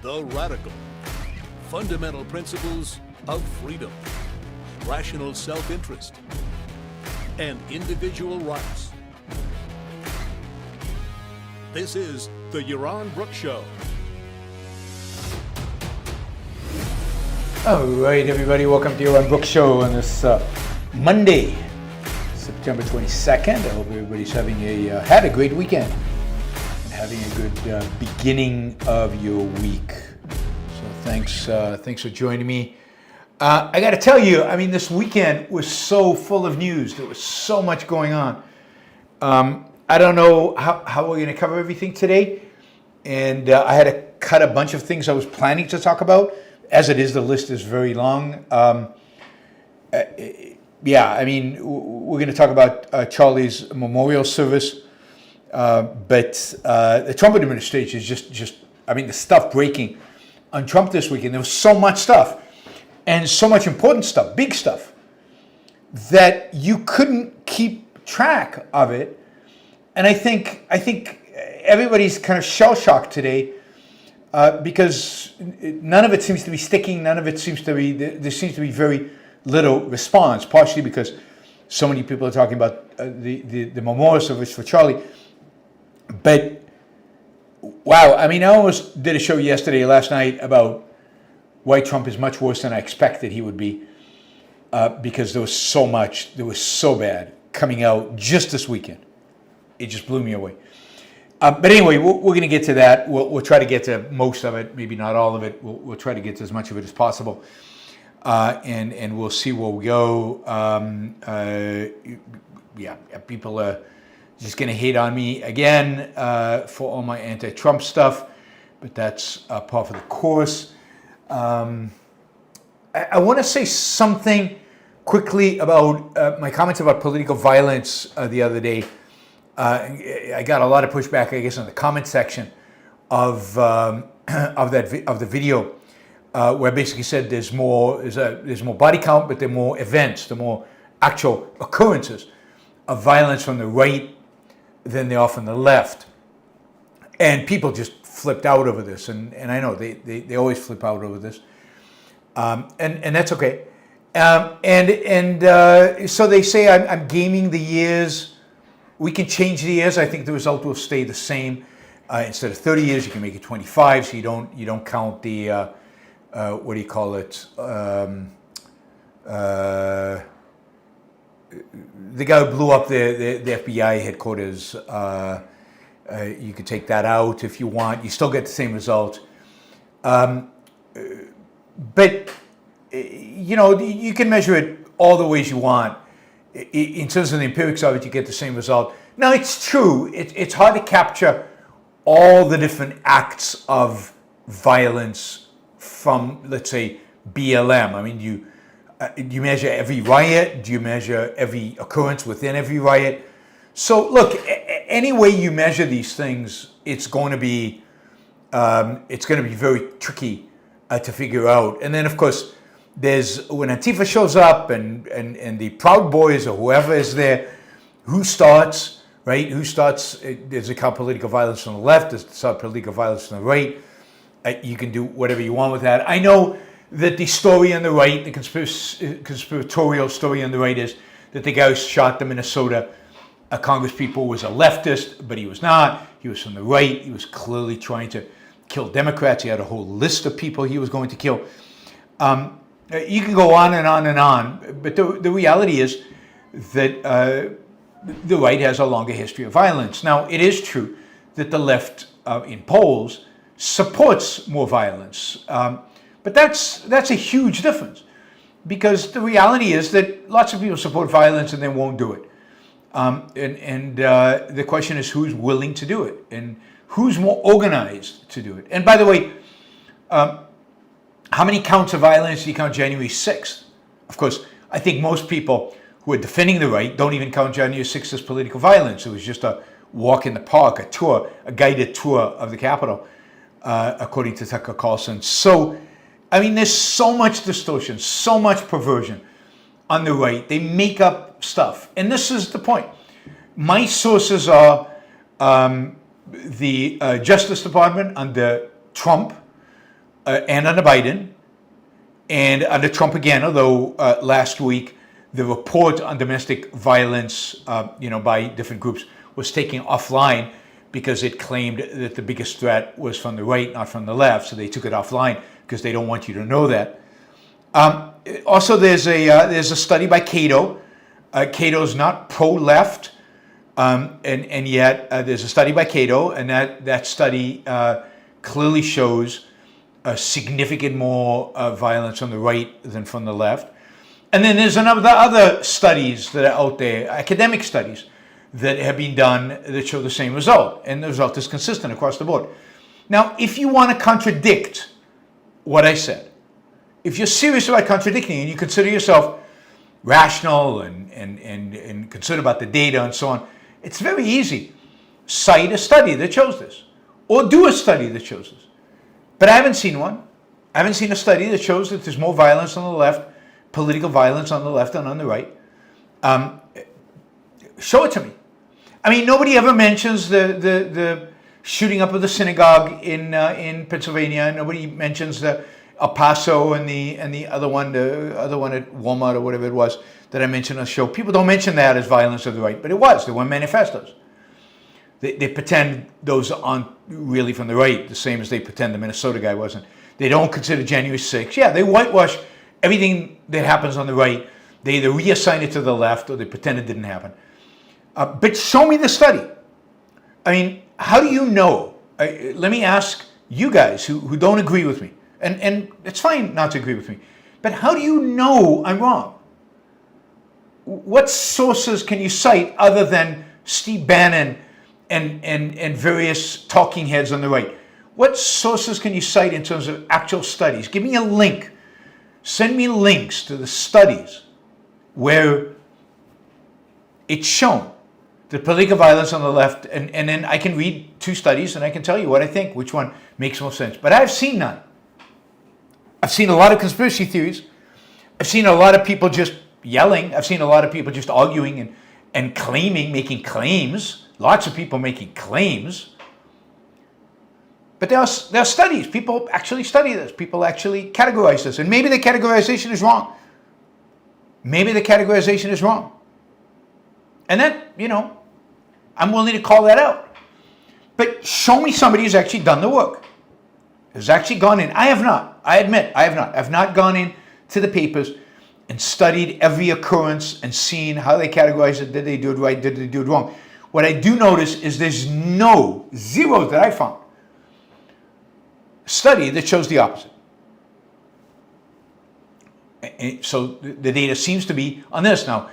The radical, fundamental principles of freedom, rational self-interest, and individual rights. This is the Yaron Brook Show. All right, everybody, welcome to Yaron Brook Show on this Monday, September 22nd. I hope everybody's having had a great weekend and having a good beginning of your week. So thanks for joining me. I got to tell you, I mean, this weekend was so full of news. There was so much going on. I don't know how we're going to cover everything today, and I had to cut a bunch of things I was planning to talk about. As it is, the list is very long. Yeah, I mean, we're going to talk about Charlie's memorial service, but the Trump administration is just, I mean, the stuff breaking on Trump this weekend. There was so much stuff and so much important stuff, big stuff, that you couldn't keep track of it. And I think everybody's kind of shell-shocked today because none of it seems to be sticking. None of it seems to be, there seems to be very little response, partially because so many people are talking about the memorial service for Charlie. But wow, I mean, I almost did a show last night about why Trump is much worse than I expected he would be, because there was so bad coming out just this weekend. It just blew me away. But anyway, we're going to get to that. We'll try to get to most of it, maybe not all of it. We'll try to get to as much of it as possible. And we'll see where we go. Yeah, people are just going to hate on me again for all my anti-Trump stuff, but that's part of the course. I want to say something quickly about my comments about political violence the other day. I got a lot of pushback, I guess, in the comment section of the video. Where I basically said there's more body count, but there are more events, there are more actual occurrences of violence from the right than there are from the left. And people just flipped out over this, and I know they always flip out over this, and that's okay. So they say I'm gaming the years. We can change the years. I think the result will stay the same. Instead of 30 years, you can make it 25, so you don't count the what do you call it? The guy who blew up the FBI headquarters. You could take that out if you want. You still get the same result. But you know, you can measure it all the ways you want. In terms of the empirics of it, you get the same result. Now, it's true. It's hard to capture all the different acts of violence from, let's say, BLM. I mean, do you measure every riot? Do you measure every occurrence within every riot? So, look, any way you measure these things, it's going to be very tricky to figure out. And then, of course, there's when Antifa shows up and the Proud Boys or whoever is there, who starts, right? Who starts? There's a kind of political violence on the left. There's some political violence on the right. You can do whatever you want with that. I know that the story on the right, the conspiratorial story on the right, is that the guy who shot the Minnesota congresspeople was a leftist, but he was not. He was from the right. He was clearly trying to kill Democrats. He had a whole list of people he was going to kill. You can go on and on and on, but the reality is that the right has a longer history of violence. Now, it is true that the left in polls supports more violence, but that's a huge difference, because the reality is that lots of people support violence and they won't do it. The question is who's willing to do it and who's more organized to do it. And by the way, how many counts of violence do you count January 6th? Of course, I think most people who are defending the right don't even count January 6th as political violence. It was just a walk in the park, a tour, a guided tour of the Capitol, according to Tucker Carlson. So, I mean, there's so much distortion, so much perversion on the right. They make up stuff. And this is the point. My sources are the Justice Department under Trump, and under Biden, and under Trump again, although last week the report on domestic violence, by different groups was taken offline because it claimed that the biggest threat was from the right, not from the left. So they took it offline because they don't want you to know that. Also, there's a study by Cato. Cato's not pro-left, and yet there's a study by Cato, and that study clearly shows significant more violence on the right than from the left. And then there's other studies that are out there, academic studies, that have been done that show the same result, and the result is consistent across the board. Now, if you want to contradict what I said, if you're serious about contradicting and you consider yourself rational and consider about the data and so on, it's very easy. Cite a study that shows this, or do a study that shows this. But I haven't seen one. I haven't seen a study that shows that there's more violence on the left, political violence on the left than on the right. Show it to me. I mean, nobody ever mentions the shooting up of the synagogue in Pennsylvania. Nobody mentions the El Paso and the other one at Walmart or whatever it was that I mentioned on the show. People don't mention that as violence of the right, but it was. There were manifestos. They pretend those aren't really from the right, the same as they pretend the Minnesota guy wasn't. They don't consider January 6th. Yeah, they whitewash everything that happens on the right. They either reassign it to the left or they pretend it didn't happen. But show me the study. I mean, how do you know? Let me ask you guys who don't agree with me. And it's fine not to agree with me. But how do you know I'm wrong? What sources can you cite other than Steve Bannon and various talking heads on the right? What sources can you cite in terms of actual studies? Give me a link. Send me links to the studies where it's shown the political violence on the left, and then I can read two studies and I can tell you what I think, which one makes more sense. But I've seen none. I've seen a lot of conspiracy theories. I've seen a lot of people just yelling. I've seen a lot of people just arguing and claiming, making claims. Lots of people making claims. But there are studies. People actually study this. People actually categorize this. And maybe the categorization is wrong. Maybe the categorization is wrong. And then, I'm willing to call that out. But show me somebody who's actually done the work. Who's actually gone in. I have not. I admit, I have not. I've not gone in to the papers and studied every occurrence and seen how they categorize it. Did they do it right? Did they do it wrong? What I do notice is there's zero that I found study that shows the opposite. And so the data seems to be on this. Now,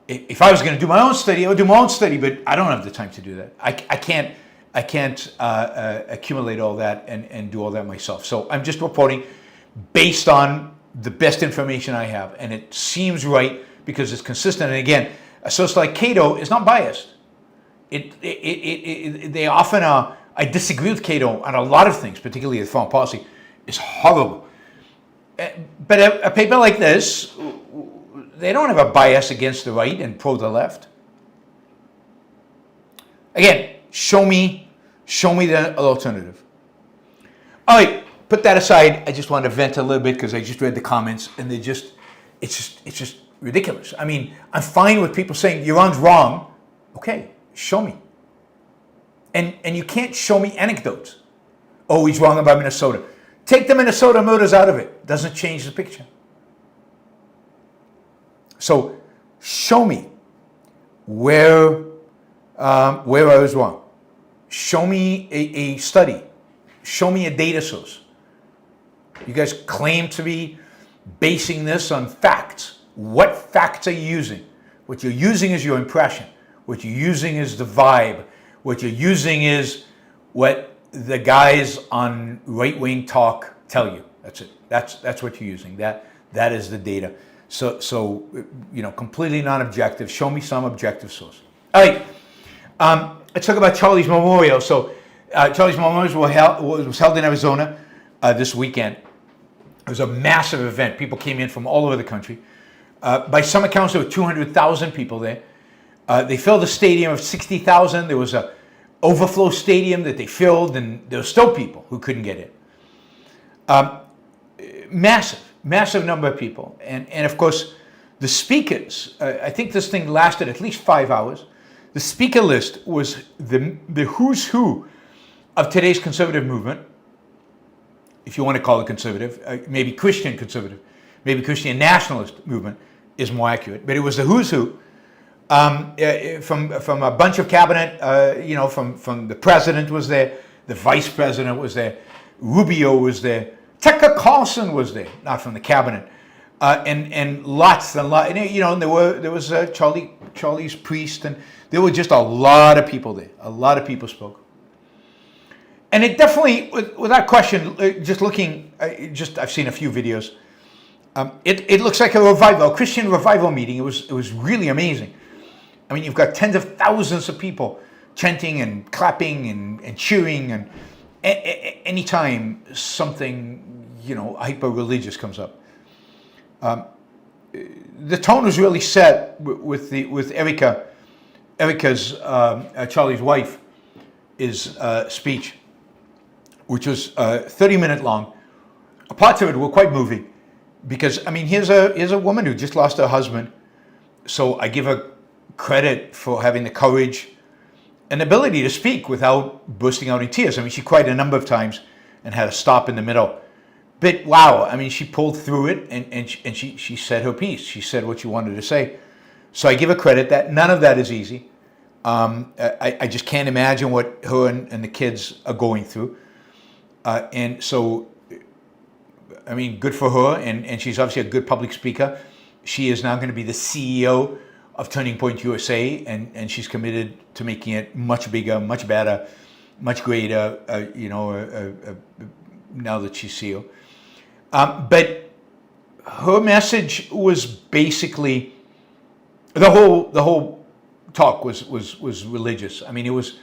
if I was going to do my own study, I would do my own study, but I don't have the time to do that. I can't accumulate all that and do all that myself. So I'm just reporting based on the best information I have, and it seems right because it's consistent. And again, a source like Cato is not biased. They often are. I disagree with Cato on a lot of things, particularly the foreign policy. It's horrible. But a paper like this, they don't have a bias against the right and pro the left. Again, show me the alternative. All right, put that aside. I just wanted to vent a little bit because I just read the comments and it's just ridiculous. I mean, I'm fine with people saying Yaron's wrong. Okay, show me. And you can't show me anecdotes. Oh, he's wrong about Minnesota. Take the Minnesota murders out of it. Doesn't change the picture. So show me where I was wrong. Show me a study. Show me a data source. You guys claim to be basing this on facts. What facts are you using? What you're using is your impression. What you're using is the vibe. What you're using is what the guys on right-wing talk tell you. That's it. That's what you're using. That is the data. So completely non-objective. Show me some objective source. All right. Let's talk about Charlie's Memorial. So Charlie's Memorial was held in Arizona this weekend. It was a massive event. People came in from all over the country. By some accounts, there were 200,000 people there. They filled a stadium of 60,000. There was a overflow stadium that they filled, and there were still people who couldn't get in. Massive number of people. And of course, the speakers, I think this thing lasted at least 5 hours. The speaker list was the who's who of today's conservative movement, if you want to call it conservative, maybe Christian conservative, maybe Christian nationalist movement is more accurate, but it was the who's who from a bunch of cabinet, from the president was there, the vice president was there, Rubio was there, Tucker Carlson was there, not from the cabinet, and lots and lots. And there was Charlie's priest, and there were just a lot of people there. A lot of people spoke, and it definitely, without question, just looking, I've seen a few videos. It looks like a Christian revival meeting. It was really amazing. I mean, you've got tens of thousands of people chanting and clapping and cheering, and anytime something hyper religious comes up. The tone was really set with Erica's Charlie's wife, is speech, which was 30-minute long. Parts of it were quite moving, because here's a woman who just lost her husband, so I give her credit for having the courage and ability to speak without bursting out in tears. She cried a number of times and had to stop in the middle. But wow, she pulled through it, and she said her piece. She said what she wanted to say. So I give her credit. That none of that is easy. I just can't imagine what her and the kids are going through. And so, good for her, and she's obviously a good public speaker. She is now going to be the CEO of Turning Point USA, and she's committed to making it much bigger, much better, much greater, now that she's CEO. But her message was basically, the whole talk was religious. It was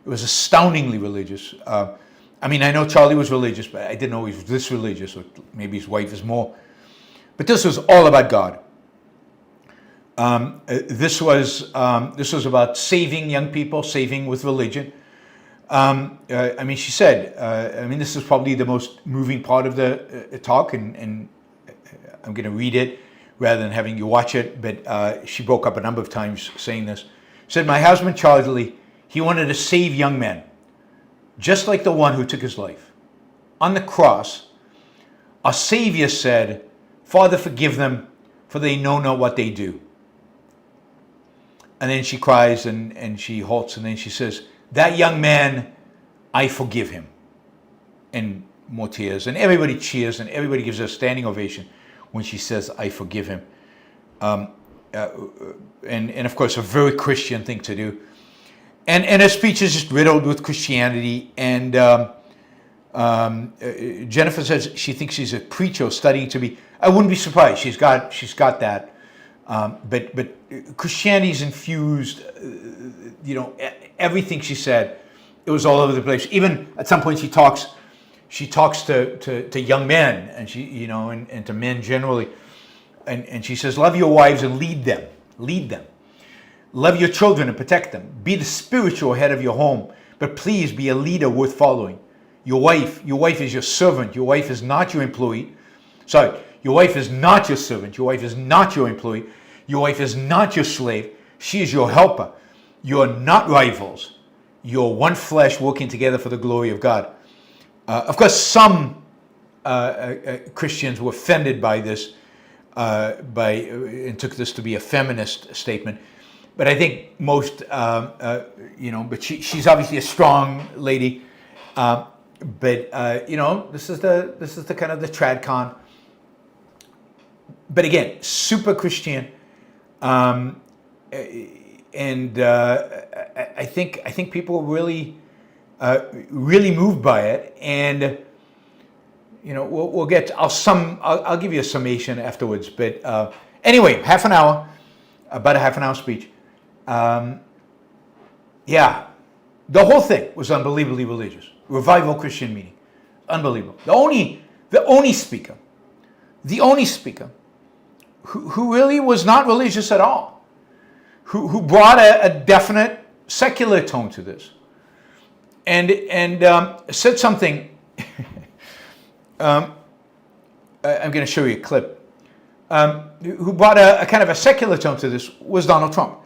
astoundingly religious. I know Charlie was religious, but I didn't know he was this religious, or maybe his wife is more. But this was all about God. This was about saving young people, saving with religion. She said, this is probably the most moving part of the talk, and I'm going to read it rather than having you watch it, but she broke up a number of times saying this. She said, "My husband Charlie, he wanted to save young men, just like the one who took his life. On the cross, our Savior said, 'Father, forgive them, for they know not what they do.'" And then she cries and she halts, and then she says, "That young man, I forgive him." And more tears. And everybody cheers, and everybody gives her a standing ovation when she says, "I forgive him." And of course, a very Christian thing to do. And her speech is just riddled with Christianity. And Jennifer says she thinks she's a preacher studying to be. I wouldn't be surprised. She's got that. But Christianity's infused. Everything she said, it was all over the place. Even at some point, she talks to young men, and and to men generally, and she says, "Love your wives and lead them. Love your children and protect them. Be the spiritual head of your home, but please be a leader worth following. Your wife is your servant. Your wife is not your employee. Sorry, your wife is not your servant. Your wife is not your employee. Your wife is not your slave. She is your helper. You are not rivals. You're one flesh working together for the glory of God." Of course, some Christians were offended by this, and took this to be a feminist statement. But I think most, but she's obviously a strong lady. This is the kind of the TradCon. But again, super Christian. I think people were really moved by it, and we'll get. I'll give you a summation afterwards. But anyway, about a half an hour speech. The whole thing was unbelievably religious. Revival Christian meeting, unbelievable. The only speaker who really was not religious at all, who brought a definite secular tone to this, and said something I'm going to show you a clip, who brought a kind of a secular tone to this was Donald Trump.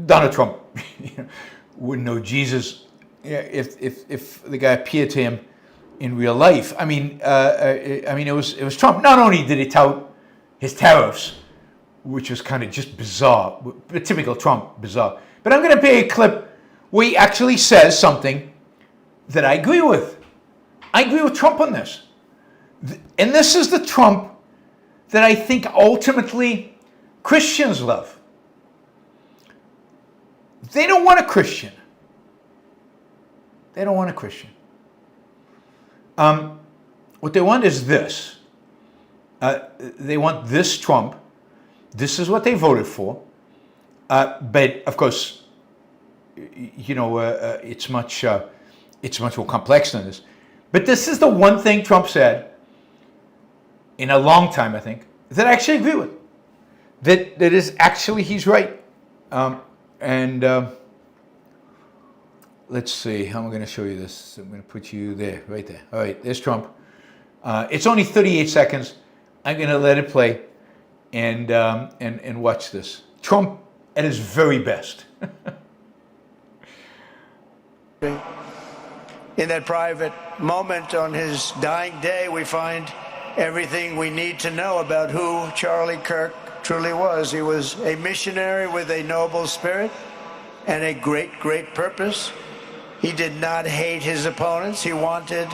Donald Trump wouldn't know Jesus if the guy appeared to him in real life. I mean, it was Trump. Not only did he tout his tariffs, which was kind of just bizarre, typical Trump bizarre, but I'm going to play a clip where he actually says something that I agree with. I agree with Trump on this. And this is the Trump that I think ultimately Christians love. They don't want a Christian. They don't want a Christian. What they want is this. They want this Trump. This is what they voted for. But of course, it's much more complex than this. But this is the one thing Trump said in a long time, I think, that I actually agree with. That is actually, he's right. Let's see, how am I going to show you this? I'm going to put you there, right there. All right, there's Trump. It's only 38 seconds. I'm going to let it play and watch this. Trump at his very best. In that private moment on his dying day, we find everything we need to know about who Charlie Kirk truly was. He was a missionary with a noble spirit and a great, great purpose. He did not hate his opponents. He wanted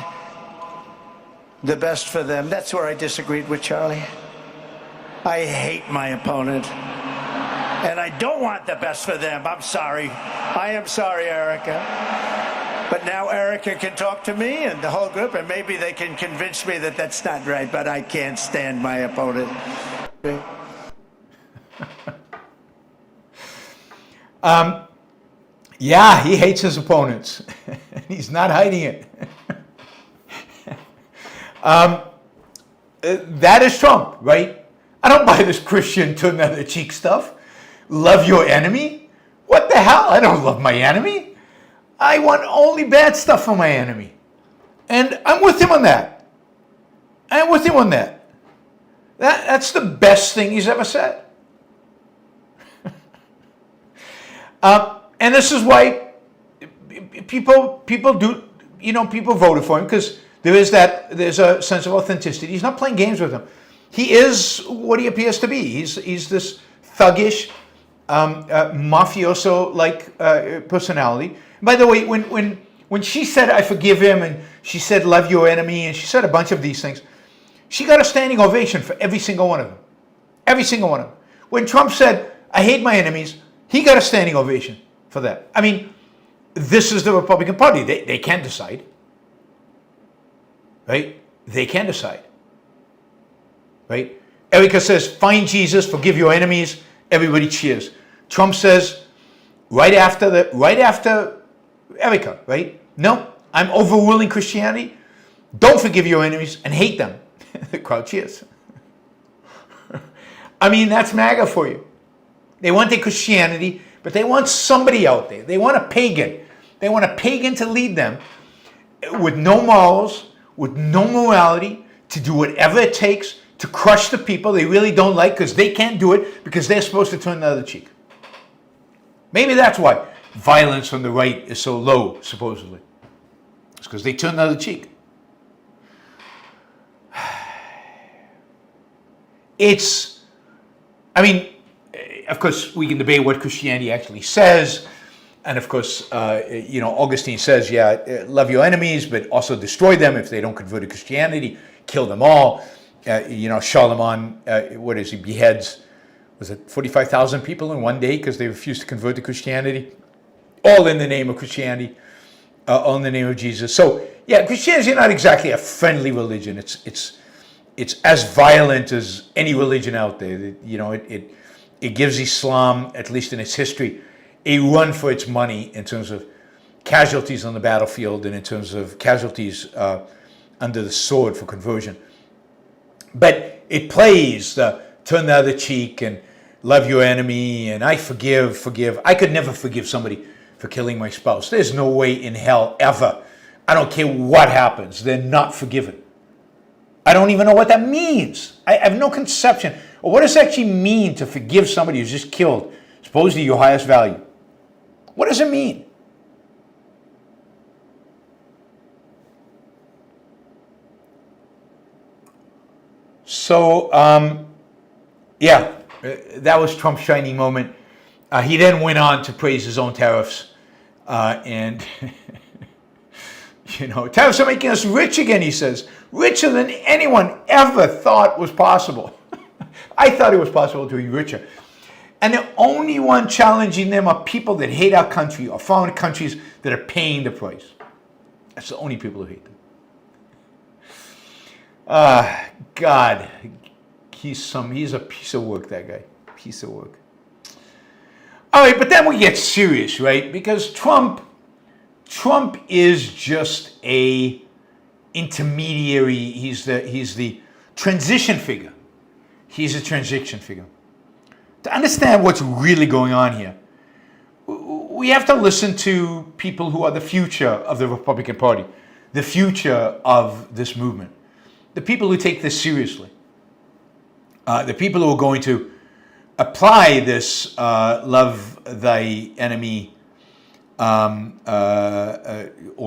the best for them. That's where I disagreed with Charlie. I hate my opponent, and I don't want the best for them. I'm sorry. I am sorry, Erica. But now Erica can talk to me and the whole group, and maybe they can convince me that that's not right, but I can't stand my opponent. Yeah, he hates his opponents. He's not hiding it. That is Trump, right? I don't buy this Christian turn the other cheek stuff. Love your enemy? What the hell? I don't love my enemy. I want only bad stuff for my enemy. And I'm with him on that. I'm with him on that. That's the best thing he's ever said. And this is why people voted for him, because there's a sense of authenticity. He's not playing games with them. He is what he appears to be. He's this thuggish, mafioso-like personality. By the way, when she said, I forgive him, and she said, love your enemy, and she said a bunch of these things, she got a standing ovation for every single one of them. Every single one of them. When Trump said, I hate my enemies, he got a standing ovation for that. I mean, this is the Republican Party. They can decide. Right? They can decide. Right? Erica says, find Jesus, forgive your enemies. Everybody cheers. Trump says, right after Erica, right? No, I'm overruling Christianity. Don't forgive your enemies and hate them. The crowd cheers. I mean, that's MAGA for you. They want their Christianity, but they want somebody out there. They want a pagan. They want a pagan to lead them with no morals, with no morality, to do whatever it takes to crush the people they really don't like because they can't do it because they're supposed to turn the other cheek. Maybe that's why violence on the right is so low, supposedly. It's because they turn the other cheek. Of course, we can debate what Christianity actually says. And of course, Augustine says, love your enemies, but also destroy them if they don't convert to Christianity, kill them all. Charlemagne, beheads, was it 45,000 people in one day because they refused to convert to Christianity? All in the name of Christianity, all in the name of Jesus. So, Christianity is not exactly a friendly religion. It's as violent as any religion out there. It gives Islam, at least in its history, a run for its money in terms of casualties on the battlefield and in terms of casualties under the sword for conversion. But it plays the turn the other cheek and love your enemy and I forgive. I could never forgive somebody for killing my spouse. There's no way in hell ever. I don't care what happens. They're not forgiven. I don't even know what that means. I have no conception. Or what does it actually mean to forgive somebody who's just killed, supposedly your highest value? What does it mean? So, yeah, that was Trump's shining moment. He then went on to praise his own tariffs. And, you know, tariffs are making us rich again, he says. Richer than anyone ever thought was possible. I thought it was possible to be richer. And the only one challenging them are people that hate our country or foreign countries that are paying the price. That's the only people who hate them. God, he's a piece of work, that guy. Piece of work. All right, but then we get serious, right? Because Trump is just a intermediary. He's the transition figure. He's a transition figure. To understand what's really going on here, we have to listen to people who are the future of the Republican Party, the future of this movement, the people who take this seriously, the people who are going to apply this love thy enemy or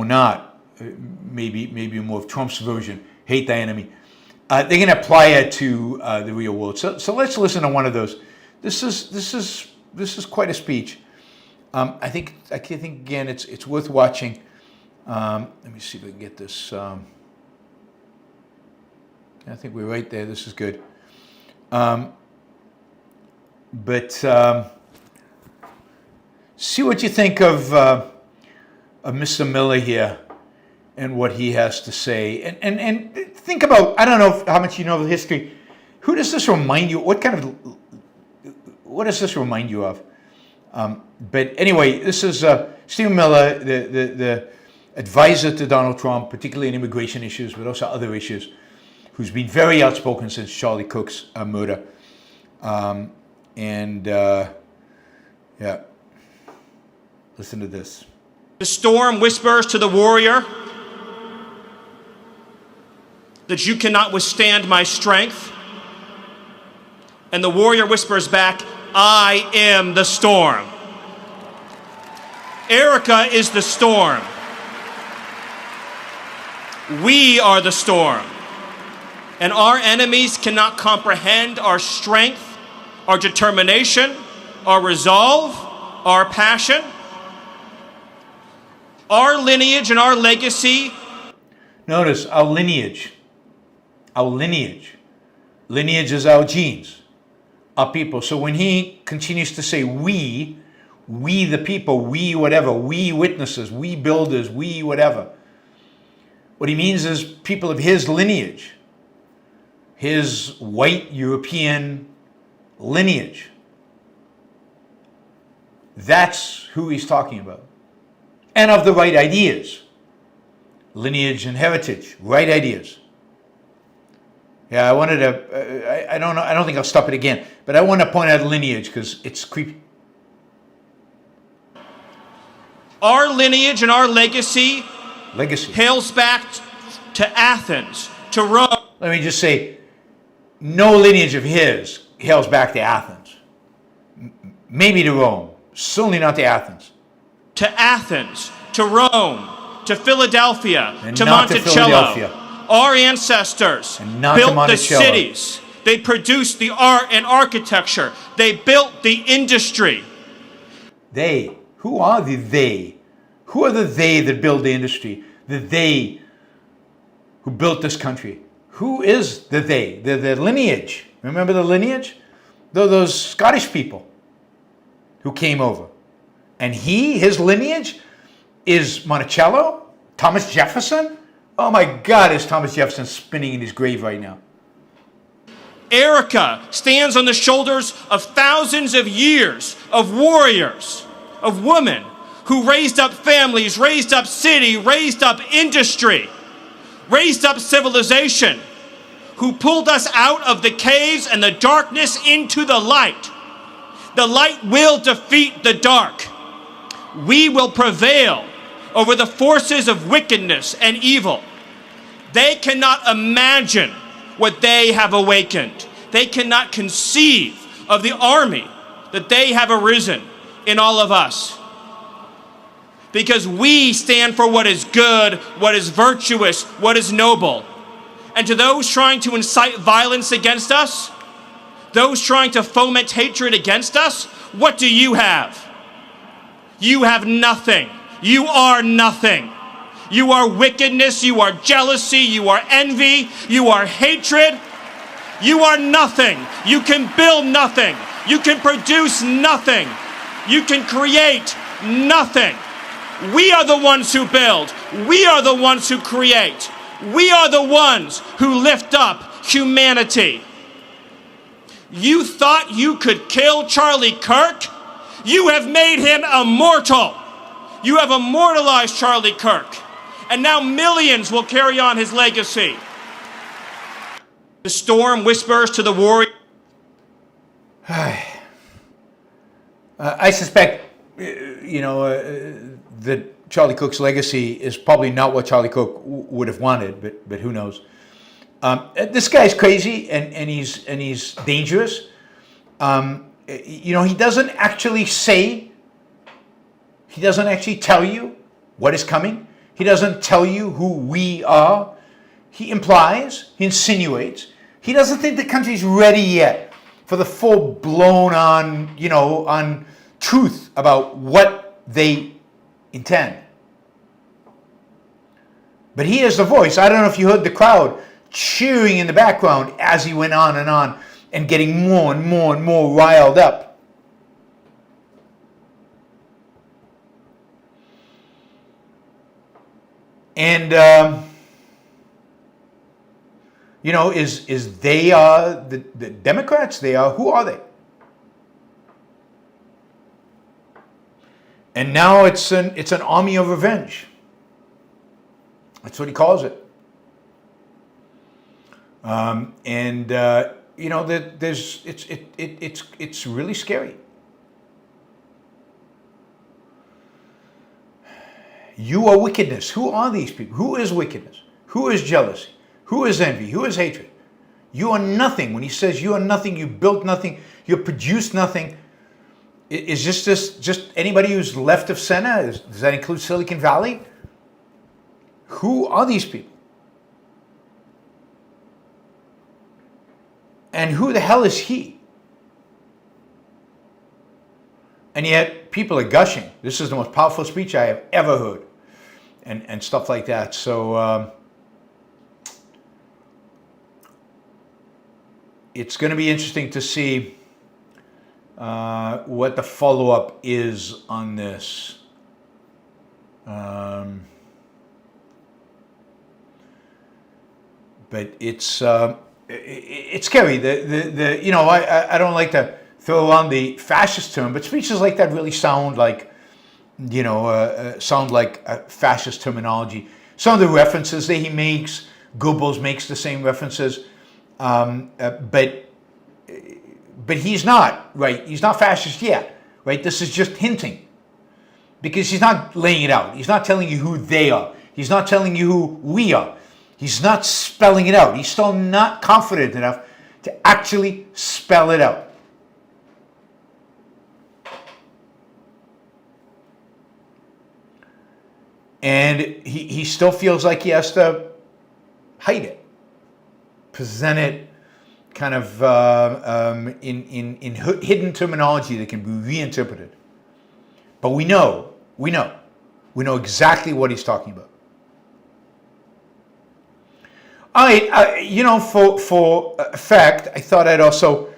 not, maybe more of Trump's version, hate thy enemy. They're going to apply it to the real world. So let's listen to one of those. This is quite a speech. I think again it's worth watching. Let me see if I can get this. I think we're right there. This is good. But see what you think of Mr. Miller here and what he has to say. And think about, I don't know how much you know of the history. Who does this remind you? What does this remind you of? But anyway, this is Stephen Miller, the advisor to Donald Trump, particularly in immigration issues, but also other issues, who's been very outspoken since Charlie Cook's murder. Yeah, listen to this. The storm whispers to the warrior that you cannot withstand my strength. And the warrior whispers back, I am the storm. Erica is the storm. We are the storm. And our enemies cannot comprehend our strength, our determination, our resolve, our passion. Our lineage and our legacy. Notice our lineage. Our lineage. Lineage is our genes, our people. So when he continues to say we the people, we whatever, we witnesses, we builders, we whatever, what he means is people of his lineage, his white European lineage. That's who he's talking about. And of the right ideas. Lineage and heritage, right ideas. Yeah, I wanted to, I don't know, I don't think I'll stop it again, but I want to point out lineage because it's creepy. Our lineage and our legacy hails back to Athens, to Rome. Let me just say, no lineage of his hails back to Athens. Maybe to Rome, certainly not to Athens. To Athens, to Rome, to Philadelphia, And to not to Monticello. Philadelphia. Our ancestors And not to built the Monticello. cities. They produced the art and architecture. They built the industry. They. Who are the they? Who are the they that build the industry? The they who built this country. Who is the they? The lineage. Remember the lineage? Those Scottish people who came over. And his lineage is Monticello? Thomas Jefferson? Oh my God, is Thomas Jefferson spinning in his grave right now. Erica stands on the shoulders of thousands of years of warriors, of women who raised up families, raised up city, raised up industry, raised up civilization, who pulled us out of the caves and the darkness into the light. The light will defeat the dark. We will prevail over the forces of wickedness and evil. They cannot imagine what they have awakened. They cannot conceive of the army that they have arisen in all of us. Because we stand for what is good, what is virtuous, what is noble. And to those trying to incite violence against us, those trying to foment hatred against us, what do you have? You have nothing. You are nothing. You are wickedness, you are jealousy, you are envy, you are hatred. You are nothing. You can build nothing. You can produce nothing. You can create nothing. We are the ones who build. We are the ones who create. We are the ones who lift up humanity. You thought you could kill Charlie Kirk? You have made him immortal. You have immortalized Charlie Kirk. And now millions will carry on his legacy. The storm whispers to the warrior. I suspect, that Charlie Cook's legacy is probably not what Charlie Cook would have wanted, but who knows? This guy's crazy and he's dangerous. He doesn't actually say. He doesn't actually tell you what is coming. He doesn't tell you who we are. He implies, he insinuates. He doesn't think the country's ready yet for the full-blown on truth about what they intend. But he is the voice. I don't know if you heard the crowd cheering in the background as he went on and getting more and more and more riled up. And is they are the Democrats? They are, who are they? And now it's an army of revenge. That's what he calls it. It's really scary. You are wickedness. Who are these people? Who is wickedness? Who is jealousy? Who is envy? Who is hatred? You are nothing. When he says you are nothing, you built nothing, you produced nothing. Is this just anybody who's left of center? Does that include Silicon Valley? Who are these people? And who the hell is he? And yet people are gushing. This is the most powerful speech I have ever heard. And stuff like that. So it's going to be interesting to see what the follow-up is on this. But it's scary. I don't like to throw around the fascist term, but speeches like that really sound like fascist terminology. Some of the references that he makes, Goebbels makes the same references, but he's not, right? He's not fascist yet, right? This is just hinting, because he's not laying it out. He's not telling you who they are. He's not telling you who we are. He's not spelling it out. He's still not confident enough to actually spell it out. And he still feels like he has to hide it, present it kind of in hidden terminology that can be reinterpreted. But we know exactly what he's talking about. All right, for effect, I thought I'd also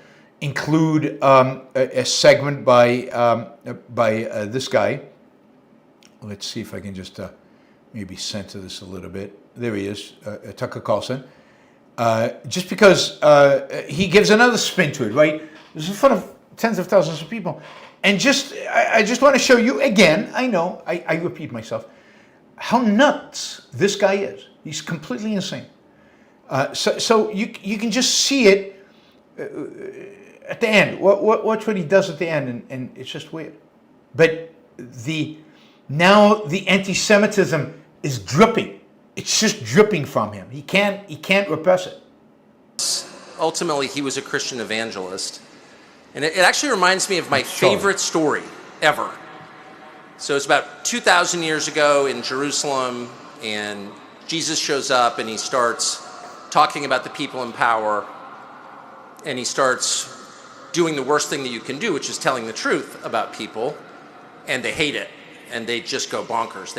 include a segment by this guy. Let's see if I can just maybe center this a little bit. There he is, Tucker Carlson. Just because he gives another spin to it, right? This is in front of tens of thousands of people. And I just want to show you again, I know, I repeat myself, how nuts this guy is. He's completely insane. So you can just see it at the end. Watch what he does at the end, and it's just weird. But now the anti-Semitism is dripping. It's just dripping from him. He can't repress it. ultimately he was a Christian evangelist. And it actually reminds me of my favorite story ever. So it's about 2,000 years ago in Jerusalem, and Jesus shows up and he starts talking about the people in power, and he starts doing the worst thing that you can do, which is telling the truth about people, and they hate it, and they just go bonkers.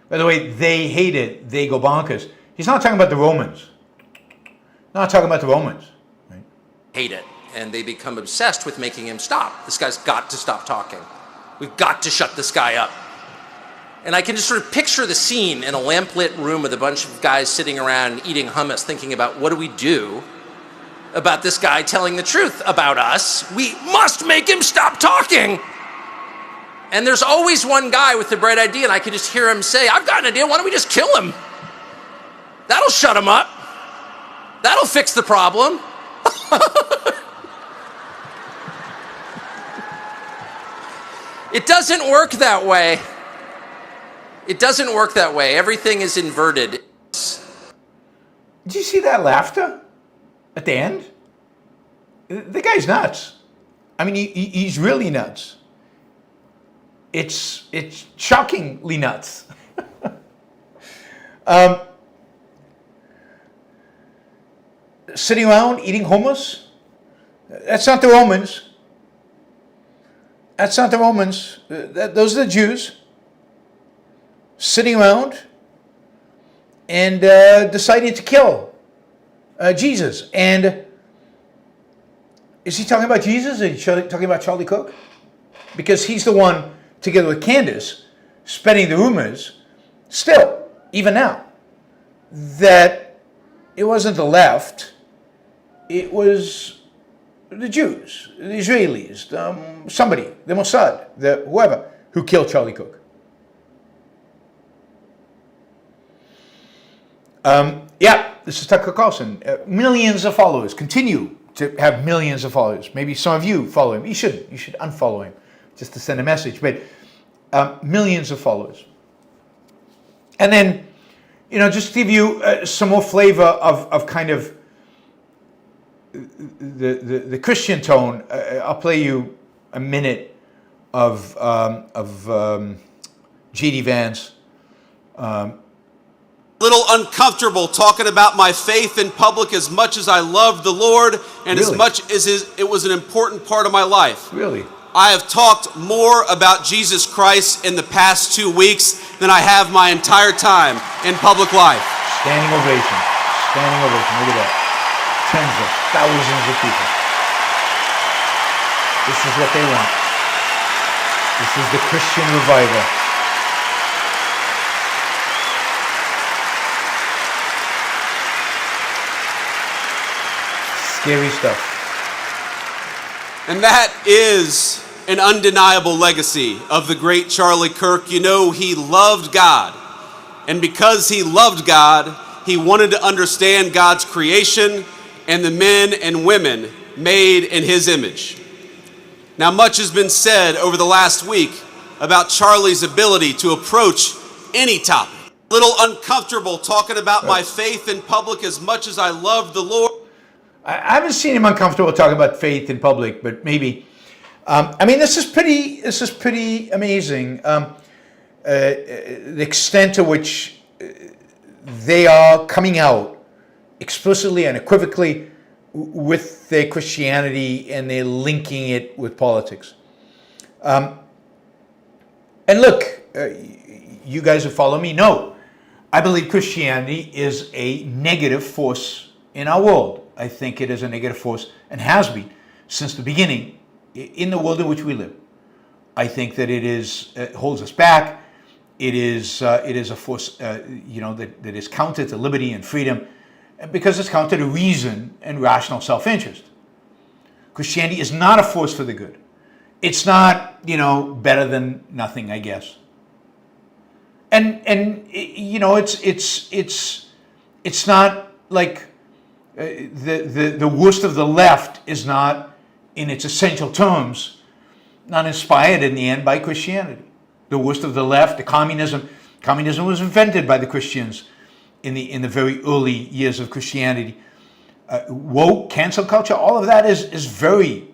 By the way, they hate it, they go bonkers. He's not talking about the Romans. Not talking about the Romans. Right? Hate it, and they become obsessed with making him stop. This guy's got to stop talking. We've got to shut this guy up. And I can just sort of picture the scene in a lamplit room with a bunch of guys sitting around eating hummus, thinking about what do we do about this guy telling the truth about us? We must make him stop talking. And there's always one guy with the bright idea, and I can just hear him say, I've got an idea, why don't we just kill him? That'll shut him up. That'll fix the problem. It doesn't work that way. It doesn't work that way. Everything is inverted. Did you see that laughter at the end? The guy's nuts. I mean, he's really nuts. It's shockingly nuts. Sitting around eating hummus? That's not the Romans. That's not the Romans. Those are the Jews. Sitting around and deciding to kill Jesus. And is he talking about Jesus, or is he talking about Charlie Kirk? Because he's the one, together with Candace, spreading the rumors, still, even now, that it wasn't the left, it was the Jews, the Israelis, somebody, the Mossad, whoever, who killed Charlie Kirk. Yeah, this is Tucker Carlson. Millions of followers, continue to have millions of followers. Maybe some of you follow him. You should unfollow him just to send a message. But millions of followers. And then, just to give you some more flavor of kind of the Christian tone, I'll play you a minute of J.D. Vance. Little uncomfortable talking about my faith in public as much as I loved the Lord and Really? as much as it was an important part of my life. Really? I have talked more about Jesus Christ in the past 2 weeks than I have my entire time in public life. Standing ovation. Standing ovation. Look at that. Tens of thousands of people. This is what they want. This is the Christian revival. Scary stuff. And that is an undeniable legacy of the great Charlie Kirk. He loved God. And because he loved God, he wanted to understand God's creation and the men and women made in his image. Now, much has been said over the last week about Charlie's ability to approach any topic. A little uncomfortable talking about my faith in public as much as I loved the Lord. I haven't seen him uncomfortable talking about faith in public, but maybe. This is pretty amazing. The extent to which they are coming out explicitly and equivocally with their Christianity, and they're linking it with politics. And look, you guys who follow me know, I believe Christianity is a negative force in our world. I think it is a negative force, and has been since the beginning, in the world in which we live. I think that it holds us back. It is a force, that is counter to liberty and freedom, because it's counter to reason and rational self-interest. Christianity is not a force for the good. It's not, better than nothing, I guess. And it's not like the worst of the left is not, in its essential terms, not inspired in the end by Christianity. The worst of the left, the communism was invented by the Christians in the very early years of Christianity. woke, cancel culture, all of that is very,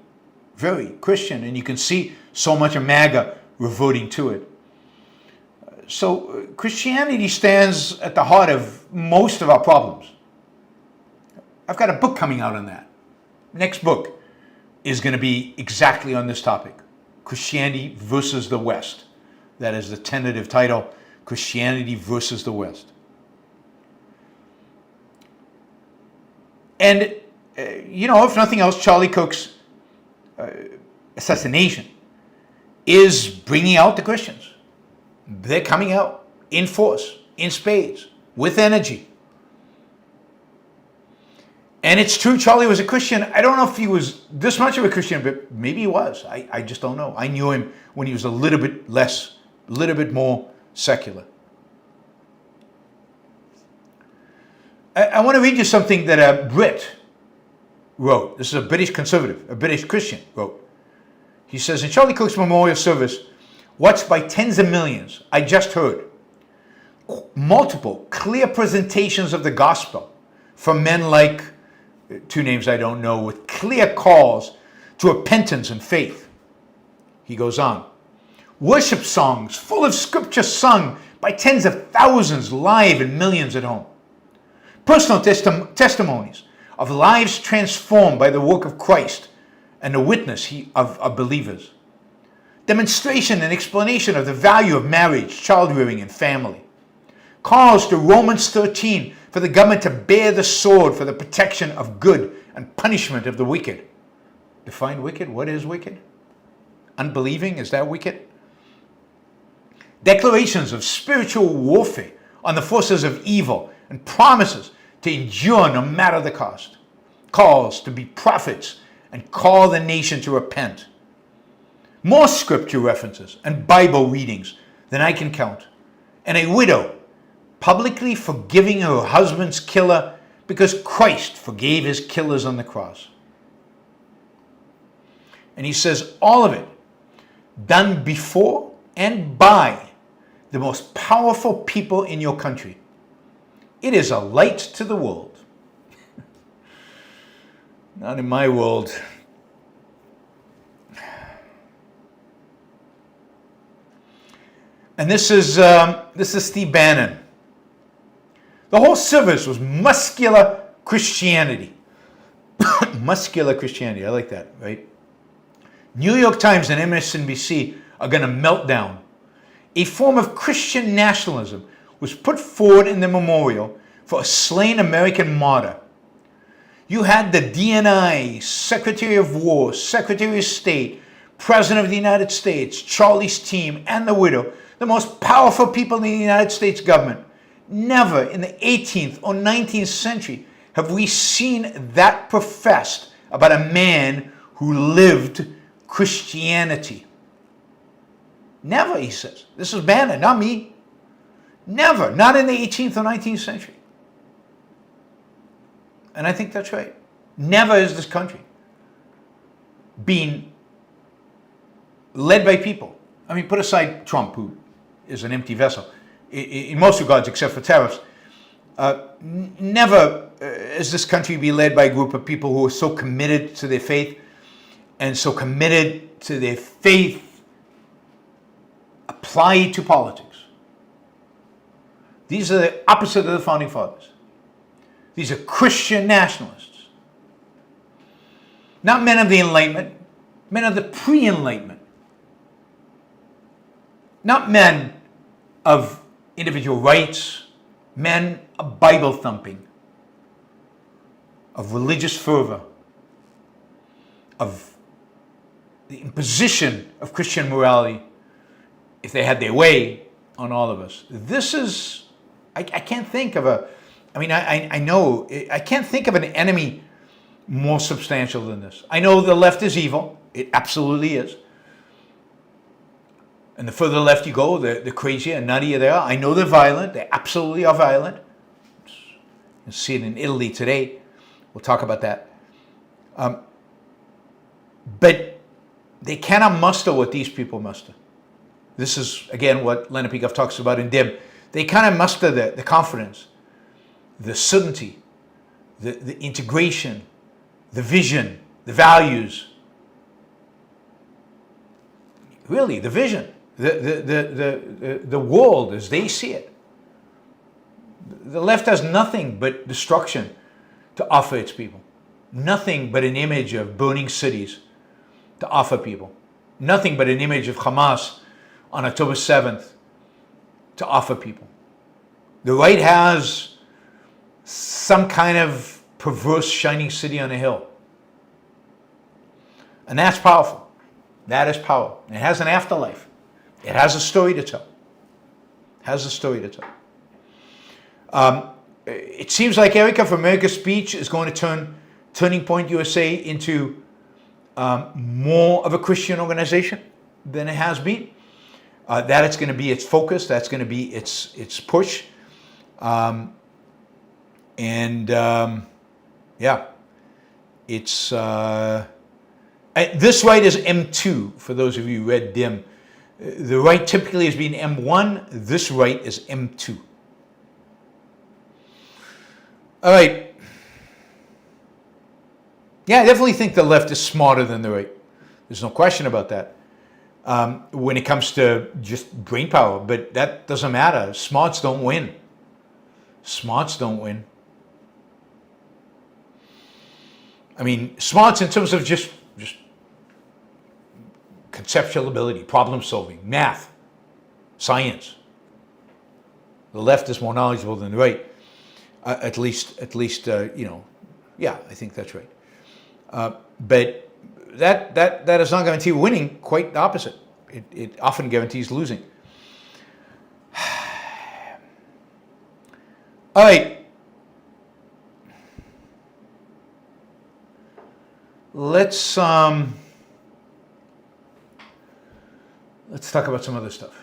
very Christian. And you can see so much of MAGA reverting to it. So Christianity stands at the heart of most of our problems. I've got a book coming out on that. Next book is going to be exactly on this topic. Christianity versus the West. That is the tentative title, Christianity versus the West. And, if nothing else, Charlie Kirk's assassination is bringing out the Christians. They're coming out in force, in spades, with energy. And it's true, Charlie was a Christian. I don't know if he was this much of a Christian, but maybe he was. I just don't know. I knew him when he was a little bit more secular. I want to read you something that a Brit wrote. This is a British conservative, a British Christian wrote. He says, in Charlie Kirk's memorial service, watched by tens of millions, I just heard multiple clear presentations of the gospel from men like, two names I don't know, with clear calls to repentance and faith. He goes on. Worship songs full of scripture sung by tens of thousands live and millions at home. Personal testimonies of lives transformed by the work of Christ and the witness of believers. Demonstration and explanation of the value of marriage, child rearing, and family. Calls to Romans 13 for the government to bear the sword for the protection of good and punishment of the wicked. Define wicked. What is wicked? Unbelieving, is that wicked? Declarations of spiritual warfare on the forces of evil and promises to endure no matter the cost. Calls to be prophets and call the nation to repent. More scripture references and Bible readings than I can count. And a widow publicly forgiving her husband's killer because Christ forgave his killers on the cross. And he says all of it done before and by the most powerful people in your country. It is a light to the world. Not in my world. And this is Steve Bannon. The whole service was muscular Christianity. Muscular Christianity, I like that, right? New York Times and MSNBC are going to melt down. A form of Christian nationalism was put forward in the memorial for a slain American martyr. You had the DNI, Secretary of War, Secretary of State, President of the United States, Charlie's team, and the widow, the most powerful people in the United States government. Never in the 18th or 19th century have we seen that professed about a man who lived Christianity. Never, he says. This is Bannon, not me. Never, not in the 18th or 19th century. And I think that's right. Never has this country been led by people. I mean, put aside Trump, who is an empty vessel, in most regards, except for tariffs. Never has this country been led by a group of people who are so committed to their faith and so committed to their faith applied to politics. These are the opposite of the Founding Fathers. These are Christian nationalists. Not men of the Enlightenment, men of the pre-Enlightenment. Not men of individual rights, men of Bible thumping, of religious fervor, of the imposition of Christian morality, if they had their way, on all of us. This is, I can't think of a, I mean, I know, I can't think of an enemy more substantial than this. I know the left is evil. It absolutely is. And the further left you go, the crazier and nuttier they are. I know they're violent. They absolutely are violent. You see it in Italy today. We'll talk about that. But they cannot muster what these people muster. This is, again, what Leonard Peikoff talks about in DIM. They cannot muster the confidence, the certainty, the integration, the vision, the values. Really, the vision, the world as they see it. The left has nothing but destruction to offer its people. Nothing but an image of burning cities to offer people. Nothing but an image of Hamas on October 7th to offer people. The right has some kind of perverse shining city on a hill. And that's powerful. That is power. It has an afterlife. It has a story to tell. It has a story to tell. It seems like Erica from America's Speech is going to turn Turning Point USA into more of a Christian organization than it has been. That it's going to be its focus. That's going to be its push. It's this right is M2 for those of you who read DIM. The right typically has been M1. This right is M2. All right. Yeah, I definitely think the left is smarter than the right. There's no question about that. When it comes to just brain power, but that doesn't matter. Smarts don't win. Smarts don't win. I mean, smarts in terms of just conceptual ability, problem solving, math, science. The left is more knowledgeable than the right. At least, yeah, I think that's right. But that does not guarantee winning. Quite the opposite. It often guarantees losing. All right. Let's talk about some other stuff.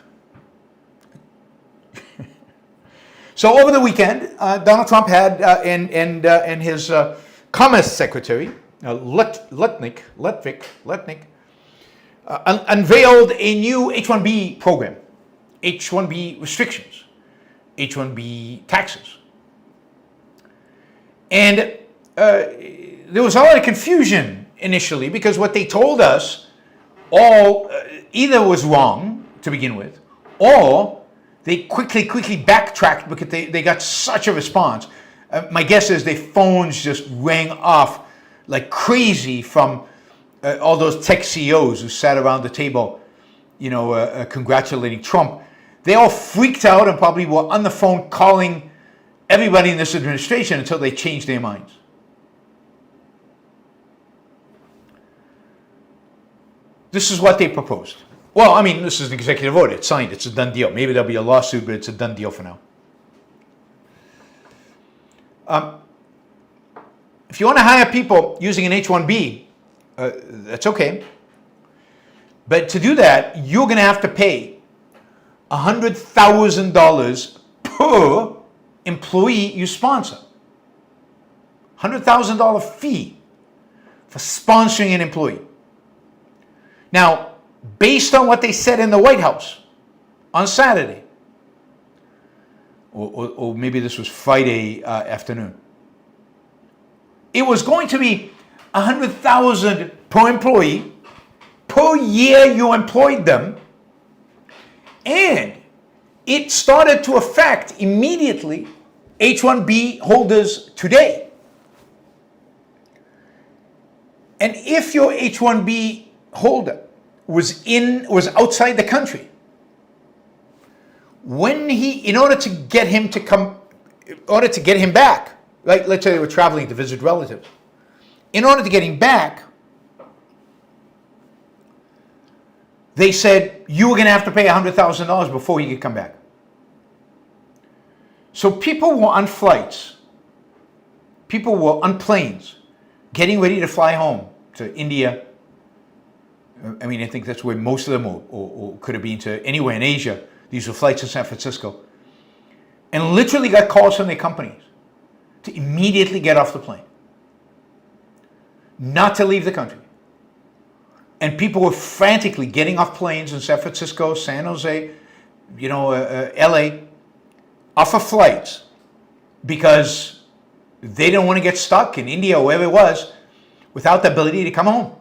So over the weekend, Donald Trump had and his Commerce Secretary Lutnick unveiled a new H1B program, H1B restrictions, H1B taxes, and there was a lot of confusion initially because what they told us all either was wrong to begin with, or they quickly backtracked because they got such a response. My guess is their phones just rang off like crazy from all those tech CEOs who sat around the table, congratulating Trump. They all freaked out and probably were on the phone calling everybody in this administration until they changed their minds. This is what they proposed. Well, I mean, this is an executive order. It's signed. It's a done deal. Maybe there'll be a lawsuit, but it's a done deal for now. If you want to hire people using an H1B, that's okay. But to do that, you're going to have to pay $100,000 per employee you sponsor. $100,000 fee for sponsoring an employee. Now, based on what they said in the White House on Saturday, or maybe this was Friday afternoon, it was going to be $100,000 per employee per year you employed them, and it started to affect immediately H1B holders today. And if your H1B holder was outside the country, in order to get him back, like let's say they were traveling to visit relatives, in order to get him back, they said you were going to have to pay $100,000 before he could come back. So people were on flights, people were on planes, getting ready to fly home to India. I mean, I think that's where most of them, or could have been to anywhere in Asia. These were flights to San Francisco. And literally got calls from their companies to immediately get off the plane, not to leave the country. And people were frantically getting off planes in San Francisco, San Jose, LA, off of flights, because they don't want to get stuck in India or wherever it was without the ability to come home,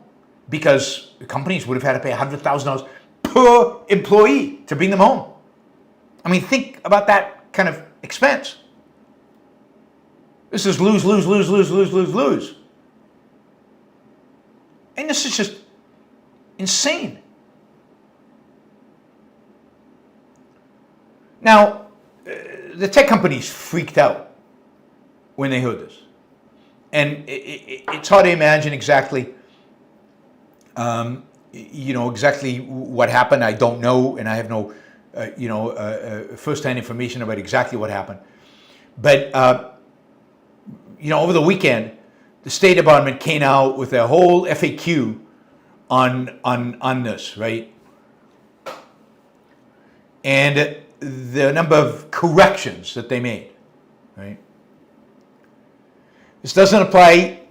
because the companies would have had to pay $100,000 per employee to bring them home. I mean, think about that kind of expense. This is lose, lose, lose, lose, lose, lose, lose. And this is just insane. Now, the tech companies freaked out when they heard this. And it's hard to imagine exactly, exactly what happened. I don't know, and I have no, first-hand information about exactly what happened. But, over the weekend, the State Department came out with a whole FAQ on this, right? And the number of corrections that they made, right? This doesn't apply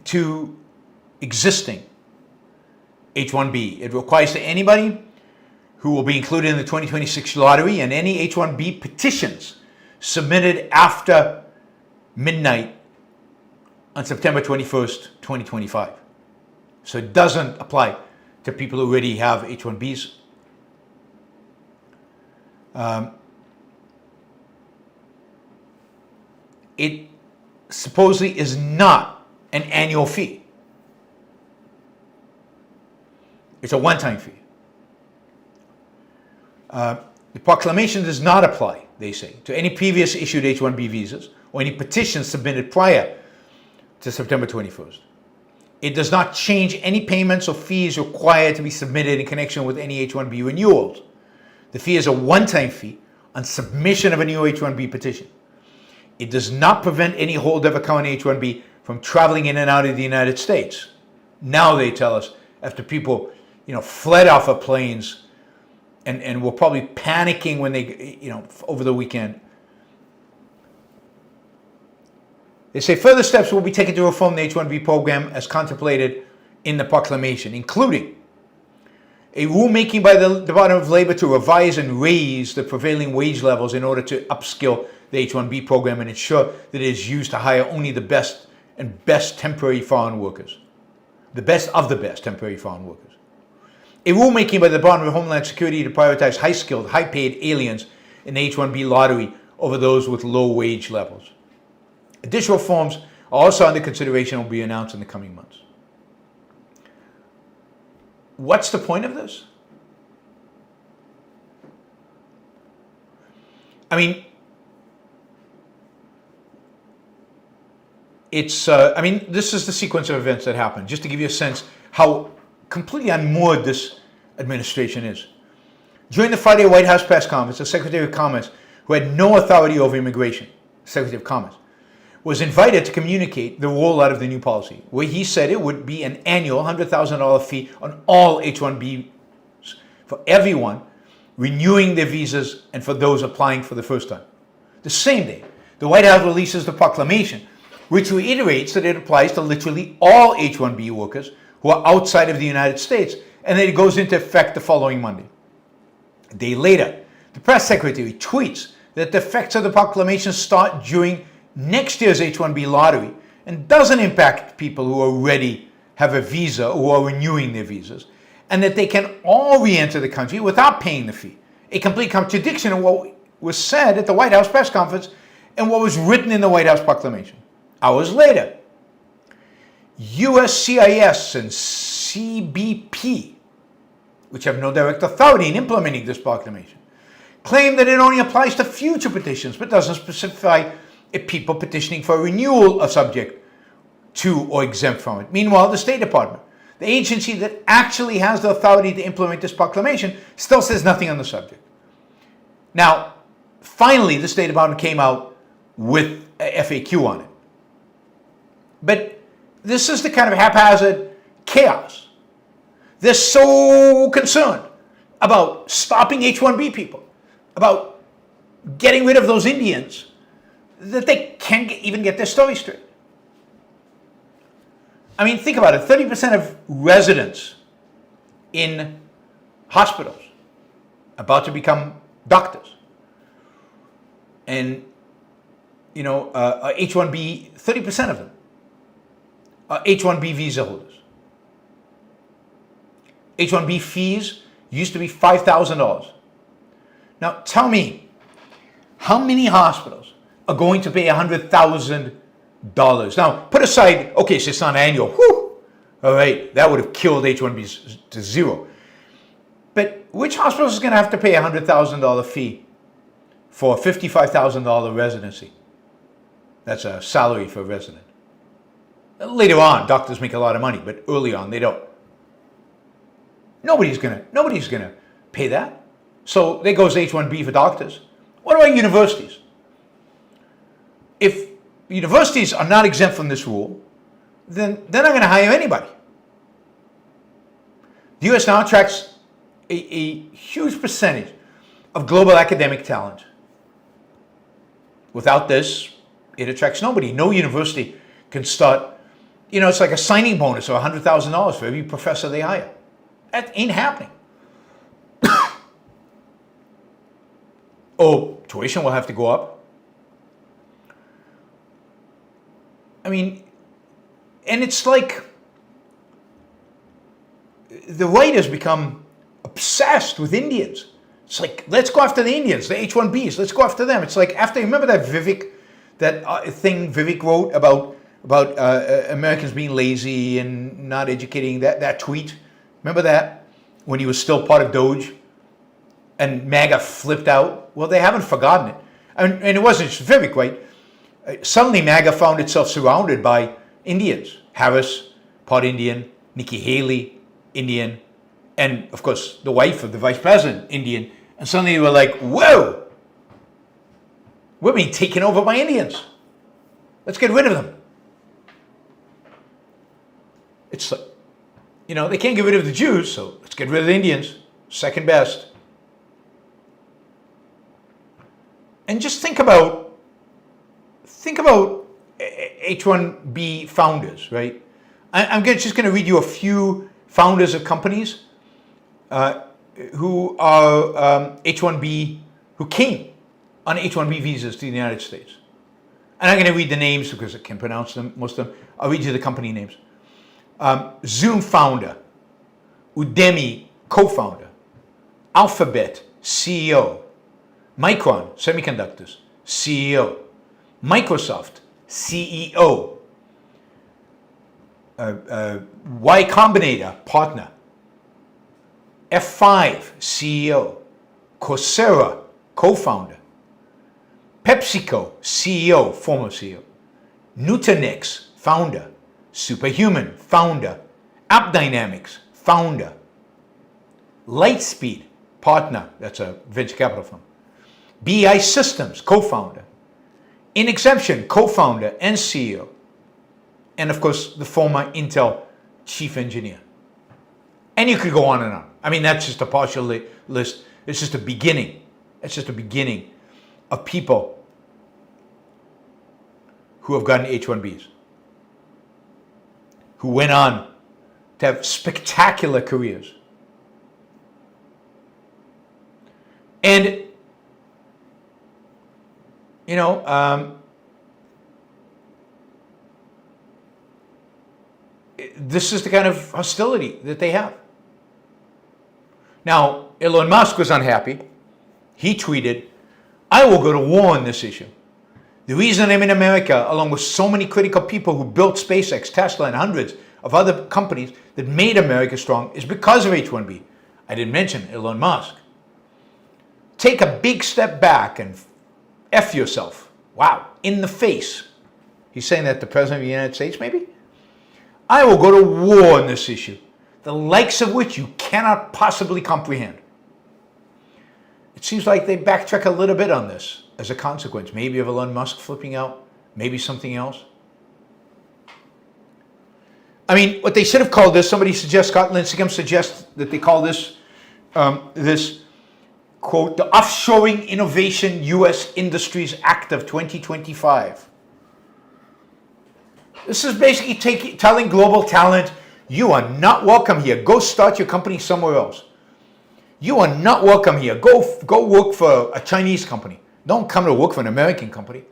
to existing H1B. It applies to anybody who will be included in the 2026 lottery and any H1B petitions submitted after midnight on September 21st, 2025. So it doesn't apply to people who already have H1Bs. It supposedly is not an annual fee. It's a one-time fee. The proclamation does not apply, they say, to any previous issued H1B visas or any petitions submitted prior to September 21st. It does not change any payments or fees required to be submitted in connection with any H1B renewals. The fee is a one-time fee on submission of a new H1B petition. It does not prevent any holder of a current H1B from traveling in and out of the United States. Now they tell us, after people, fled off of planes and were probably panicking when they, over the weekend. They say further steps will be taken to reform the H1B program as contemplated in the proclamation, including a rulemaking by the Department of Labor to revise and raise the prevailing wage levels in order to upskill the H1B program and ensure that it is used to hire only the best temporary foreign workers. The best of the best temporary foreign workers. A rulemaking by the Department of Homeland Security to prioritize high-skilled, high-paid aliens in the H1B lottery over those with low wage levels. Additional reforms are also under consideration and will be announced in the coming months. What's the point of this? I mean, this is the sequence of events that happened, just to give you a sense how completely unmoored this administration is. During the Friday White House press conference, the Secretary of Commerce, who had no authority over immigration, Secretary of Commerce, was invited to communicate the rollout of the new policy, where he said it would be an annual $100,000 fee on all H1Bs for everyone renewing their visas and for those applying for the first time. The same day, the White House releases the proclamation, which reiterates that it applies to literally all H1B workers who are outside of the United States, and that it goes into effect the following Monday. A day later, the press secretary tweets that the effects of the proclamation start during next year's H1B lottery and doesn't impact people who already have a visa or are renewing their visas, and that they can all re-enter the country without paying the fee. A complete contradiction of what was said at the White House press conference and what was written in the White House proclamation. Hours later, USCIS and CBP, which have no direct authority in implementing this proclamation, claim that it only applies to future petitions but doesn't specify if people petitioning for renewal are subject to or exempt from it. Meanwhile, the State Department, the agency that actually has the authority to implement this proclamation, still says nothing on the subject. Now, finally, the State Department came out with a FAQ on it. But this is the kind of haphazard chaos. They're so concerned about stopping H1B people, about getting rid of those Indians, that they can't even get their story straight. I mean, think about it. 30% of residents in hospitals about to become doctors. And H1B, 30% of them are H1B visa holders. H1B fees used to be $5,000. Now tell me, how many hospitals are going to pay $100,000? Now put aside, okay, so it's not annual. Whew, all right, that would have killed H1Bs to zero. But which hospital is going to have to pay a $100,000 fee for a $55,000 residency? That's a salary for a resident. Later on, doctors make a lot of money, but early on, they don't. Nobody's gonna pay that. So there goes H1B for doctors. What about universities? If universities are not exempt from this rule, then they're not going to hire anybody. The U.S. now attracts a huge percentage of global academic talent. Without this, it attracts nobody. No university can start, it's like a signing bonus of $100,000 for every professor they hire. That ain't happening. Oh, tuition will have to go up. I mean, and it's like the right has become obsessed with Indians. It's like, let's go after the Indians, the H1Bs, let's go after them. It's like, remember that thing Vivek wrote about Americans being lazy and not educating, that tweet? Remember that? When he was still part of Doge and MAGA flipped out? Well, they haven't forgotten it. And it wasn't just Vivek, right? Suddenly MAGA found itself surrounded by Indians. Harris, part Indian, Nikki Haley, Indian, and of course the wife of the vice president, Indian. And suddenly they were like, whoa, we're being taken over by Indians. Let's get rid of them. It's like, they can't get rid of the Jews, so let's get rid of the Indians. Second best. And just think about H1B founders, right? I'm just going to read you a few founders of companies who are H1B, who came on H1B visas to the United States. And I'm going to read the names because I can't pronounce them, most of them. I'll read you the company names. Zoom founder, Udemy co-founder, Alphabet CEO, Micron Semiconductors CEO, Microsoft CEO, Y Combinator partner, F5 CEO, Coursera co-founder, PepsiCo CEO, former CEO, Nutanix founder, Superhuman founder, AppDynamics founder, Lightspeed partner, that's a venture capital firm, BI Systems co-founder, Inexemption co-founder and CEO, and of course the former Intel chief engineer. And you could go on and on. I mean, that's just a partial list. It's just a beginning. It's just a beginning of people who have gotten H1Bs, who went on to have spectacular careers. And, this is the kind of hostility that they have. Now, Elon Musk was unhappy. He tweeted, "I will go to war on this issue. The reason I'm in America, along with so many critical people who built SpaceX, Tesla, and hundreds of other companies that made America strong, is because of H1B. I didn't mention Elon Musk. Take a big step back and F yourself." Wow, in the face. He's saying that to the President of the United States, maybe? "I will go to war on this issue, the likes of which you cannot possibly comprehend." It seems like they backtrack a little bit on this as a consequence, maybe of Elon Musk flipping out, maybe something else. I mean, what they should have called this, somebody suggests, Scott Lincecum suggests that they call this, quote, the Offshoring Innovation U.S. Industries Act of 2025. This is basically telling global talent, you are not welcome here. Go start your company somewhere else. You are not welcome here. Go work for a Chinese company. Don't come to work for an American company.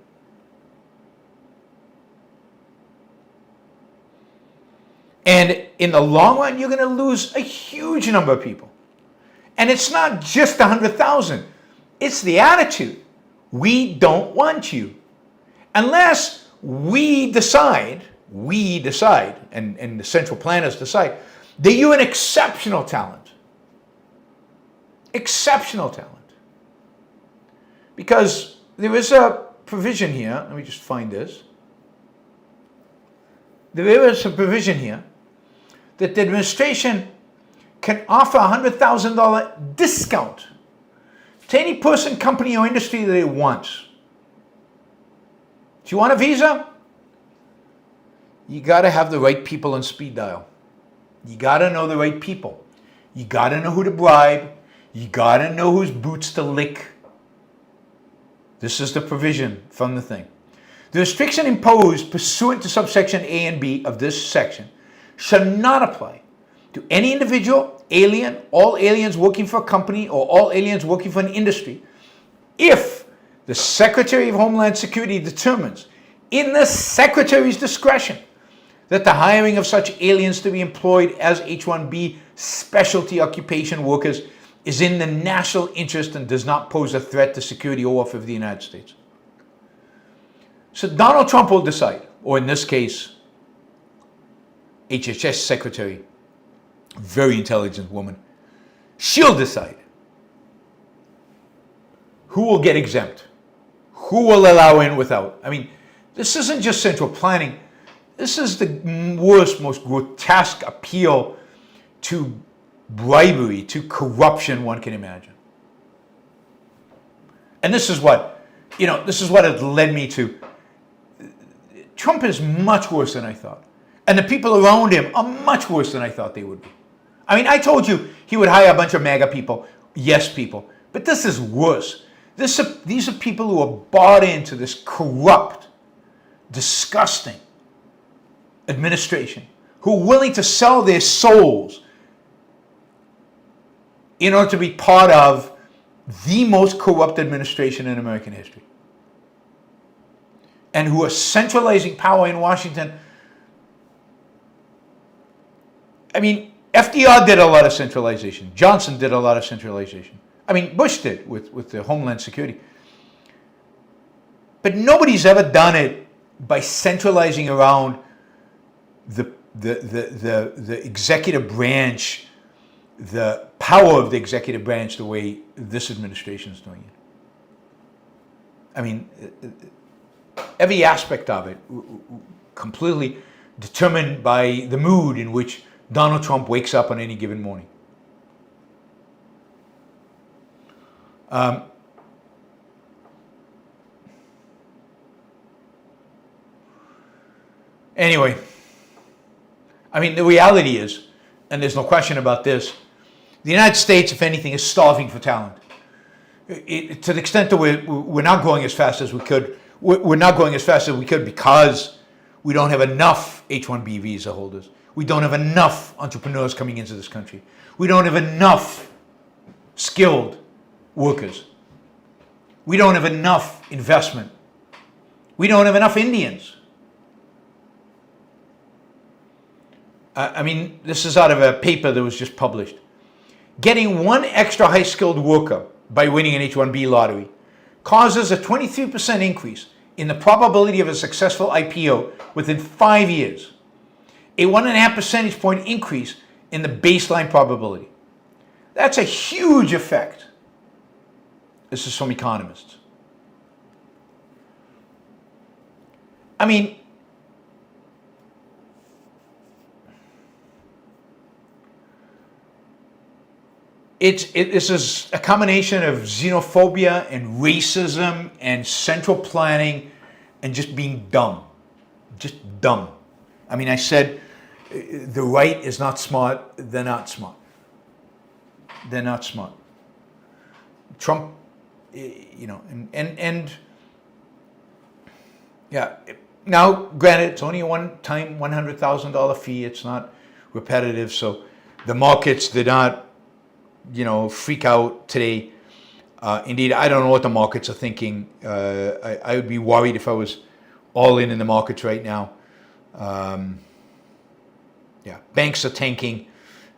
And in the long run, you're going to lose a huge number of people. And it's not just 100,000. It's the attitude. We don't want you. Unless we decide, and the central planners decide, that you're an exceptional talent. Exceptional talent. Because there is a provision here, let me just find this. There is a provision here that the administration can offer a $100,000 discount to any person, company, or industry that it wants. Do you want a visa? You got to have the right people on speed dial. You got to know the right people. You got to know who to bribe. You got to know whose boots to lick. This is the provision from the thing. The restriction imposed pursuant to subsection A and B of this section shall not apply to any individual, alien, all aliens working for a company, or all aliens working for an industry if the Secretary of Homeland Security determines, in the Secretary's discretion, that the hiring of such aliens to be employed as H1B specialty occupation workers is in the national interest and does not pose a threat to security or welfare of the United States. So Donald Trump will decide, or in this case, HHS Secretary, very intelligent woman, she'll decide who will get exempt, who will allow in without. I mean, this isn't just central planning. This is the worst, most grotesque appeal to bribery, to corruption one can imagine. And this is what has led me to, Trump is much worse than I thought. And the people around him are much worse than I thought they would be. I mean, I told you he would hire a bunch of MAGA people, yes people, but this is worse. These are people who are bought into this corrupt, disgusting administration, who are willing to sell their souls in order to be part of the most corrupt administration in American history. And who are centralizing power in Washington. I mean, FDR did a lot of centralization. Johnson did a lot of centralization. I mean, Bush did with the Homeland Security. But nobody's ever done it by centralizing around the executive branch, the power of the executive branch the way this administration is doing it. I mean, every aspect of it completely determined by the mood in which Donald Trump wakes up on any given morning. Anyway, I mean, the reality is, and there's no question about this, the United States, if anything, is starving for talent. To the extent that we're not growing as fast as we could, we're not growing as fast as we could because we don't have enough H1B visa holders. We don't have enough entrepreneurs coming into this country. We don't have enough skilled workers. We don't have enough investment. We don't have enough Indians. I mean, this is out of a paper that was just published. Getting one extra high-skilled worker by winning an H1B lottery causes a 23% increase in the probability of a successful IPO within 5 years. A 1.5 percentage point increase in the baseline probability. That's a huge effect. This is from economists. I mean, this is a combination of xenophobia and racism and central planning and just being dumb. Just dumb. I mean, I said the right is not smart. They're not smart. They're not smart. Trump, and yeah. Now, granted, it's only a one-time $100,000 fee. It's not repetitive, so the markets did not, freak out today. Indeed, I don't know what the markets are thinking. I would be worried if I was all in the markets right now. Yeah, banks are tanking.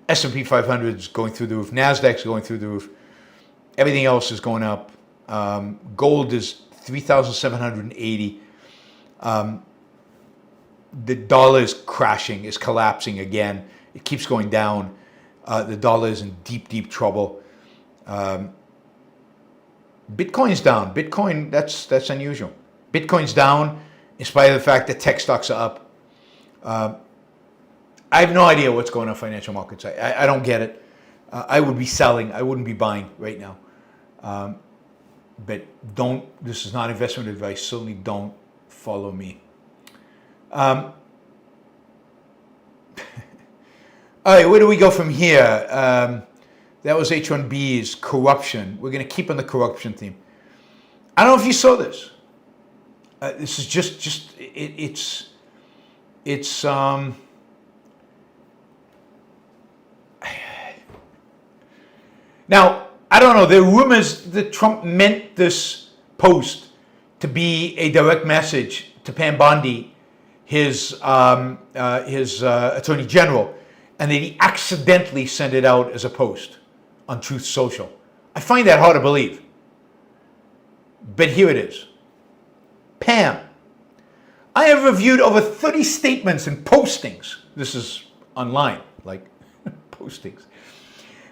S&P 500 is going through the roof. NASDAQ's going through the roof. Everything else is going up. Gold is 3,780. The dollar is crashing, is collapsing again. It keeps going down. The dollar is in deep, deep trouble. Bitcoin's down. Bitcoin, that's unusual. Bitcoin's down in spite of the fact that tech stocks are up. I have no idea what's going on in financial markets. I don't get it. I would be selling. I wouldn't be buying right now. But this is not investment advice. Certainly don't follow me. All right, where do we go from here? That was H1B's corruption. We're going to keep on the corruption theme. I don't know if you saw this. This is it's now, I don't know, there are rumors that Trump meant this post to be a direct message to Pam Bondi, his attorney general, and that he accidentally sent it out as a post on Truth Social. I find that hard to believe. But here it is. Pam, I have reviewed over 30 statements and postings. This is online, like postings.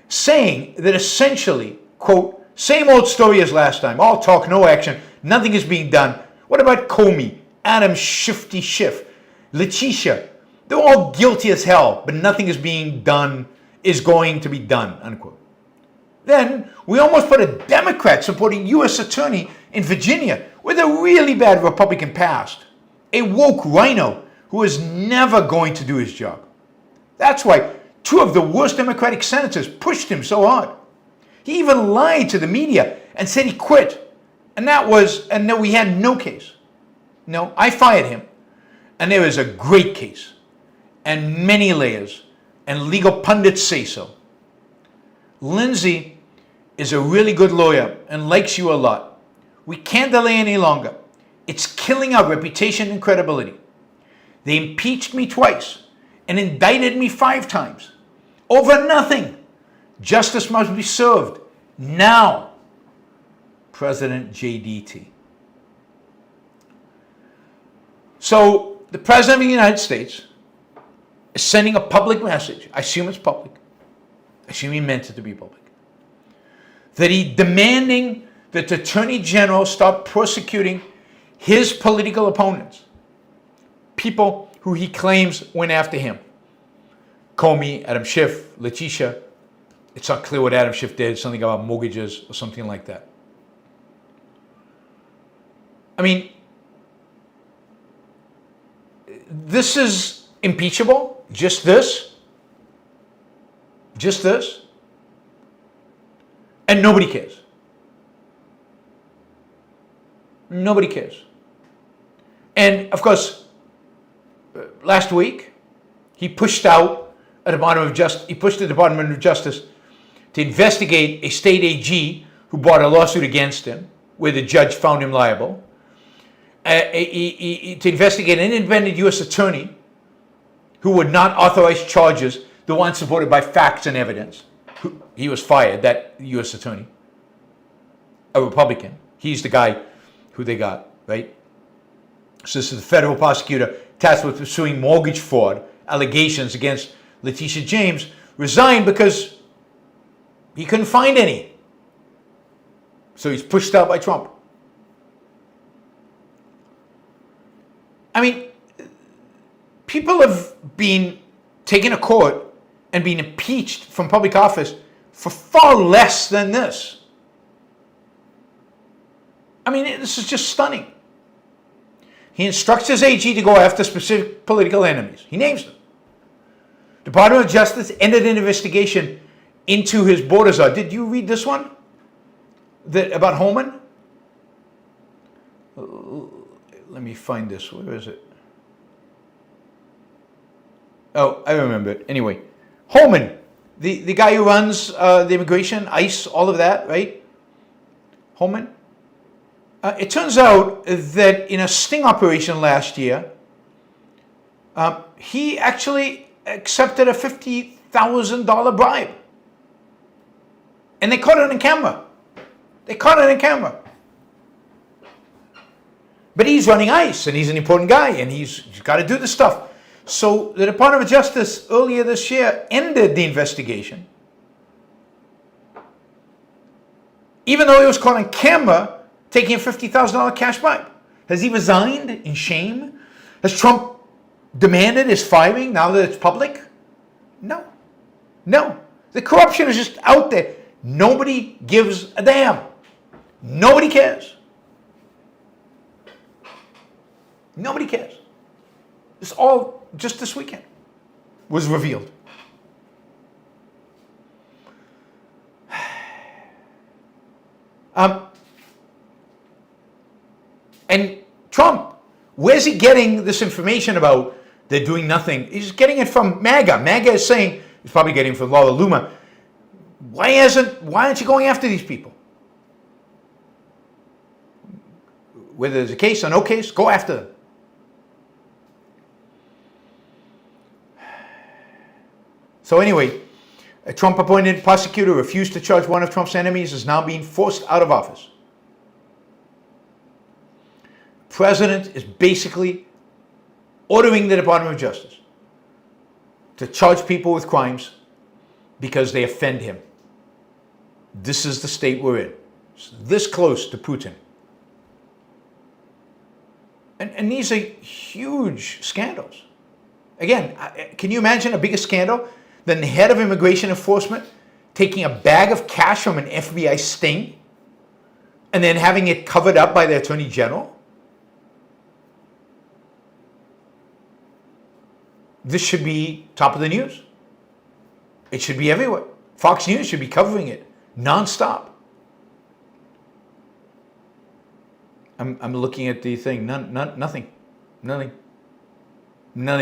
Saying that essentially, quote, same old story as last time. All talk, no action. Nothing is being done. What about Comey, Adam Shifty Schiff, Letitia? They're all guilty as hell, but nothing is being done, is going to be done, unquote. Then we almost put a Democrat supporting U.S. attorney in Virginia with a really bad Republican past. A woke rhino who is never going to do his job. That's why two of the worst Democratic senators pushed him so hard. He even lied to the media and said he quit. And that we had no case. No, I fired him. And there is a great case. And many layers. And legal pundits say so. Lindsay is a really good lawyer and likes you a lot. We can't delay any longer. It's killing our reputation and credibility. They impeached me twice and indicted me 5 times. Over nothing. Justice must be served. Now. President JDT. So, the President of the United States is sending a public message. I assume it's public. I assume he meant it to be public. That he's demanding that the Attorney General stop prosecuting his political opponents. People who he claims went after him. Comey, Adam Schiff, Letitia. It's not clear what Adam Schiff did, something about mortgages or something like that. I mean, this is impeachable? Just this? Just this? And nobody cares. Nobody cares. And of course, last week, he pushed out the Department of Justice to investigate a state AG who brought a lawsuit against him, where the judge found him liable, to investigate an independent U.S. attorney who would not authorize charges, the one supported by facts and evidence. He was fired, that U.S. attorney, a Republican. He's the guy who they got, right? So this is the federal prosecutor tasked with pursuing mortgage fraud allegations against Letitia James, resigned because he couldn't find any. So he's pushed out by Trump. I mean, people have been taken to court and been impeached from public office for far less than this. I mean, this is just stunning. He instructs his AG to go after specific political enemies. He names them. Department of Justice ended an investigation into his borders. Did you read this one? About Holman? Let me find this. Where is it? Oh, I remember it. Anyway, Holman, the guy who runs the immigration, ICE, all of that, right? Holman. It turns out that in a sting operation last year, he actually accepted a $50,000 bribe. And they caught it on camera. They caught it on camera. But he's running ICE, and he's an important guy, and he's got to do this stuff. So the Department of Justice earlier this year ended the investigation. Even though he was caught on camera taking a $50,000 cash bribe. Has he resigned in shame? Has Trump demanded his firing now that it's public? No. No. The corruption is just out there. Nobody gives a damn. Nobody cares. Nobody cares. It's all just this weekend was revealed. And Trump, where's he getting this information about they're doing nothing? He's getting it from MAGA. MAGA is saying, he's probably getting it from Laura Loomer. Why aren't you going after these people? Whether there's a case or no case, go after them. So anyway, a Trump-appointed prosecutor refused to charge one of Trump's enemies is now being forced out of office. The president is basically ordering the Department of Justice to charge people with crimes because they offend him. This is the state we're in. It's this close to Putin. And these are huge scandals. Again, can you imagine a bigger scandal than the head of immigration enforcement taking a bag of cash from an FBI sting and then having it covered up by the Attorney General? This should be top of the news. It should be everywhere. Fox News should be covering it nonstop. I'm looking at the thing. Nothing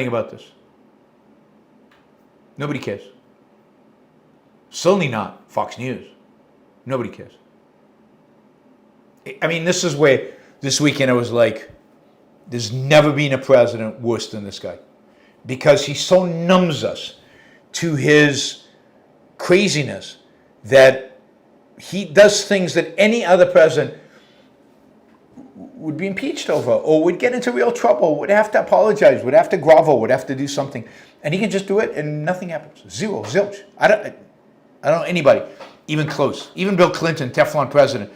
about this. Nobody cares. Certainly not Fox News. Nobody cares. I mean, this is where this weekend I was like, there's never been a president worse than this guy. Because he so numbs us to his craziness that he does things that any other president would be impeached over or would get into real trouble, would have to apologize, would have to grovel, would have to do something. And he can just do it and nothing happens. Zero, zilch. I don't know anybody, even close. Even Bill Clinton, Teflon president,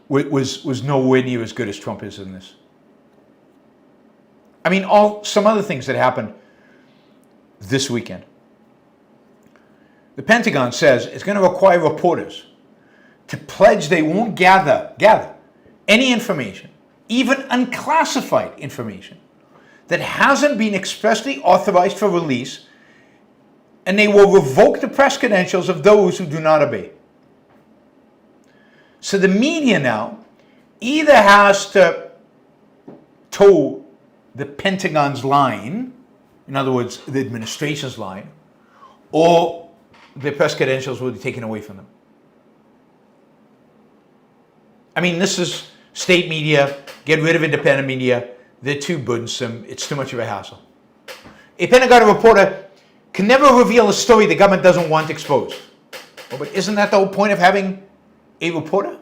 was nowhere near as good as Trump is in this. I mean, some other things that happened this weekend. The Pentagon says it's going to require reporters to pledge they won't gather any information, even unclassified information, that hasn't been expressly authorized for release, and they will revoke the press credentials of those who do not obey. So the media now either has to toe the Pentagon's line, in other words, the administration's line, or the press credentials will be taken away from them. I mean, this is state media, get rid of independent media. They're too burdensome. It's too much of a hassle. A Pentagon reporter can never reveal a story the government doesn't want exposed. Well, but isn't that the whole point of having a reporter?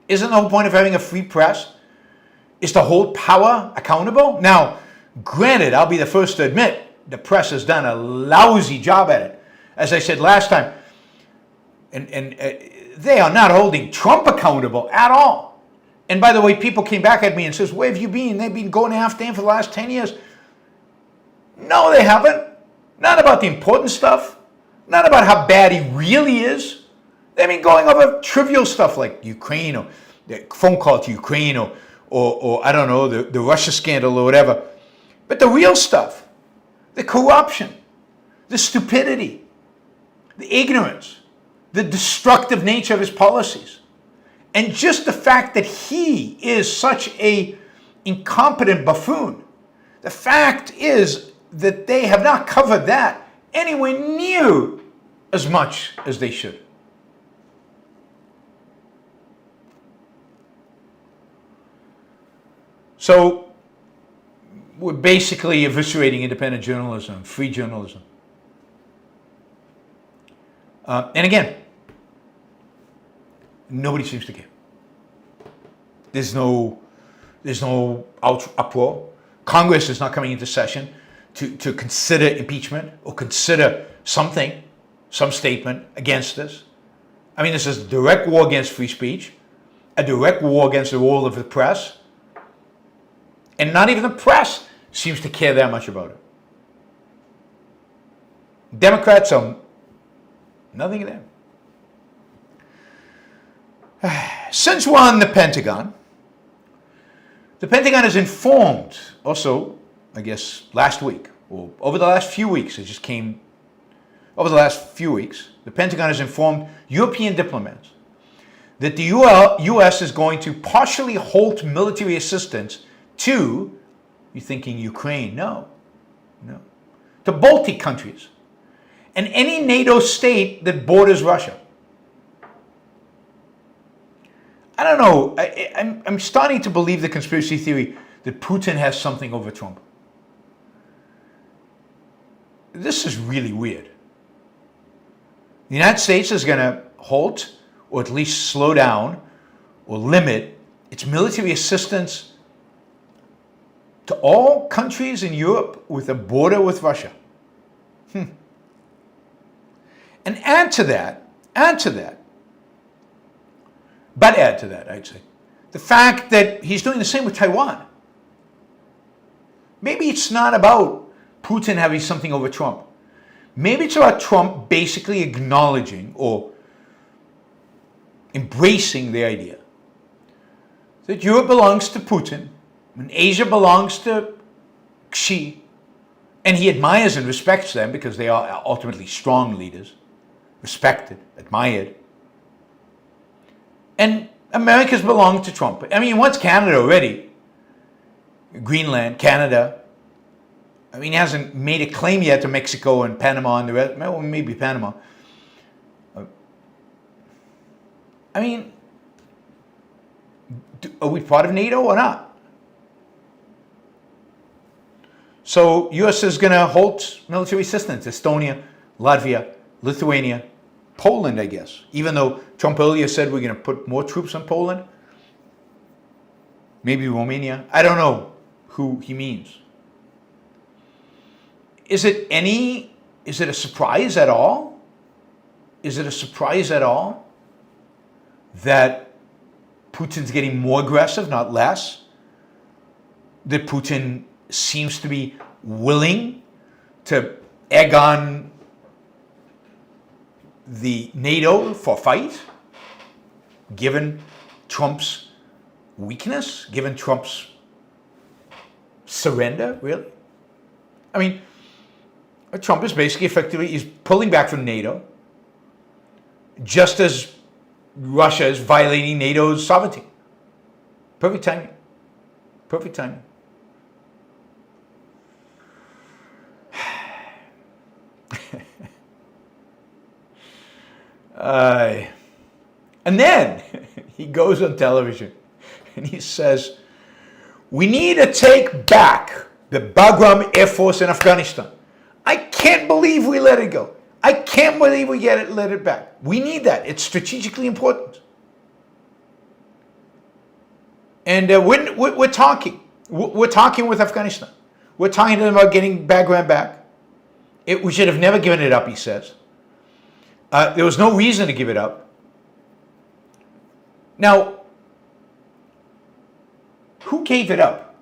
Isn't the whole point of having a free press is to hold power accountable? Now, granted, I'll be the first to admit the press has done a lousy job at it. As I said last time, and they are not holding Trump accountable at all. And by the way, people came back at me and says, where have you been? They've been going after him for the last 10 years. No, they haven't. Not about the important stuff. Not about how bad he really is. They've been going over trivial stuff like Ukraine or the phone call to Ukraine or I don't know, the Russia scandal or whatever. But the real stuff, the corruption, the stupidity, the ignorance, the destructive nature of his policies, and just the fact that he is such a incompetent buffoon. The fact is that they have not covered that anywhere near as much as they should. So we're basically eviscerating independent journalism, free journalism. And again, nobody seems to care. There's no uproar. Congress is not coming into session to consider impeachment or consider something, some statement against this. I mean, this is a direct war against free speech, a direct war against the role of the press, and not even the press seems to care that much about it. Democrats are nothing of them. Since we're on the Pentagon has informed also, I guess, last week, or over the last few weeks, the Pentagon has informed European diplomats that the U.S. is going to partially halt military assistance to, you're thinking Ukraine, no, to Baltic countries and any NATO state that borders Russia. I don't know, I'm starting to believe the conspiracy theory that Putin has something over Trump. This is really weird. The United States is going to halt, or at least slow down, or limit its military assistance to all countries in Europe with a border with Russia. And add to that, I'd say, the fact that he's doing the same with Taiwan. Maybe it's not about Putin having something over Trump. Maybe it's about Trump basically acknowledging or embracing the idea that Europe belongs to Putin and Asia belongs to Xi, and he admires and respects them because they are ultimately strong leaders, respected, admired. And America's belonged to Trump. I mean, he wants Canada already. Greenland, Canada. I mean, he hasn't made a claim yet to Mexico and Panama and the rest. Well, maybe Panama. I mean, are we part of NATO or not? So, U.S. is going to halt military assistance. Estonia, Latvia, Lithuania, Poland, I guess. Even though Trump earlier said we're going to put more troops on Poland. Maybe Romania. I don't know who he means. Is it a surprise at all? Is it a surprise at all that Putin's getting more aggressive, not less? That Putin seems to be willing to egg on the NATO for fight, given Trump's weakness, given Trump's surrender, really? I mean, Trump is basically he's pulling back from NATO, just as Russia is violating NATO's sovereignty. Perfect timing. Perfect timing. And then he goes on television and he says, we need to take back the Bagram Air Force in Afghanistan. I can't believe we let it go. I can't believe we let it back. We need that. It's strategically important. And we're talking. We're talking with Afghanistan. We're talking to them about getting Bagram back. We should have never given it up, he says. There was no reason to give it up. Now, who gave it up?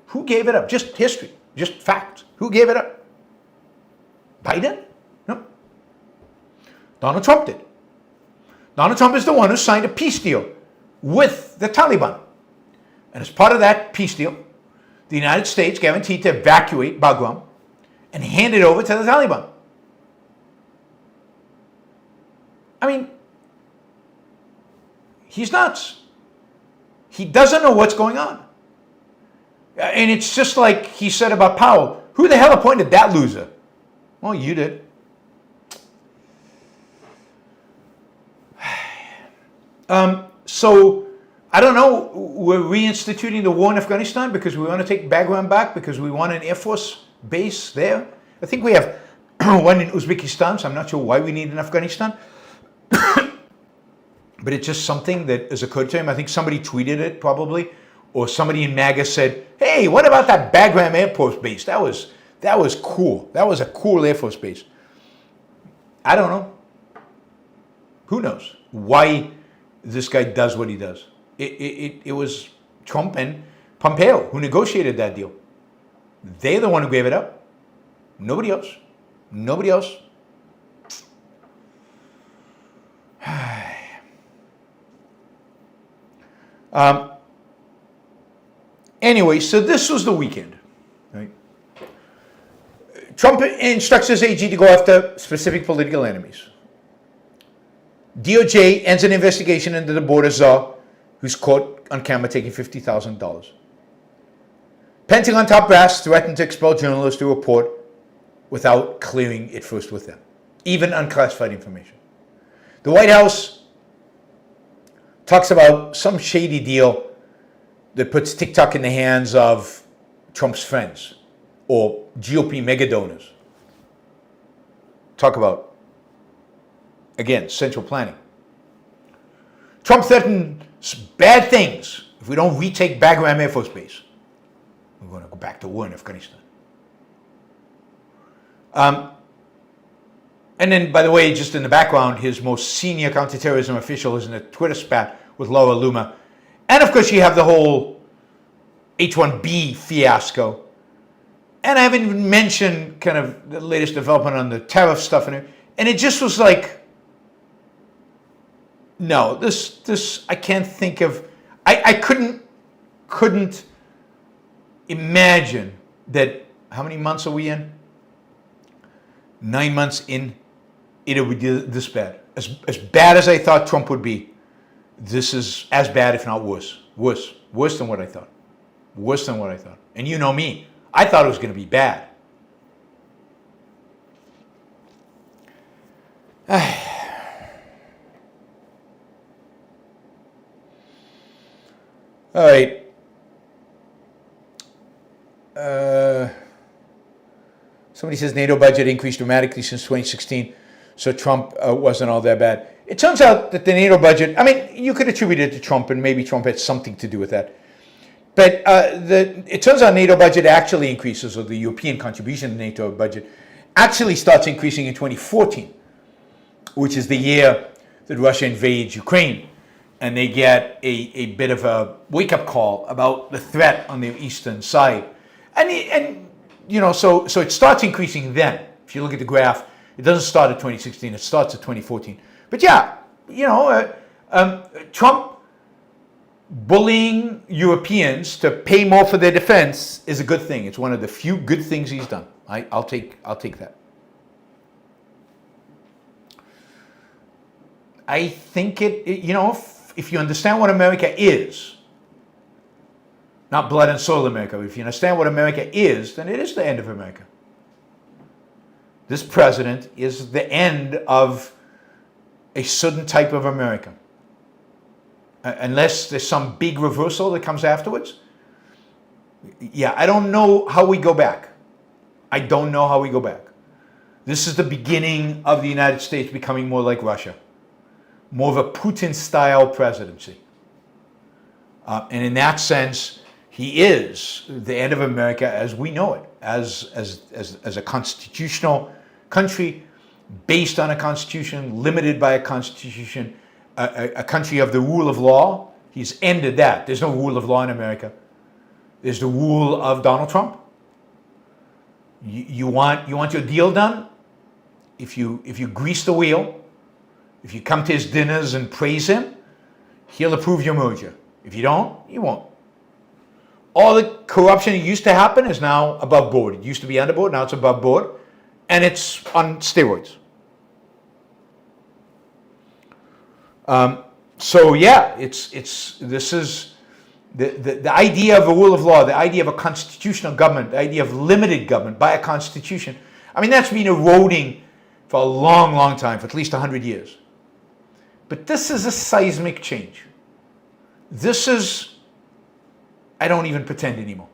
Who gave it up? Just history, just facts. Who gave it up? Biden? No. Donald Trump did. Donald Trump is the one who signed a peace deal with the Taliban. And as part of that peace deal, the United States guaranteed to evacuate Bagram and hand it over to the Taliban. I mean, he's nuts. He doesn't know what's going on. And it's just like he said about Powell. Who the hell appointed that loser? Well, you did. So I don't know, we're reinstituting the war in Afghanistan because we want to take Bagram back, because we want an Air Force base there. I think we have one in Uzbekistan, so I'm not sure why we need in Afghanistan. But it's just something that has occurred to him. I think somebody tweeted it probably, or somebody in MAGA said, hey, what about that Bagram Air Force base? That was cool. That was a cool Air Force base. I don't know. Who knows why this guy does what he does? It was Trump and Pompeo who negotiated that deal. They're the one who gave it up. Nobody else. Nobody else. Anyway, so this was the weekend. Right? Trump instructs his AG to go after specific political enemies. DOJ ends an investigation into the border czar, who's caught on camera taking $50,000. Pentagon top brass threatened to expel journalists who report without clearing it first with them, even unclassified information. The White House talks about some shady deal that puts TikTok in the hands of Trump's friends or GOP mega donors. Talk about, again, central planning. Trump threatened bad things if we don't retake Bagram Air Force Base. We're going to go back to war in Afghanistan. And then, by the way, just in the background, his most senior counterterrorism official is in a Twitter spat with Laura Loomer. And of course, you have the whole H1B fiasco. And I haven't even mentioned kind of the latest development on the tariff stuff. And it just was like, no, this I can't think of. I couldn't imagine that. How many months are we in? 9 months in, it would be this bad. As bad as I thought Trump would be, this is as bad, if not worse. Worse than what I thought. Worse than what I thought. And you know me, I thought it was going to be bad. All right. Somebody says NATO budget increased dramatically since 2016, so Trump wasn't all that bad. It turns out that the NATO budget, I mean, you could attribute it to Trump, and maybe Trump had something to do with that. But it turns out NATO budget actually increases, or the European contribution to NATO budget actually starts increasing in 2014, which is the year that Russia invades Ukraine. And they get a bit of a wake-up call about the threat on the eastern side. And you know, so it starts increasing then. If you look at the graph, it doesn't start at 2016, it starts at 2014. But yeah, you know, Trump bullying Europeans to pay more for their defense is a good thing. It's one of the few good things he's done. I'll take that. I think you know, if you understand what America is, not blood and soil America, but if you understand what America is, then it is the end of America. This president is the end of a certain type of America. Unless there's some big reversal that comes afterwards. Yeah, I don't know how we go back. I don't know how we go back. This is the beginning of the United States becoming more like Russia. More of a Putin-style presidency. And in that sense, he is the end of America as we know it, as a constitutional country based on a constitution, limited by a constitution, a country of the rule of law. He's ended that. There's no rule of law in America. There's the rule of Donald Trump. You want your deal done? If you grease the wheel, if you come to his dinners and praise him, he'll approve your merger. If you don't, he won't. All the corruption that used to happen is now above board. It used to be under board, now it's above board, and it's on steroids. So yeah, this is the idea of a rule of law, the idea of a constitutional government, the idea of limited government by a constitution. I mean, that's been eroding for a long, long time, for at least 100 years. But this is a seismic change. This is, I don't even pretend anymore.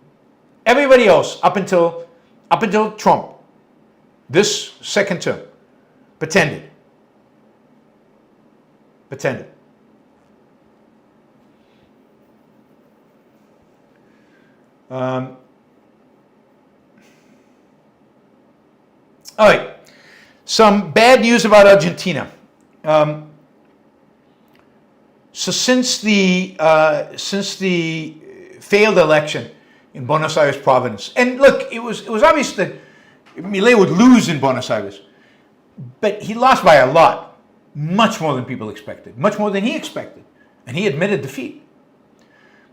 Everybody else, up until Trump, this second term, pretended. All right, some bad news about Argentina. So since the failed election in Buenos Aires province, and look, it was obvious that Milei would lose in Buenos Aires, but he lost by a lot, much more than people expected, much more than he expected, and he admitted defeat.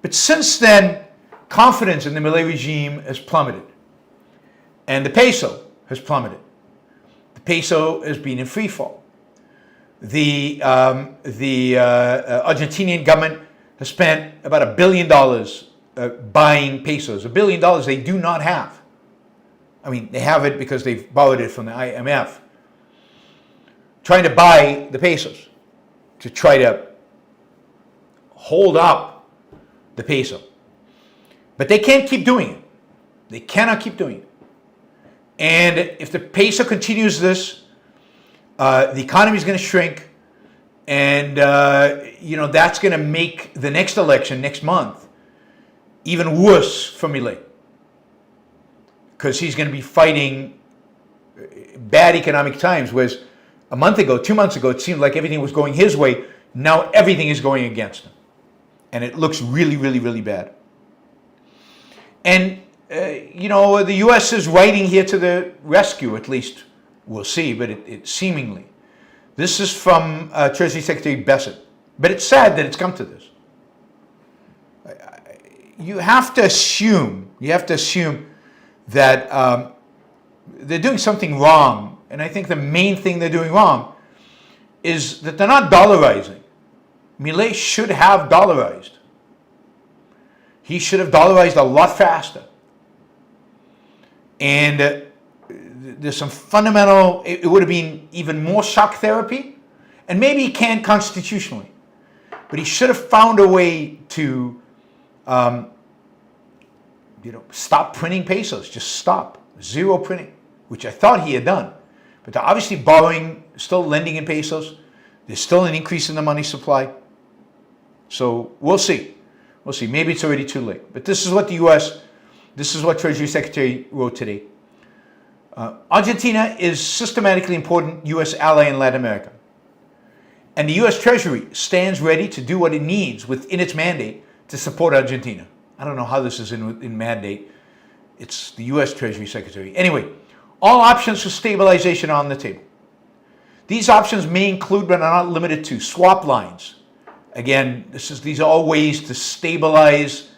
But since then, confidence in the Milei regime has plummeted, and the peso has plummeted. The peso has been in free fall. The Argentinian government has spent about $1 billion buying pesos. $1 billion they do not have. I mean, they have it because they've borrowed it from the IMF. Trying to buy the pesos to try to hold up the peso. But they can't keep doing it. They cannot keep doing it. And if the peso continues this, the economy is going to shrink, and that's going to make the next election next month even worse for Milei, because he's going to be fighting bad economic times. Whereas a month ago, 2 months ago, it seemed like everything was going his way. Now everything is going against him, and it looks really, really, really bad. And the U.S. is riding here to the rescue, at least. We'll see, but it seemingly. This is from Treasury Secretary Bassett. But it's sad that it's come to this. You have to assume that they're doing something wrong. And I think the main thing they're doing wrong is that they're not dollarizing. Milei should have dollarized. He should have dollarized a lot faster. And there's some fundamental, it would have been even more shock therapy, and maybe he can constitutionally, but he should have found a way to stop printing pesos. Just stop. Zero printing, which I thought he had done. But they're obviously borrowing, still lending in pesos. There's still an increase in the money supply. So we'll see. Maybe it's already too late. But this is what this is what Treasury Secretary wrote today. Argentina is systematically important U.S. ally in Latin America. And the U.S. Treasury stands ready to do what it needs within its mandate to support Argentina. I don't know how this is in mandate. It's the U.S. Treasury Secretary. Anyway, all options for stabilization are on the table. These options may include, but are not limited to, swap lines. Again, these are all ways to stabilize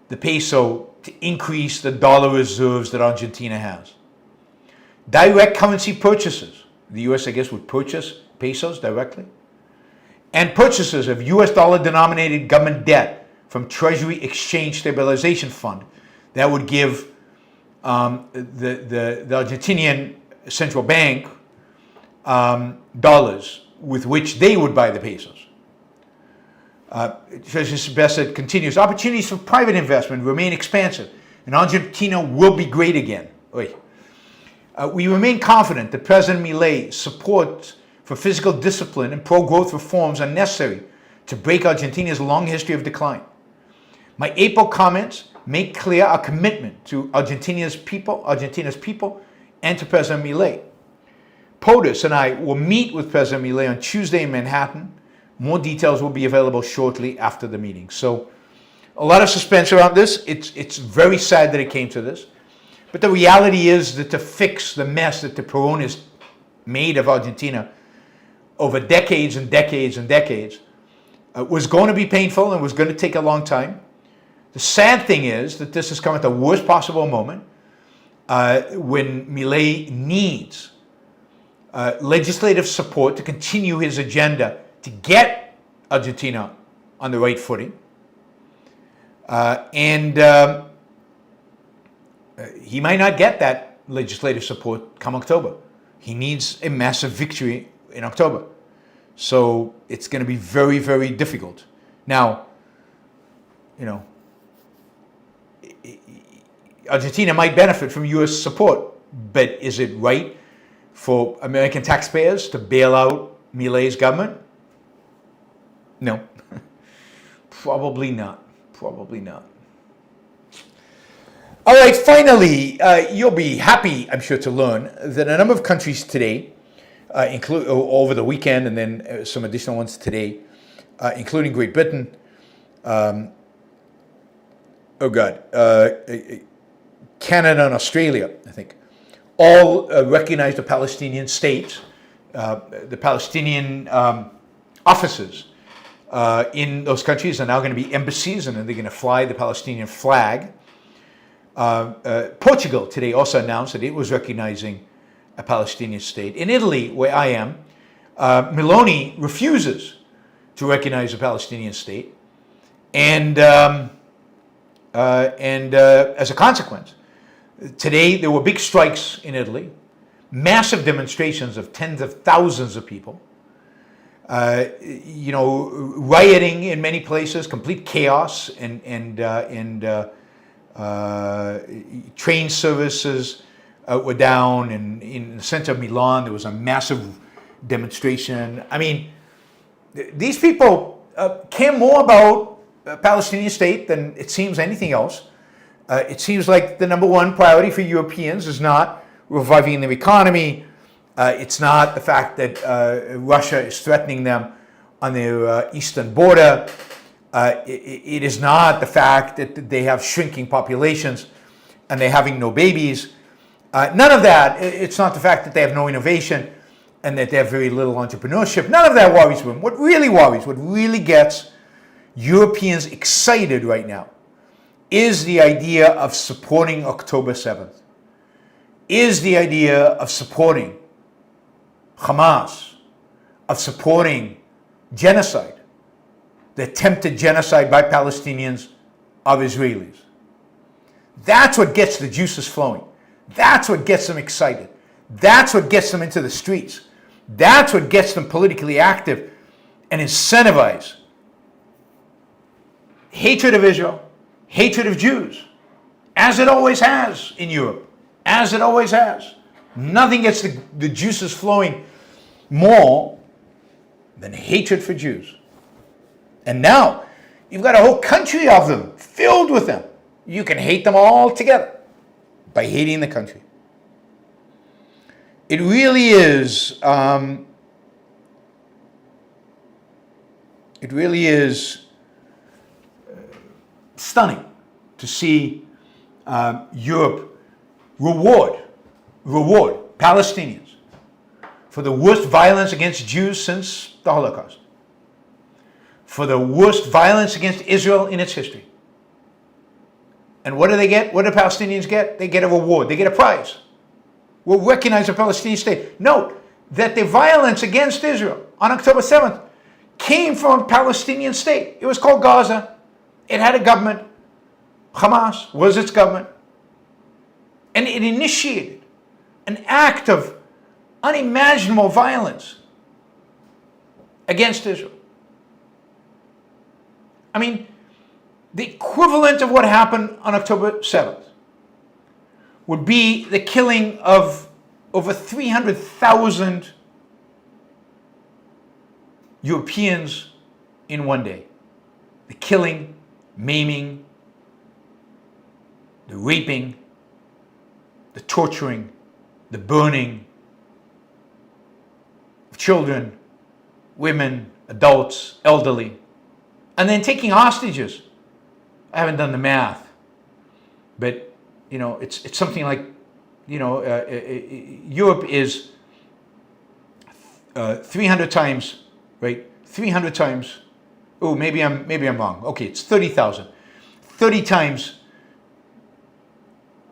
the peso, to increase the dollar reserves that Argentina has. Direct currency purchases. The U.S., I guess, would purchase pesos directly. And purchases of U.S. dollar-denominated government debt from Treasury Exchange Stabilization Fund. That would give the Argentinian central bank dollars with which they would buy the pesos. Treasury Bassett continues, opportunities for private investment remain expansive, and Argentina will be great again. We remain confident that President Milei's support for fiscal discipline and pro-growth reforms are necessary to break Argentina's long history of decline. My April comments make clear our commitment to Argentina's people, and to President Milei. POTUS and I will meet with President Milei on Tuesday in Manhattan. More details will be available shortly after the meeting. So, a lot of suspense around this. It's very sad that it came to this. But the reality is that to fix the mess that the Peronists made of Argentina over decades and decades and decades was going to be painful and was going to take a long time. The sad thing is that this has come at the worst possible moment when Milei needs legislative support to continue his agenda to get Argentina on the right footing. He might not get that legislative support come October. He needs a massive victory in October. So it's going to be very, very difficult. Now, you know, Argentina might benefit from U.S. support, but is it right for American taxpayers to bail out Milei's government? No. Probably not. Probably not. All right, finally, you'll be happy, I'm sure, to learn that a number of countries today, over the weekend and then some additional ones today, including Great Britain, Canada and Australia, I think, all recognize the Palestinian state, the Palestinian offices in those countries are now going to be embassies, and they're going to fly the Palestinian flag. Portugal today also announced that it was recognizing a Palestinian state. In Italy, where I am, Meloni refuses to recognize a Palestinian state, and as a consequence, today there were big strikes in Italy, massive demonstrations of tens of thousands of people. Rioting in many places, complete chaos, and train services were down. And in the center of Milan, there was a massive demonstration. I mean, these people care more about a Palestinian state than it seems anything else. It seems like the number one priority for Europeans is not reviving their economy. It's not the fact that Russia is threatening them on their eastern border. It is not the fact that they have shrinking populations and they're having no babies. None of that. It's not the fact that they have no innovation and that they have very little entrepreneurship. None of that worries them. What really gets Europeans excited right now is the idea of supporting October 7th, is the idea of supporting Hamas, of supporting genocide, the attempted genocide by Palestinians of Israelis. That's what gets the juices flowing. That's what gets them excited. That's what gets them into the streets. That's what gets them politically active and incentivized. Hatred of Israel, hatred of Jews, as it always has in Europe, as it always has. Nothing gets the juices flowing more than hatred for Jews. And now, you've got a whole country of them, filled with them. You can hate them all together by hating the country. It really is, stunning to see Europe reward Palestinians for the worst violence against Jews since the Holocaust, for the worst violence against Israel in its history. And what do they get? What do Palestinians get? They get a reward. They get a prize. We'll recognize a Palestinian state. Note that the violence against Israel on October 7th came from a Palestinian state. It was called Gaza. It had a government. Hamas was its government. And it initiated an act of unimaginable violence against Israel. I mean, the equivalent of what happened on October 7th would be the killing of over 300,000 Europeans in one day. The killing, maiming, the raping, the torturing, the burning of children, women, adults, elderly, and then taking hostages. I haven't done the math, but it's something like, Europe is 300 times, right? 300 times. Oh, maybe I'm wrong. Okay, it's 30,000. 30 times.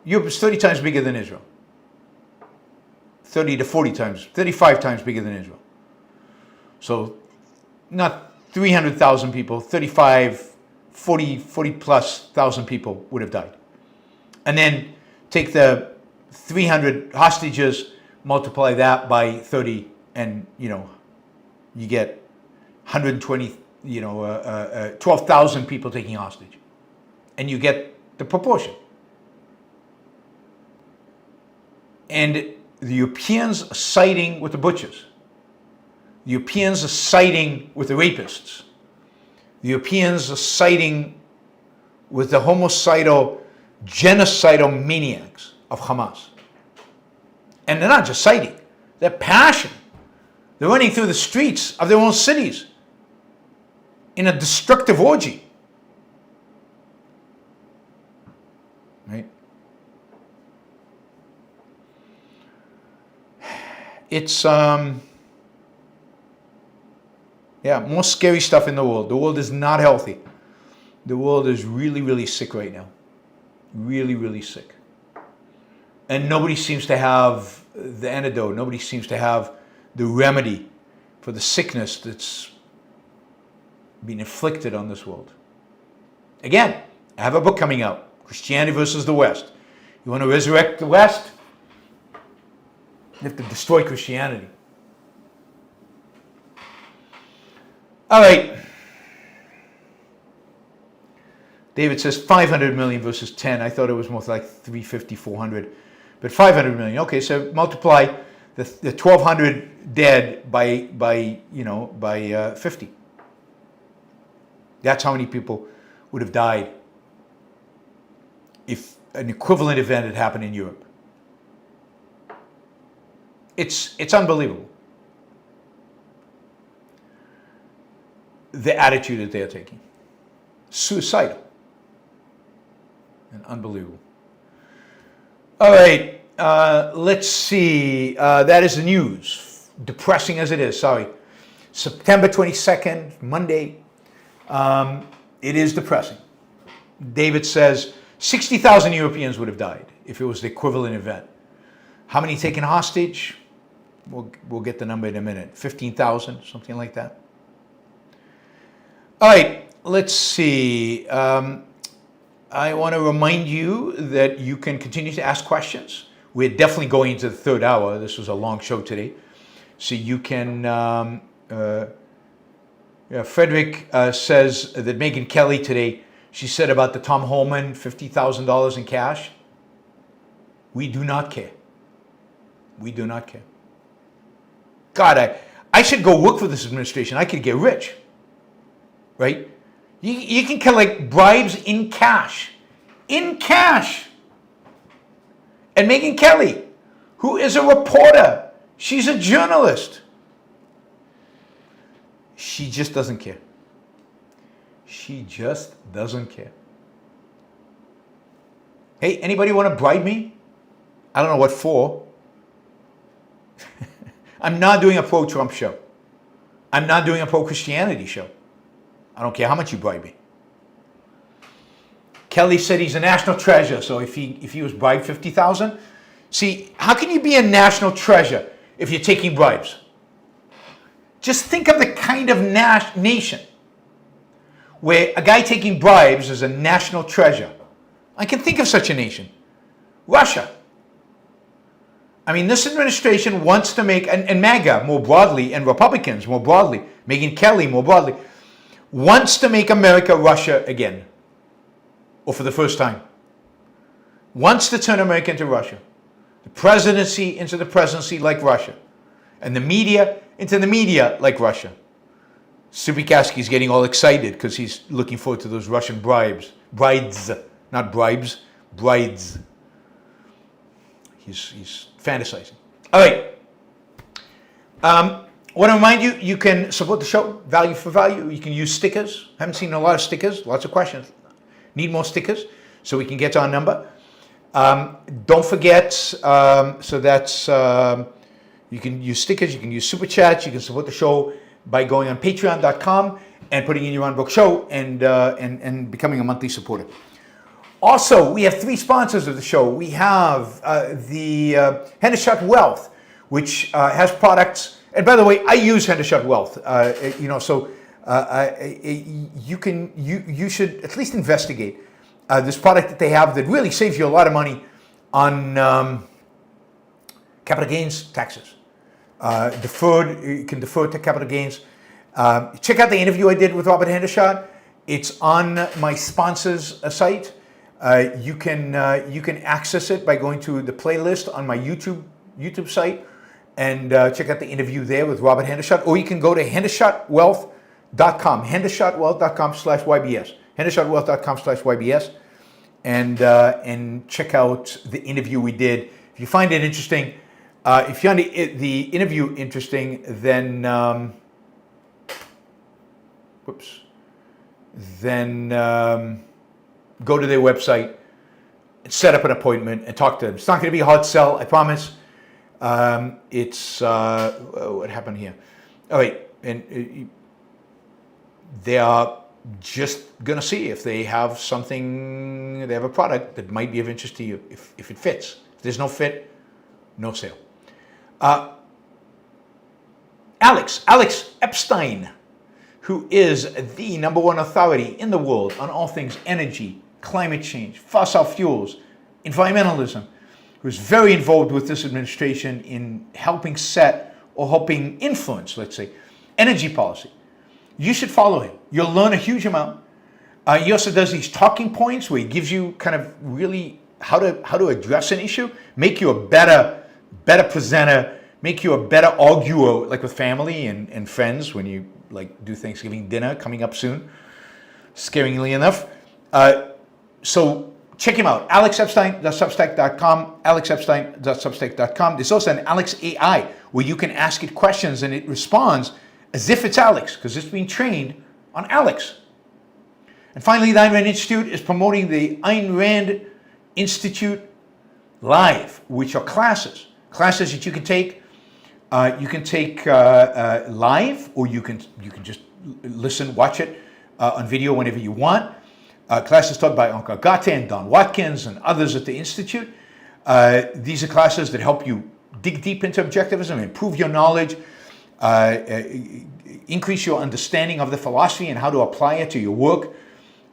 Europe is 30 times bigger than Israel. 30 to 40 times, 35 times bigger than Israel. So, not 300,000 people, 35, 40 plus thousand people would have died. And then take the 300 hostages, multiply that by 30, and you get 120, 12,000 people taking hostage. and you get the proportion. And the Europeans are siding with the butchers. The Europeans are siding with the rapists. The Europeans are siding with the homicidal, genocidal maniacs of Hamas. And they're not just siding, they're passionate. They're running through the streets of their own cities in a destructive orgy. Right? It's, more scary stuff in the world. The world is not healthy. The world is really, really sick right now. Really, really sick. And nobody seems to have the antidote. Nobody seems to have the remedy for the sickness that's being inflicted on this world. Again, I have a book coming out, Christianity versus the West. You want to resurrect the West? You have to destroy Christianity. All right. David says 500 million versus 10. I thought it was more like 350, 400. But 500 million. Okay, so multiply the 1,200 dead by 50. That's how many people would have died if an equivalent event had happened in Europe. It's unbelievable. The attitude that they are taking. Suicidal. And unbelievable. All right, let's see. That is the news. Depressing as it is, sorry. September 22nd, Monday. It is depressing. David says 60,000 Europeans would have died if it was the equivalent event. How many taken hostage? We'll get the number in a minute. 15,000, something like that. All right, let's see. I want to remind you that you can continue to ask questions. We're definitely going into the third hour. This was a long show today. So you can, Frederick says that Megyn Kelly today, she said about the Tom Holman, $50,000 in cash. We do not care. We do not care. God, I should go work for this administration. I could get rich. Right? You can collect bribes in cash. In cash. And Megyn Kelly, who is a reporter, she's a journalist. She just doesn't care. She just doesn't care. Hey, anybody want to bribe me? I don't know what for. I'm not doing a pro-Trump show. I'm not doing a pro-Christianity show. I don't care how much you bribe me. Kelly said he's a national treasure, so if he was bribed 50,000, see, how can you be a national treasure if you're taking bribes? Just think of the kind of nation where a guy taking bribes is a national treasure. I can think of such a nation. Russia. I mean, this administration wants to make, and MAGA more broadly, and Republicans more broadly, Megyn Kelly more broadly, wants to make America Russia again, or for the first time. Wants to turn America into Russia. The presidency into the presidency like Russia. And the media into the media like Russia. Subikaski's getting all excited because he's looking forward to those Russian bribes. Brides, not bribes, brides. He's fantasizing. All right. I want to remind you, you can support the show, value for value. You can use stickers. Haven't seen a lot of stickers, lots of questions. Need more stickers so we can get to our number. Don't forget, so that's, you can use stickers, you can use super chats, you can support the show by going on patreon.com and putting in Yaron Brook Show and becoming a monthly supporter. Also, we have 3 sponsors of the show. We have the Hendershot Wealth, which has products. And by the way, I use Hendershot Wealth. You should at least investigate this product that they have that really saves you a lot of money on capital gains taxes. You can defer to capital gains. Check out the interview I did with Robert Hendershot. It's on my sponsors site. You can access it by going to the playlist on my YouTube site and check out the interview there with Robert Hendershot. Or you can go to hendershotwealth.com, hendershotwealth.com/YBS, hendershotwealth.com/YBS, and check out the interview we did. If you find it interesting, if you find the interview interesting, then go to their website, set up an appointment, and talk to them. It's not going to be a hard sell, I promise. What happened here? All right, and they are just going to see if they have something, they have a product that might be of interest to you, if it fits. If there's no fit, no sale. Alex Epstein, who is the #1 authority in the world on all things energy, climate change, fossil fuels, environmentalism, who is very involved with this administration in helping set or helping influence, let's say, energy policy. You should follow him. You'll learn a huge amount. He also does these talking points where he gives you kind of really how to address an issue, make you a better presenter, make you a better arguer, like with family and friends when you like do Thanksgiving dinner coming up soon, scaringly enough. So check him out, alexepstein.substack.com, alexepstein.substack.com. There's also an Alex AI where you can ask it questions and it responds as if it's Alex, because it's been trained on Alex. And finally, the Ayn Rand Institute is promoting the Ayn Rand Institute Live, which are classes that you can take. You can take live, or you can just listen, watch it on video whenever you want. Classes taught by Uncle Gate and Don Watkins and others at the Institute. These are classes that help you dig deep into objectivism, improve your knowledge, increase your understanding of the philosophy and how to apply it to your work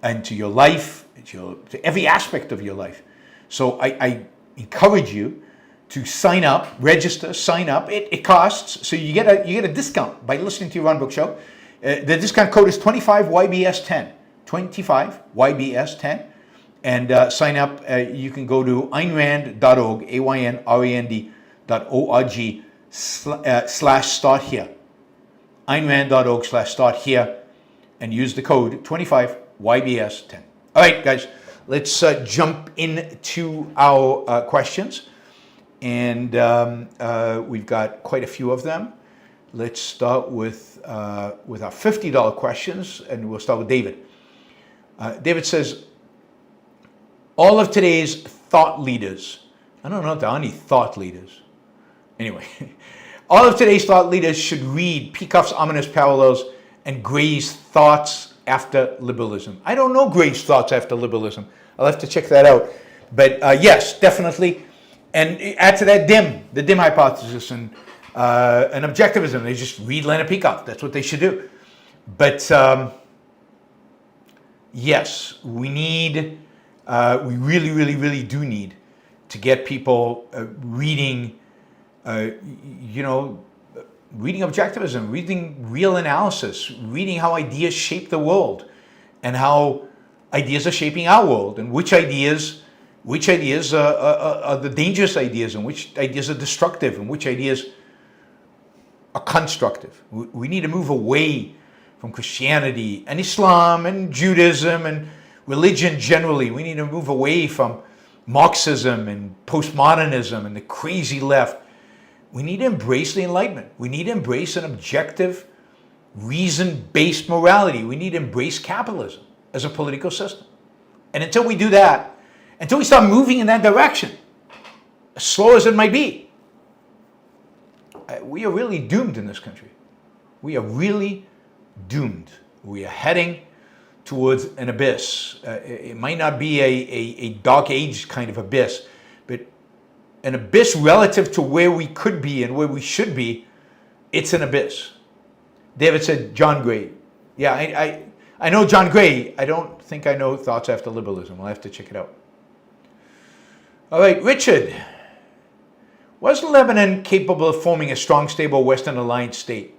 and to your life, to every aspect of your life. So I encourage you to sign up, register, sign up. It costs, so you get a discount by listening to Yaron Brook Show. The discount code is 25YBS10, 25YBS10, and sign up. You can go to aynrand.org, AYNRAND.org /start here, aynrand.org/start here, and use the code 25YBS10. All right, guys, let's jump into our questions. And we've got quite a few of them. Let's start with our $50 questions, and we'll start with David. David says, all of today's thought leaders, I don't know if there are any thought leaders. Anyway, all of today's thought leaders should read Peikoff's Ominous Parallels and Gray's Thoughts After Liberalism. I don't know Gray's Thoughts After Liberalism. I'll have to check that out. But yes, definitely. And add to that the dim hypothesis and objectivism. They just read Leonard Peikoff. That's what they should do. But yes, we really do need to get people reading, reading objectivism, reading real analysis, reading how ideas shape the world and how ideas are shaping our world, and which ideas are the dangerous ideas, and which ideas are destructive, and which ideas are constructive. We need to move away from Christianity and Islam and Judaism and religion generally. We need to move away from Marxism and postmodernism and the crazy left. We need to embrace the Enlightenment. We need to embrace an objective, reason-based morality. We need to embrace capitalism as a political system. And until we do that, until we start moving in that direction, as slow as it might be, we are really doomed in this country. We are really doomed. We are heading towards an abyss. It might not be a dark age kind of abyss, but an abyss relative to where we could be and where we should be. It's an abyss. David said John Gray. Yeah, I know John Gray. I don't think I know Thoughts After Liberalism. I'll have to check it out. All right, Richard. Was Lebanon capable of forming a strong, stable Western alliance state?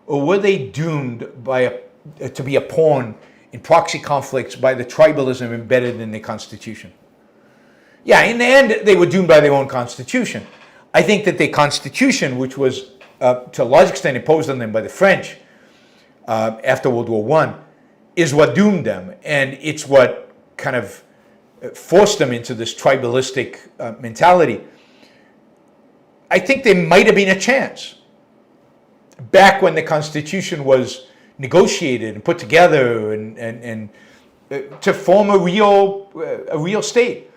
Or were they doomed to be a pawn in proxy conflicts by the tribalism embedded in the Constitution. Yeah, in the end, they were doomed by their own Constitution. I think that the Constitution, which was to a large extent imposed on them by the French after World War I, is what doomed them, and it's what kind of forced them into this tribalistic mentality. I think there might have been a chance back when the Constitution was negotiated and put together and to form a real state.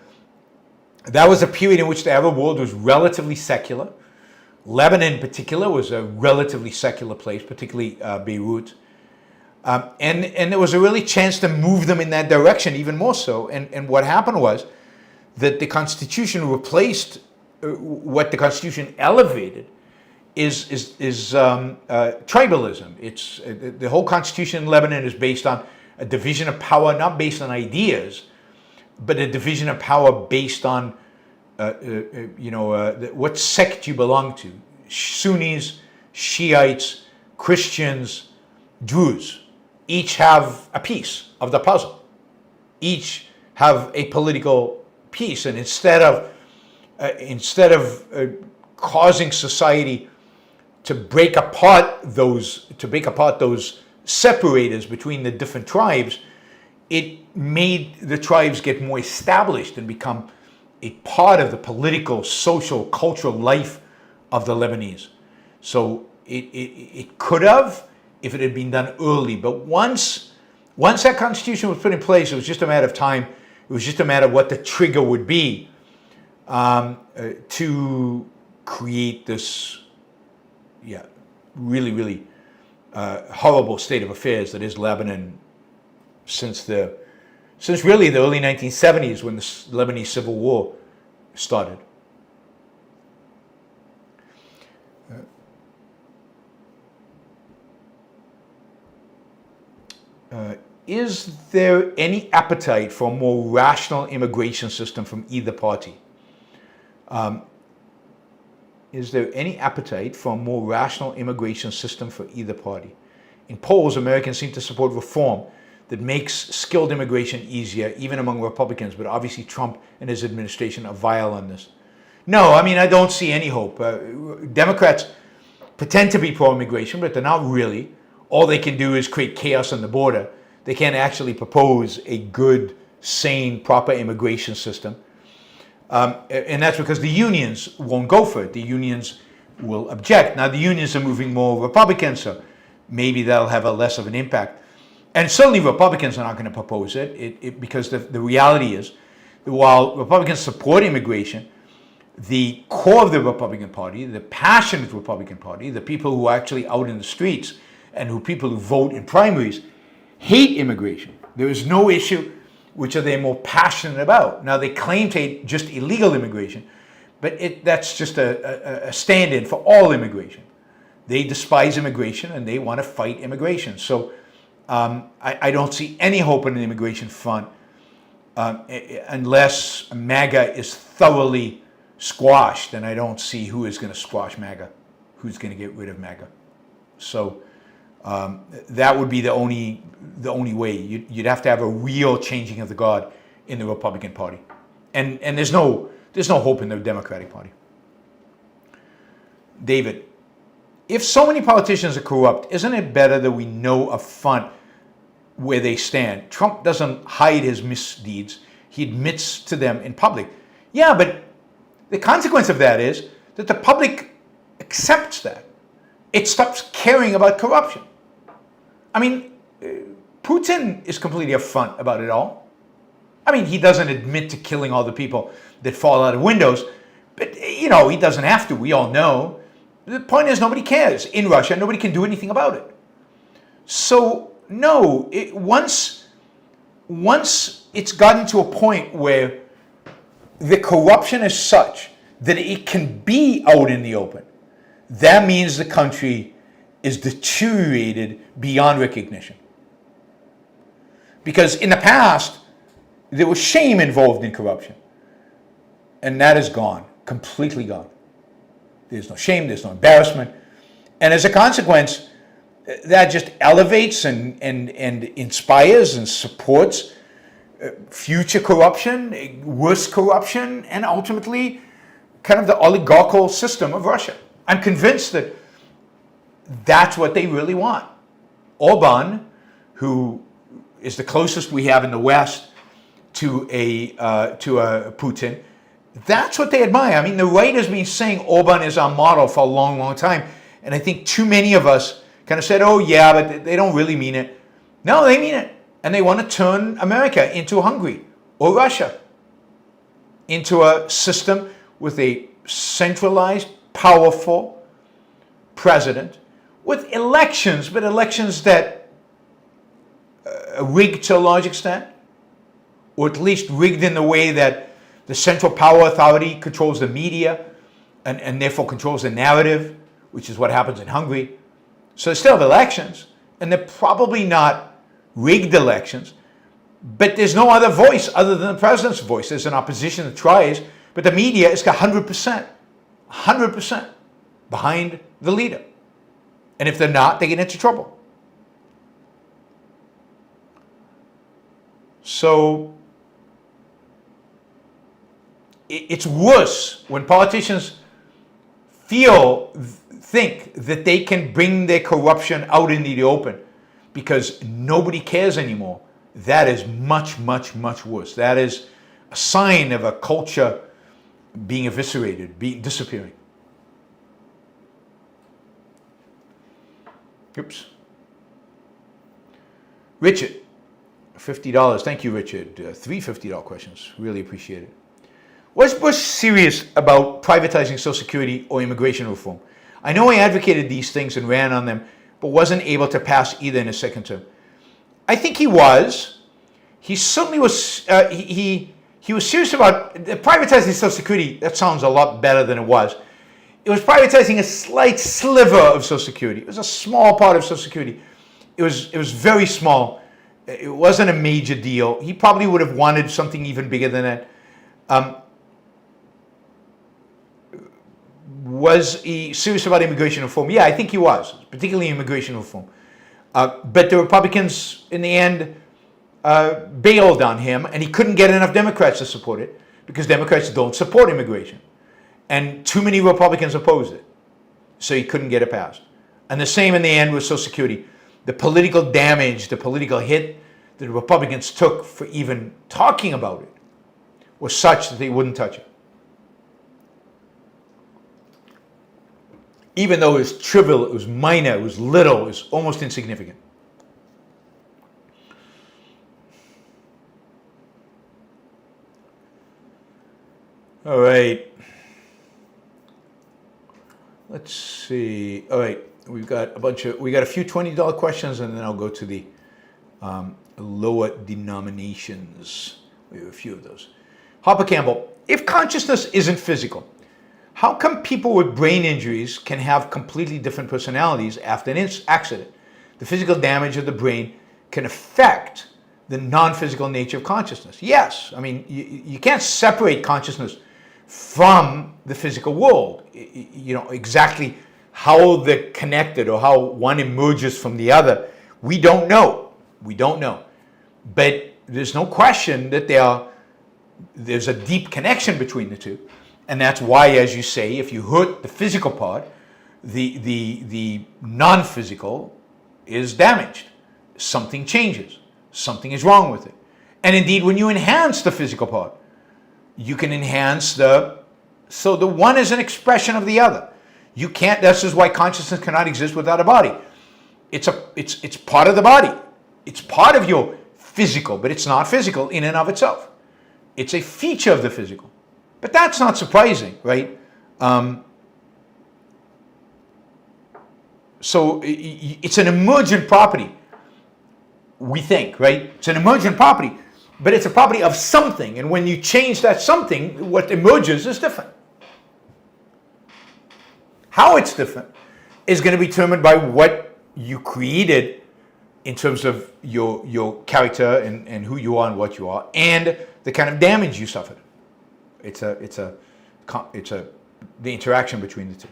That was a period in which the Arab world was relatively secular. Lebanon in particular was a relatively secular place, particularly Beirut. And there was a really chance to move them in that direction, even more so. And what happened was that the Constitution replaced what the Constitution elevated is tribalism. It's the whole Constitution in Lebanon is based on a division of power, not based on ideas, but a division of power based on what sect you belong to: Sunnis, Shiites, Christians, Druze. Each have a piece of the puzzle. Each have a political piece, and instead of causing society to break apart those separators between the different tribes, it made the tribes get more established and become a part of the political, social, cultural life of the Lebanese. So it could have, if it had been done early, but once that constitution was put in place, it was just a matter of time. It was just a matter of what the trigger would be to create this, really horrible state of affairs that is Lebanon since really the early 1970s, when the Lebanese Civil War started. Is there any appetite for a more rational immigration system from either party? Is there any appetite for a more rational immigration system for either party? In polls, Americans seem to support reform that makes skilled immigration easier, even among Republicans, but obviously Trump and his administration are vile on this. No, I don't see any hope. Democrats pretend to be pro-immigration, but they're not really. All they can do is create chaos on the border. They can't actually propose a good, sane, proper immigration system. And that's because the unions won't go for it. The unions will object. Now, the unions are moving more Republican, so maybe that'll have a less of an impact. And certainly Republicans are not going to propose it, because the reality is that while Republicans support immigration, the core of the Republican Party, the passionate Republican Party, the people who are actually out in the streets and people who vote in primaries, hate immigration. There is no issue which are they more passionate about. Now, they claim to hate just illegal immigration, but that's just a stand-in for all immigration. They despise immigration and they want to fight immigration. So I don't see any hope in the immigration front unless MAGA is thoroughly squashed, and I don't see who is going to squash MAGA, who's going to get rid of MAGA. So that would be the only way. You'd have to have a real changing of the guard in the Republican Party, and there's no hope in the Democratic Party. David, if so many politicians are corrupt, isn't it better that we know up front where they stand? Trump doesn't hide his misdeeds; he admits to them in public. Yeah, but the consequence of that is that the public accepts that. It stops caring about corruption. Putin is completely upfront about it all. He doesn't admit to killing all the people that fall out of windows, but, he doesn't have to. We all know. The point is, nobody cares. In Russia, nobody can do anything about it. So, no, once it's gotten to a point where the corruption is such that it can be out in the open, that means the country is deteriorated beyond recognition. Because in the past, there was shame involved in corruption. And that is gone, completely gone. There's no shame, there's no embarrassment. And as a consequence, that just elevates and inspires and supports future corruption, worse corruption, and ultimately kind of the oligarchical system of Russia. I'm convinced that that's what they really want. Orban, who is the closest we have in the West to a Putin, that's what they admire. I mean, the right has been saying Orban is our model for a long, long time. And I think too many of us kind of said, oh yeah, but they don't really mean it. No, they mean it. And they want to turn America into Hungary or Russia, into a system with a centralized, powerful president with elections, but elections that are rigged to a large extent, or at least rigged in the way that the Central Power Authority controls the media and therefore controls the narrative, which is what happens in Hungary. So they still have elections, and they're probably not rigged elections, but there's no other voice other than the president's voice. There's an opposition that tries, but the media is 100% behind the leader. And if they're not, they get into trouble. So it's worse when politicians think that they can bring their corruption out into the open because nobody cares anymore. That is much, much, much worse. That is a sign of a culture being eviscerated, disappearing. Oops. Richard, $50. Thank you, Richard. Three $50 questions. Really appreciate it. Was Bush serious about privatizing Social Security or immigration reform? I know he advocated these things and ran on them, but wasn't able to pass either in his second term. I think he was. He certainly was. He was serious about privatizing Social Security. That sounds a lot better than it was. It was privatizing a slight sliver of Social Security. It was a small part of Social Security. It was very small. It wasn't a major deal. He probably would have wanted something even bigger than that. Was he serious about immigration reform? Yeah, I think he was, particularly immigration reform. But the Republicans, in the end, bailed on him, and he couldn't get enough Democrats to support it because Democrats don't support immigration. And too many Republicans opposed it, so he couldn't get it passed. And the same in the end with Social Security. The political damage, the political hit that the Republicans took for even talking about it was such that they wouldn't touch it. Even though it was trivial, it was minor, it was little, it was almost insignificant. All right. Let's see. All right, we got a few $20 questions, and then I'll go to the lower denominations. We have a few of those. Harper Campbell, if consciousness isn't physical, how come people with brain injuries can have completely different personalities after an accident? The physical damage of the brain can affect the non-physical nature of consciousness. Yes, I mean, you can't separate consciousness from the physical world. You know, exactly how they're connected or how one emerges from the other, we don't know. We don't know. But there's no question that there's a deep connection between the two. And that's why, as you say, if you hurt the physical part, the non-physical is damaged. Something changes. Something is wrong with it. And indeed, when you enhance the physical part, you can enhance so the one is an expression of the other. You can't, this is why consciousness cannot exist without a body. It's part of the body. It's part of your physical, but it's not physical in and of itself. It's a feature of the physical. But that's not surprising, right? So it's an emergent property, we think, right? It's an emergent property, but it's a property of something. And when you change that something, what emerges is different. How it's different is going to be determined by what you created in terms of your character and who you are and what you are, and the kind of damage you suffered. It's the interaction between the two.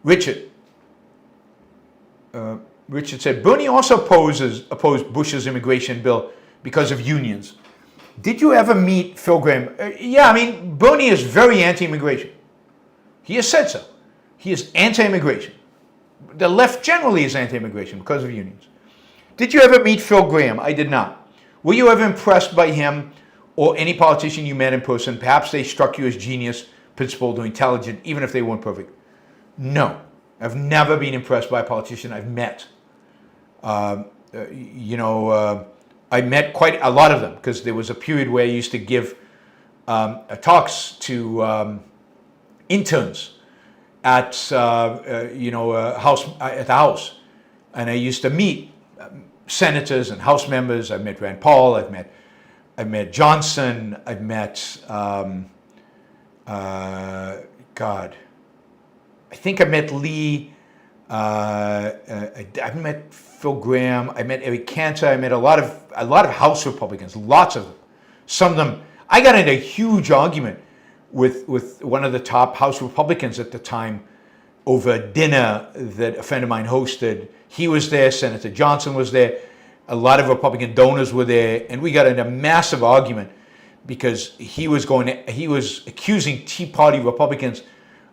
Richard, Richard said, Bernie also opposed Bush's immigration bill because of unions. Did you ever meet Phil Gramm? Yeah, I mean, Bernie is very anti-immigration. He has said so. He is anti-immigration. The left generally is anti-immigration because of unions. Did you ever meet Phil Gramm? I did not. Were you ever impressed by him or any politician you met in person? Perhaps they struck you as genius, principled, or intelligent, even if they weren't perfect. No. I've never been impressed by a politician I've met. I met quite a lot of them because there was a period where I used to give talks to interns at at the house, and I used to meet senators and House members. I've met Rand Paul. I've met Johnson. I've met I think I met Lee. I've met Phil Gramm. I met Eric Cantor. I met a lot of House Republicans. Lots of them. Some of them. I got into a huge argument with one of the top House Republicans at the time over a dinner that a friend of mine hosted. He was there. Senator Johnson was there. A lot of Republican donors were there, and we got in a massive argument because he was accusing Tea Party Republicans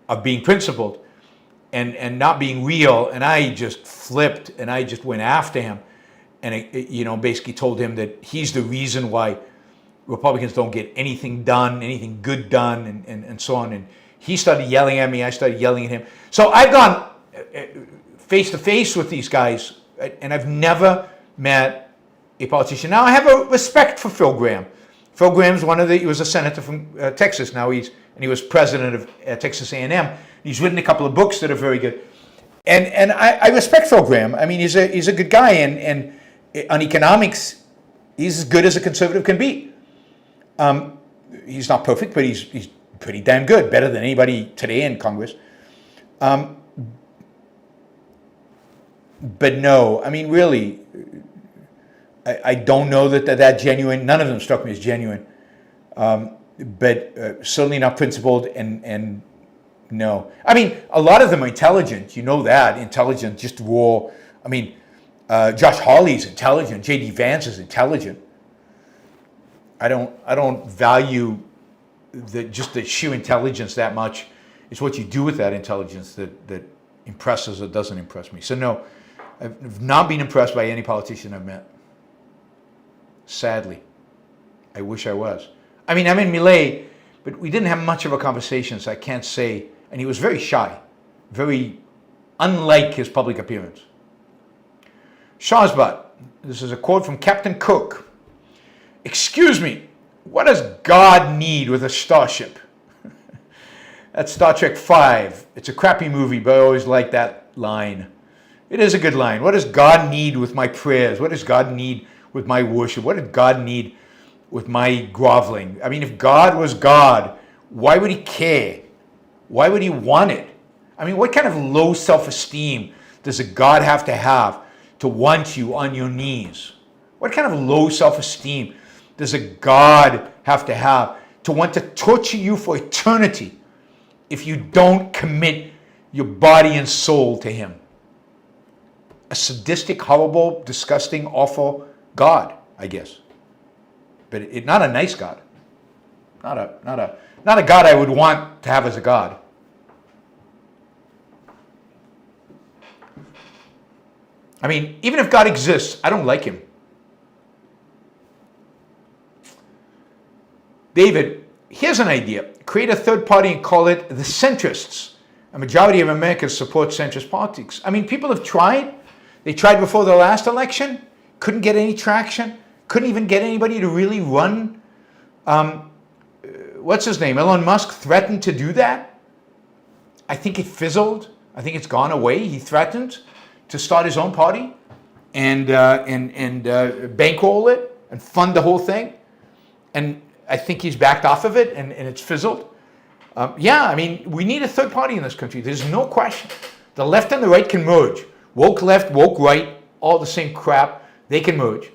of being principled and not being real, and I just flipped and I just went after him, and basically told him that he's the reason why Republicans don't get anything done, anything good done, and so on. And he started yelling at me. I started yelling at him. So I've gone face to face with these guys, and I've never met a politician. Now I have a respect for Phil Gramm. Phil Gramm's he was a senator from Texas. Now he was president of Texas A&M. He's written a couple of books that are very good, and I respect Phil Gramm. I mean, he's a good guy, and on economics, he's as good as a conservative can be. He's not perfect, but he's pretty damn good, better than anybody today in Congress. But no, I mean, really, I don't know that genuine. None of them struck me as genuine, but certainly not principled, and no. I mean, a lot of them are intelligent. You know that. Intelligent, just raw. I mean, Josh Hawley's intelligent. J.D. Vance is intelligent. I don't value just the sheer intelligence that much. It's what you do with that intelligence that impresses or doesn't impress me. So no, I've not been impressed by any politician I've met. Sadly. I wish I was. I mean, I'm in Millet, but we didn't have much of a conversation, so I can't say. And he was very shy, very unlike his public appearance. Shahzbat, this is a quote from Captain Kirk. Excuse me, what does God need with a starship? That's Star Trek V. It's a crappy movie, but I always like that line. It is a good line. What does God need with my prayers? What does God need with my worship? What does God need with my groveling? I mean, if God was God, why would he care? Why would he want it? I mean, what kind of low self-esteem does a God have to want you on your knees? What kind of low self-esteem does a God have to want to torture you for eternity if you don't commit your body and soul to him? A sadistic, horrible, disgusting, awful God, I guess. But not a nice God. Not a God I would want to have as a God. I mean, even if God exists, I don't like him. David, here's an idea. Create a third party and call it the Centrists. A majority of Americans support centrist politics. I mean, people have tried. They tried before the last election. Couldn't get any traction. Couldn't even get anybody to really run. What's his name? Elon Musk threatened to do that. I think it fizzled. I think it's gone away. He threatened to start his own party and bankroll it and fund the whole thing. And I think he's backed off of it and it's fizzled. Yeah, I mean, we need a third party in this country. There's no question. The left and the right can merge. Woke left, woke right, all the same crap. They can merge.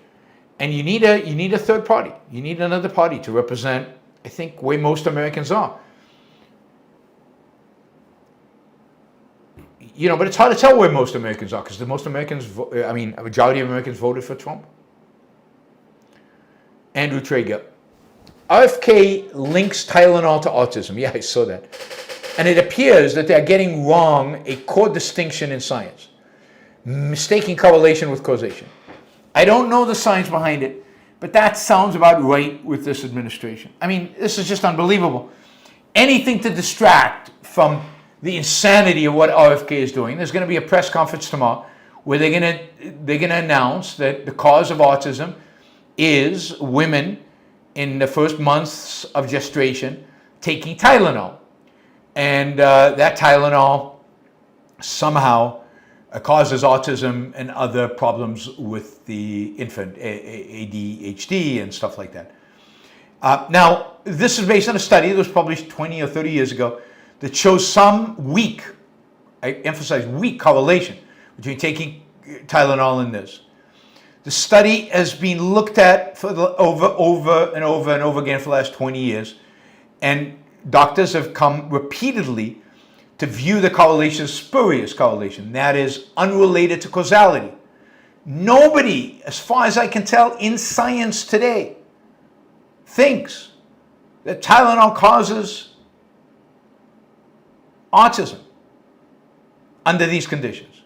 And you need a third party. You need another party to represent, I think, where most Americans are. but it's hard to tell where most Americans are because most Americans, a majority of Americans voted for Trump. Andrew Traeger. RFK links Tylenol to autism. Yeah, I saw that. And it appears that they're getting wrong a core distinction in science, mistaking correlation with causation. I don't know the science behind it, but that sounds about right with this administration. I mean, this is just unbelievable. Anything to distract from the insanity of what RFK is doing. There's going to be a press conference tomorrow where they're going to announce that the cause of autism is women in the first months of gestation taking Tylenol. And that Tylenol somehow causes autism and other problems with the infant, ADHD and stuff like that. Now, this is based on a study that was published 20 or 30 years ago that shows some weak, I emphasize weak correlation between taking Tylenol and this. The study has been looked at for over and over again for the last 20 years, and doctors have come repeatedly to view the correlation as spurious correlation, that is unrelated to causality. Nobody, as far as I can tell, in science today thinks that Tylenol causes autism under these conditions.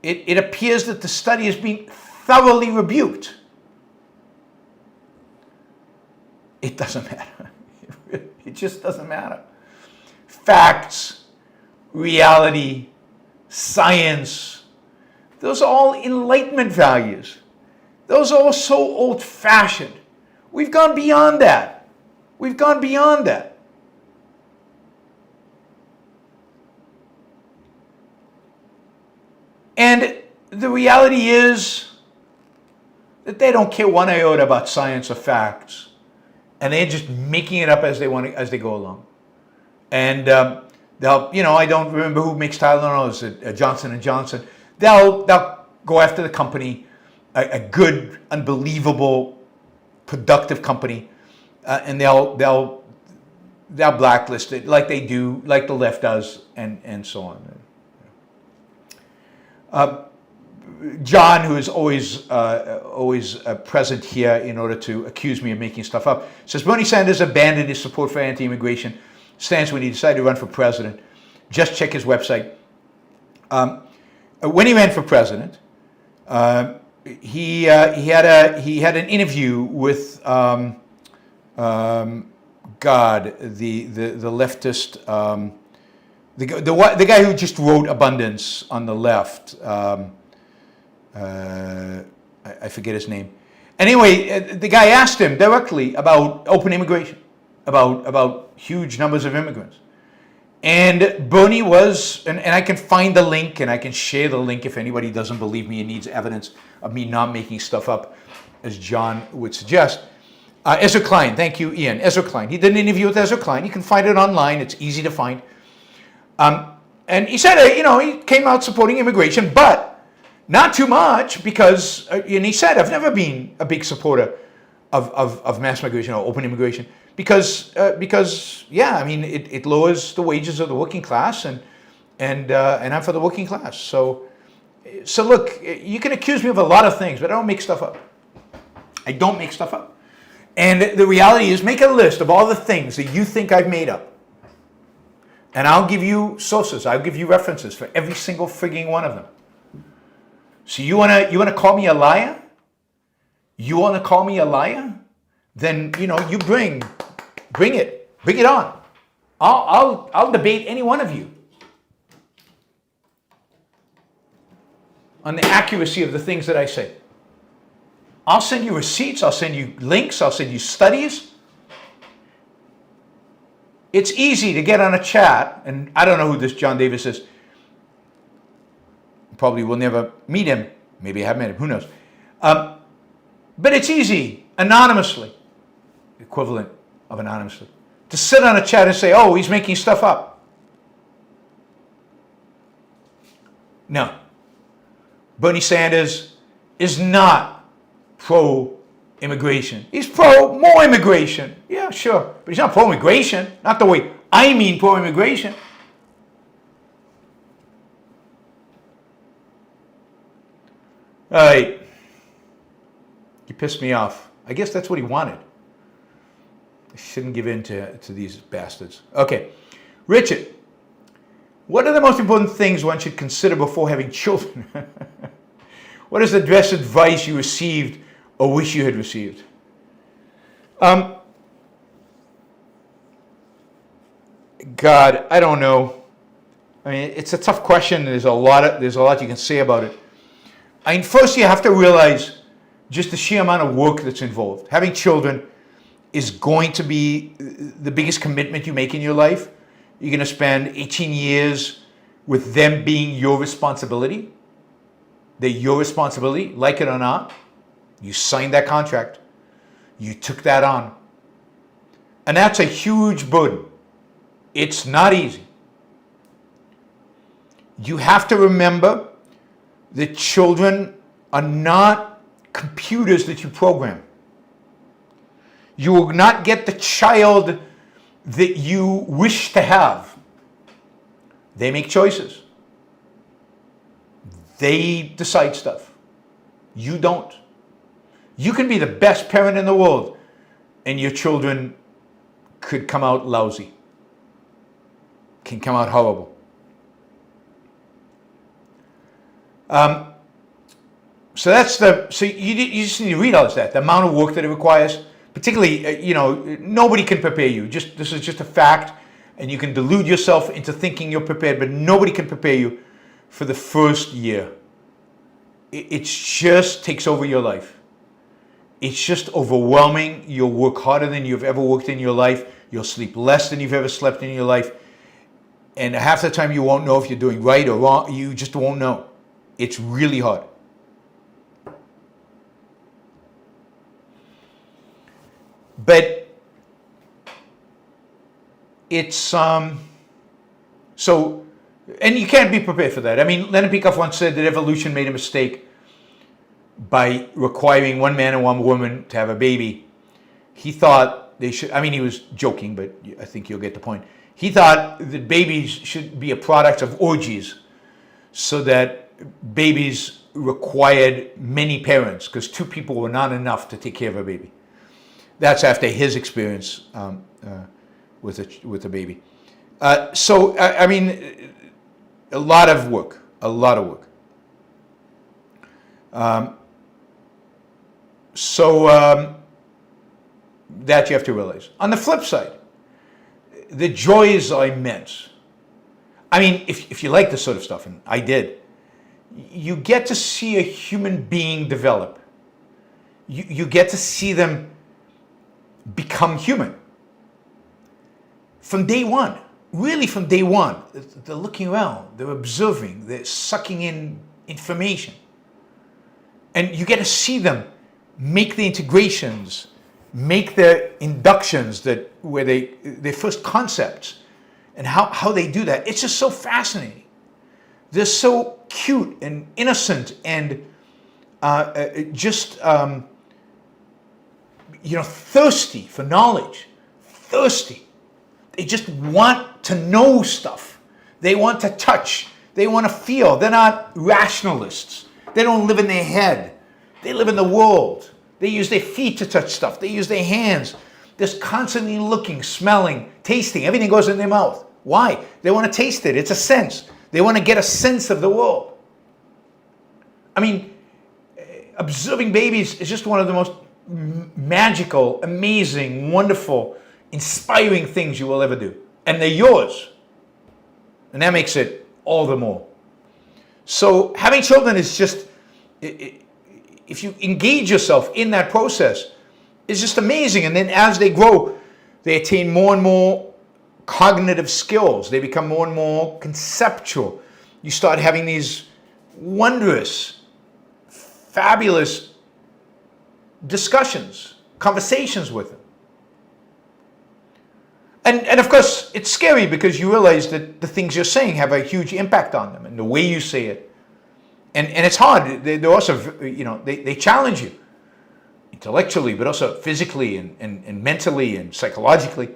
It appears that the study is being thoroughly rebuked. It doesn't matter. It just doesn't matter. Facts, reality, science, those are all Enlightenment values. Those are all so old-fashioned. We've gone beyond that. We've gone beyond that. And the reality is that they don't care one iota about science or facts, and they're just making it up as they go along. And they'll, I don't remember who makes Tylenol. Is it Johnson & Johnson? They'll go after the company, a good, unbelievable, productive company, and they'll blacklist it like they do, like the left does, and so on. John, who is always present here in order to accuse me of making stuff up, says Bernie Sanders abandoned his support for anti-immigration stance when he decided to run for president. Just check his website. When he ran for president, he had an interview with the leftist. The guy who just wrote Abundance on the left, I forget his name. Anyway, the guy asked him directly about open immigration, about huge numbers of immigrants. And Bernie was, and I can find the link and I can share the link if anybody doesn't believe me and needs evidence of me not making stuff up, as John would suggest. Ezra Klein, thank you, Ian. Ezra Klein. He did an interview with Ezra Klein. You can find it online. It's easy to find. And he said, he came out supporting immigration, but not too much because, and he said, I've never been a big supporter of mass migration or open immigration because it lowers the wages of the working class and I'm for the working class. So look, you can accuse me of a lot of things, but I don't make stuff up. I don't make stuff up. And the reality is, make a list of all the things that you think I've made up. And I'll give you sources, I'll give you references for every single frigging one of them. So you wanna call me a liar? You wanna call me a liar? Then you bring it on. I'll debate any one of you on the accuracy of the things that I say. I'll send you receipts, I'll send you links, I'll send you studies. It's easy to get on a chat, and I don't know who this John Davis is. Probably will never meet him. Maybe I have met him, who knows. But it's easy, anonymously, equivalent of anonymously, to sit on a chat and say, oh, he's making stuff up. No. Bernie Sanders is not pro-immigration. He's pro-more immigration. Yeah, sure. But he's not pro-immigration. Not the way I mean pro-immigration. All right. You pissed me off. I guess that's what he wanted. I shouldn't give in to these bastards. Okay. Richard, what are the most important things one should consider before having children? What is the best advice you received or wish you had received? God, I don't know. I mean, it's a tough question. There's a lot you can say about it. I mean, first you have to realize just the sheer amount of work that's involved. Having children is going to be the biggest commitment you make in your life. You're going to spend 18 years with them being your responsibility. They're your responsibility, like it or not. You signed that contract. You took that on. And that's a huge burden. It's not easy. You have to remember that children are not computers that you program. You will not get the child that you wish to have. They make choices. They decide stuff. You don't. You can be the best parent in the world, and your children could come out lousy, can come out horrible. So you just need to realize that the amount of work that it requires, particularly, nobody can prepare you. This is just a fact, and you can delude yourself into thinking you're prepared, but nobody can prepare you for the first year. It just takes over your life. It's just overwhelming. You'll work harder than you've ever worked in your life. You'll sleep less than you've ever slept in your life. And half the time you won't know if you're doing right or wrong. You just won't know. It's really hard. But it's and you can't be prepared for that. I mean, Leonard Peikoff once said that evolution made a mistake by requiring one man and one woman to have a baby. He thought they should, I mean, he was joking, but I think you'll get the point. He thought that babies should be a product of orgies, so that babies required many parents, because two people were not enough to take care of a baby. That's after his experience with a baby. I mean, a lot of work. That you have to realize. On the flip side, the joys are immense. I mean, if you like this sort of stuff, and I did, you get to see a human being develop. You get to see them become human. From day one, really from day one, they're looking around, they're observing, they're sucking in information. And you get to see them make the integrations, make their inductions, where their first concepts, and how they do that. It's just so fascinating. They're so cute and innocent and thirsty for knowledge, thirsty. They just want to know stuff. They want to touch. They want to feel. They're not rationalists. They don't live in their head. They live in the world. They use their feet to touch stuff. They use their hands. They're constantly looking, smelling, tasting. Everything goes in their mouth. Why? They want to taste it. It's a sense. They want to get a sense of the world. I mean, observing babies is just one of the most magical, amazing, wonderful, inspiring things you will ever do. And they're yours. And that makes it all the more. So having children is just, if you engage yourself in that process, it's just amazing. And then as they grow, they attain more and more cognitive skills. They become more and more conceptual. You start having these wondrous, fabulous discussions, conversations with them. And of course, it's scary because you realize that the things you're saying have a huge impact on them and the way you say it. And it's hard. They're also, they challenge you intellectually, but also physically and mentally and psychologically.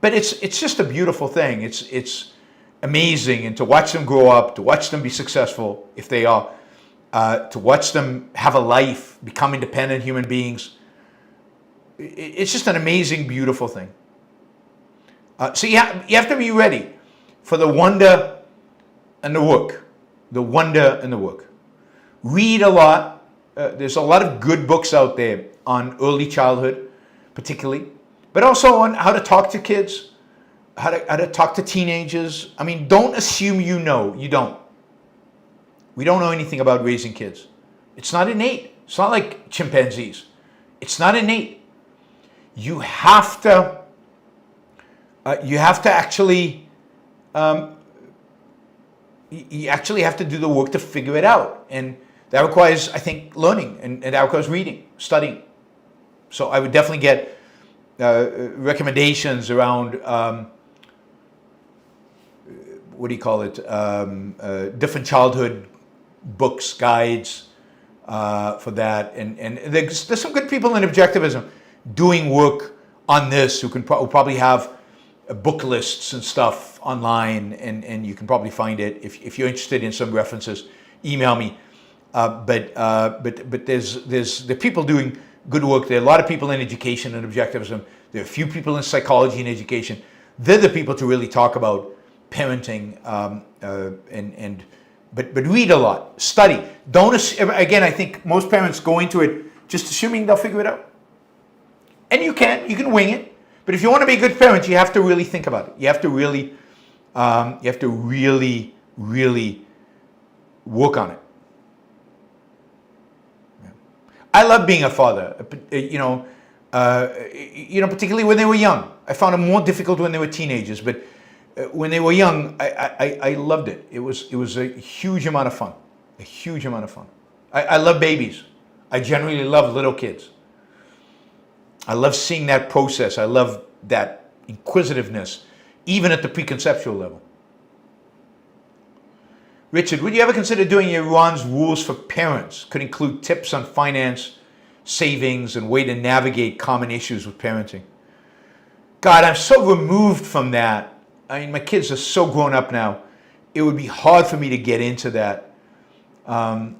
But it's just a beautiful thing. It's amazing. And to watch them grow up, to watch them be successful, if they are, to watch them have a life, become independent human beings. It's just an amazing, beautiful thing. So you have to be ready for the wonder and the work. The wonder and the work. Read a lot. There's a lot of good books out there on early childhood, particularly, but also on how to talk to kids, how to talk to teenagers. I mean, don't assume you know. You don't. We don't know anything about raising kids. It's not innate. It's not like chimpanzees. It's not innate. You have to actually, you actually have to do the work to figure it out. And that requires, I think, learning, and that requires reading, studying. So I would definitely get recommendations around, what do you call it, different childhood books, guides for that. And there's some good people in objectivism doing work on this who can probably have book lists and stuff online, and you can probably find it. If you're interested in some references, email me. But there's people doing good work. There are a lot of people in education and objectivism. There are a few people in psychology and education. They're the people to really talk about parenting. But read a lot, study. Don't again. I think most parents go into it just assuming they'll figure it out. And you can wing it. But if you want to be a good parent, you have to really think about it. You have to really work on it. I love being a father, particularly when they were young. I found it more difficult when they were teenagers, but when they were young, I loved it. It was a huge amount of fun, I love babies. I generally love little kids. I love seeing that process. I love that inquisitiveness, even at the preconceptual level. Richard, would you ever consider doing Iran's rules for parents? Could include tips on finance, savings, and way to navigate common issues with parenting. God, I'm so removed from that. I mean, my kids are so grown up now. It would be hard for me to get into that. I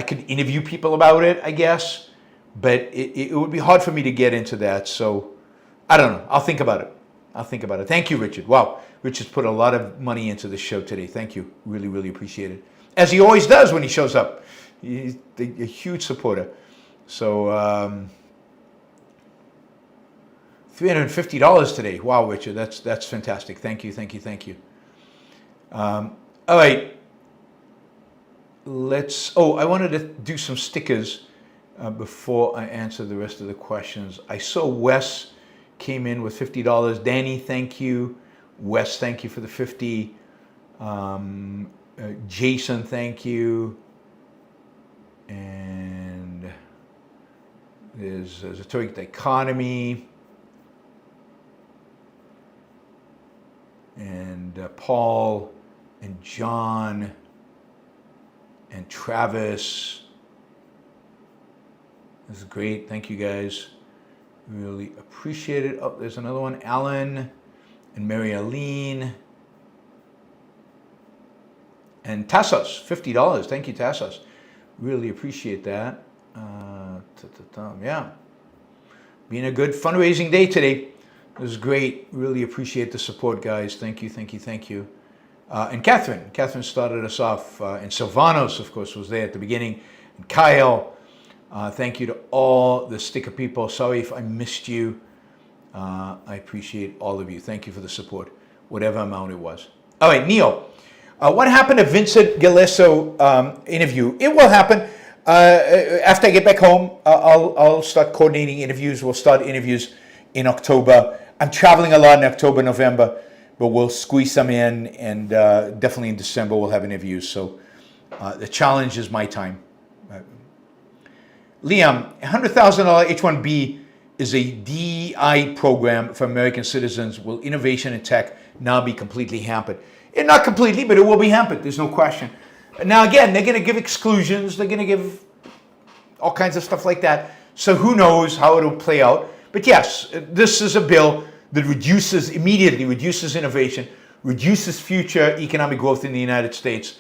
could interview people about it, I guess, but it would be hard for me to get into that. So I don't know. I'll think about it. Thank you, Richard. Wow. Richard's put a lot of money into the show today. Thank you. Really, really appreciate it. As he always does when he shows up. He's a huge supporter. So, $350 today. Wow, Richard. That's fantastic. Thank you. All right. I wanted to do some stickers before I answer the rest of the questions. I saw Wes came in with $50. Danny, thank you. Wes, thank you for the 50. Jason, thank you. And there's a Turkic dichotomy. And Paul and John and Travis. This is great. Thank you guys. Really appreciate it. Oh, there's another one. Alan and Mary Aline. And Tassos, $50. Thank you, Tassos. Really appreciate that. Yeah. Being a good fundraising day today. This is great. Really appreciate the support, guys. Thank you. And Catherine started us off. And Silvanos, of course, was there at the beginning. And Kyle. Thank you to all the sticker people. Sorry if I missed you. I appreciate all of you. Thank you for the support, whatever amount it was. All right, Neil. What happened to Vincent Geloso interview? It will happen. After I get back home, I'll start coordinating interviews. We'll start interviews in October. I'm traveling a lot in October, November, but we'll squeeze some in, and definitely in December we'll have interviews. So the challenge is my time. Liam, $100,000 H1B is a DEI program for American citizens. Will innovation in tech now be completely hampered? Not completely, but it will be hampered. There's no question. Now, again, they're going to give exclusions. They're going to give all kinds of stuff like that. So who knows how it'll play out. But yes, this is a bill that immediately reduces innovation, reduces future economic growth in the United States,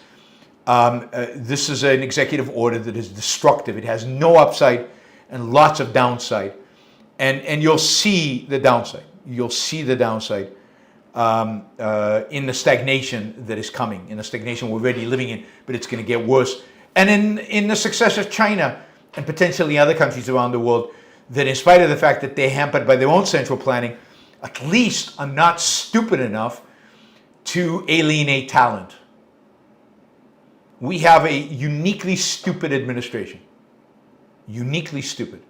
This is an executive order that is destructive. It has no upside and lots of downside. And you'll see the downside. You'll see the downside in the stagnation that is coming, in the stagnation we're already living in, but it's going to get worse. And in the success of China and potentially other countries around the world that, in spite of the fact that they're hampered by their own central planning, at least are not stupid enough to alienate talent. We have a uniquely stupid administration. Uniquely stupid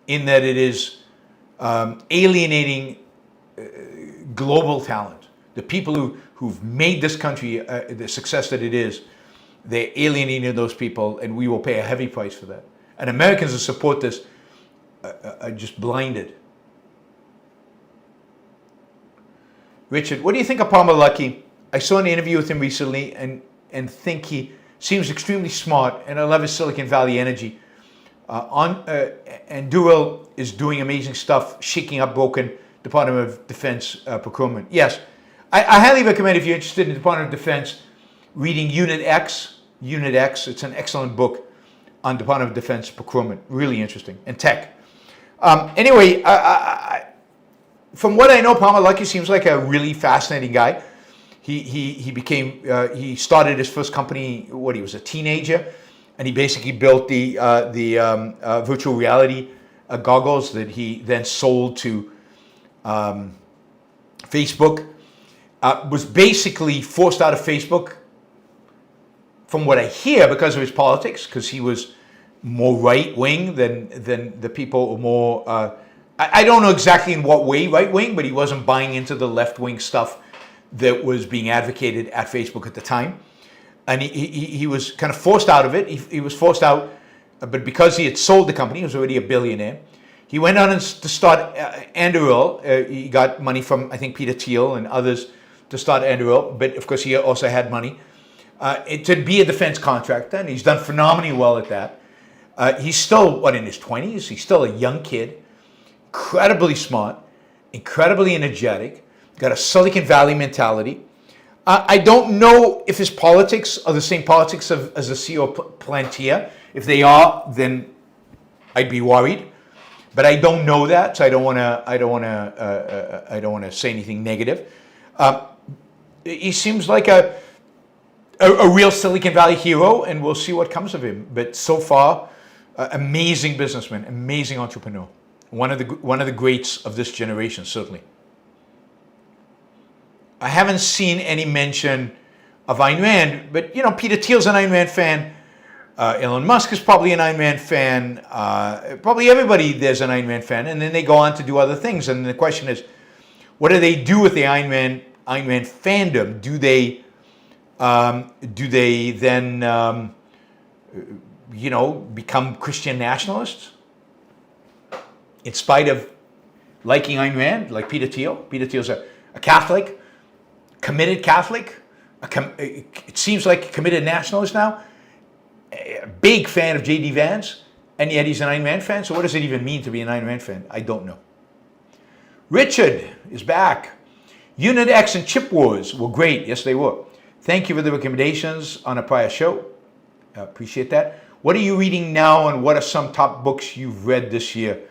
in that it is alienating global talent. The people who've made this country the success that it is, they're alienating those people, and we will pay a heavy price for that. And Americans who support this are just blinded. Richard, what do you think of Palmer Luckey? I saw an interview with him recently and think he seems extremely smart, and I love his Silicon Valley energy. And Durrell is doing amazing stuff, shaking up broken Department of Defense procurement. Yes, I highly recommend, if you're interested in the Department of Defense, reading Unit X. Unit X, it's an excellent book on Department of Defense procurement. Really interesting. And tech. Anyway, from what I know, Palmer Luckey seems like a really fascinating guy. He started his first company, he was a teenager, and he basically built the virtual reality goggles that he then sold to Facebook. Was basically forced out of Facebook, from what I hear, because of his politics, because he was more right-wing than the people who were more, I don't know exactly in what way right-wing, but he wasn't buying into the left-wing stuff that was being advocated at Facebook at the time. And he was kind of forced out of it. He was forced out, but because he had sold the company, he was already a billionaire. He went on to start Anduril. He got money from, I think, Peter Thiel and others to start Anduril, but of course he also had money to be a defense contractor, and he's done phenomenally well at that. He's still, in his 20s? He's still a young kid, incredibly smart, incredibly energetic, got a Silicon Valley mentality. I don't know if his politics are the same politics as the CEO of Palantir. If they are, then I'd be worried. But I don't know that, so I don't want to say anything negative. He seems like a real Silicon Valley hero, and we'll see what comes of him. But so far, amazing businessman, amazing entrepreneur, one of the greats of this generation, certainly. I haven't seen any mention of Ayn Rand, but Peter Thiel's an Ayn Rand fan. Elon Musk is probably an Ayn Rand fan. Probably everybody there's an Ayn Rand fan, and then they go on to do other things. And the question is, what do they do with the Ayn Rand fandom? Do they then become Christian nationalists in spite of liking Ayn Rand, like Peter Thiel? Peter Thiel's a Catholic. Committed Catholic, it seems like a committed nationalist now, a big fan of J.D. Vance, and yet he's an Ayn Rand fan. So what does it even mean to be an Ayn Rand fan? I don't know. Richard is back. Unit X and Chip Wars were great. Yes, they were. Thank you for the recommendations on a prior show. I appreciate that. What are you reading now, and what are some top books you've read this year?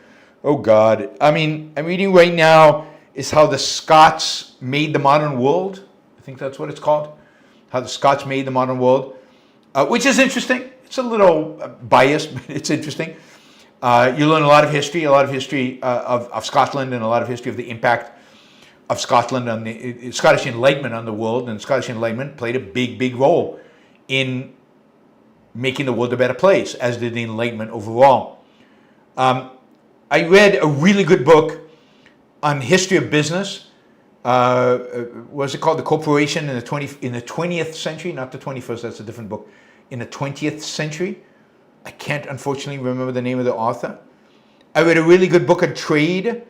Oh, God. I'm reading right now is How the Scots Made the Modern World. I think that's what it's called. How the Scots Made the Modern World, which is interesting. It's a little biased, but it's interesting. You learn a lot of history of Scotland, and a lot of history of the impact of Scotland on the Scottish Enlightenment on the world. And Scottish Enlightenment played a big, big role in making the world a better place, as did the Enlightenment overall. I read a really good book on history of business. What's it called? The Corporation in the 20th century, not the 21st. That's a different book. In the 20th century, I can't unfortunately remember the name of the author. I read a really good book on trade.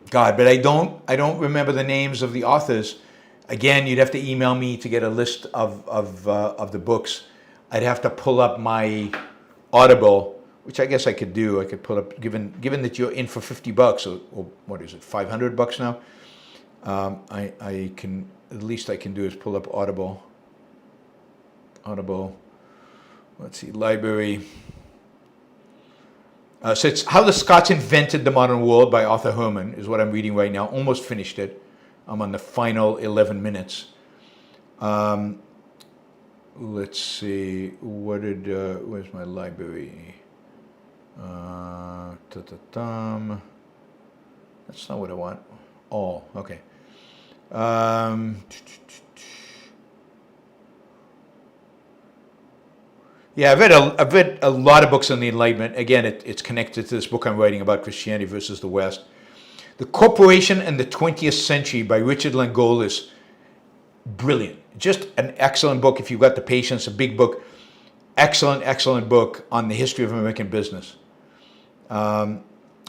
God, but I don't remember the names of the authors. Again, you'd have to email me to get a list of the books. I'd have to pull up my Audible, which I guess I could do. I could pull up, given that you're in for $50 or what is it, $500 now. I can, at least I can do is pull up Audible. Audible. Let's see, library. So it's How the Scots Invented the Modern World by Arthur Herman is what I'm reading right now. Almost finished it. I'm on the final 11 minutes. Let's see, where's my library? That's not what I want. Oh, okay. Yeah, I've read a lot of books on the Enlightenment. Again, it's connected to this book I'm writing about Christianity versus the West. The Corporation and the 20th Century by Richard Langolis. Brilliant. Just an excellent book if you've got the patience, a big book. Excellent book on the history of American business. I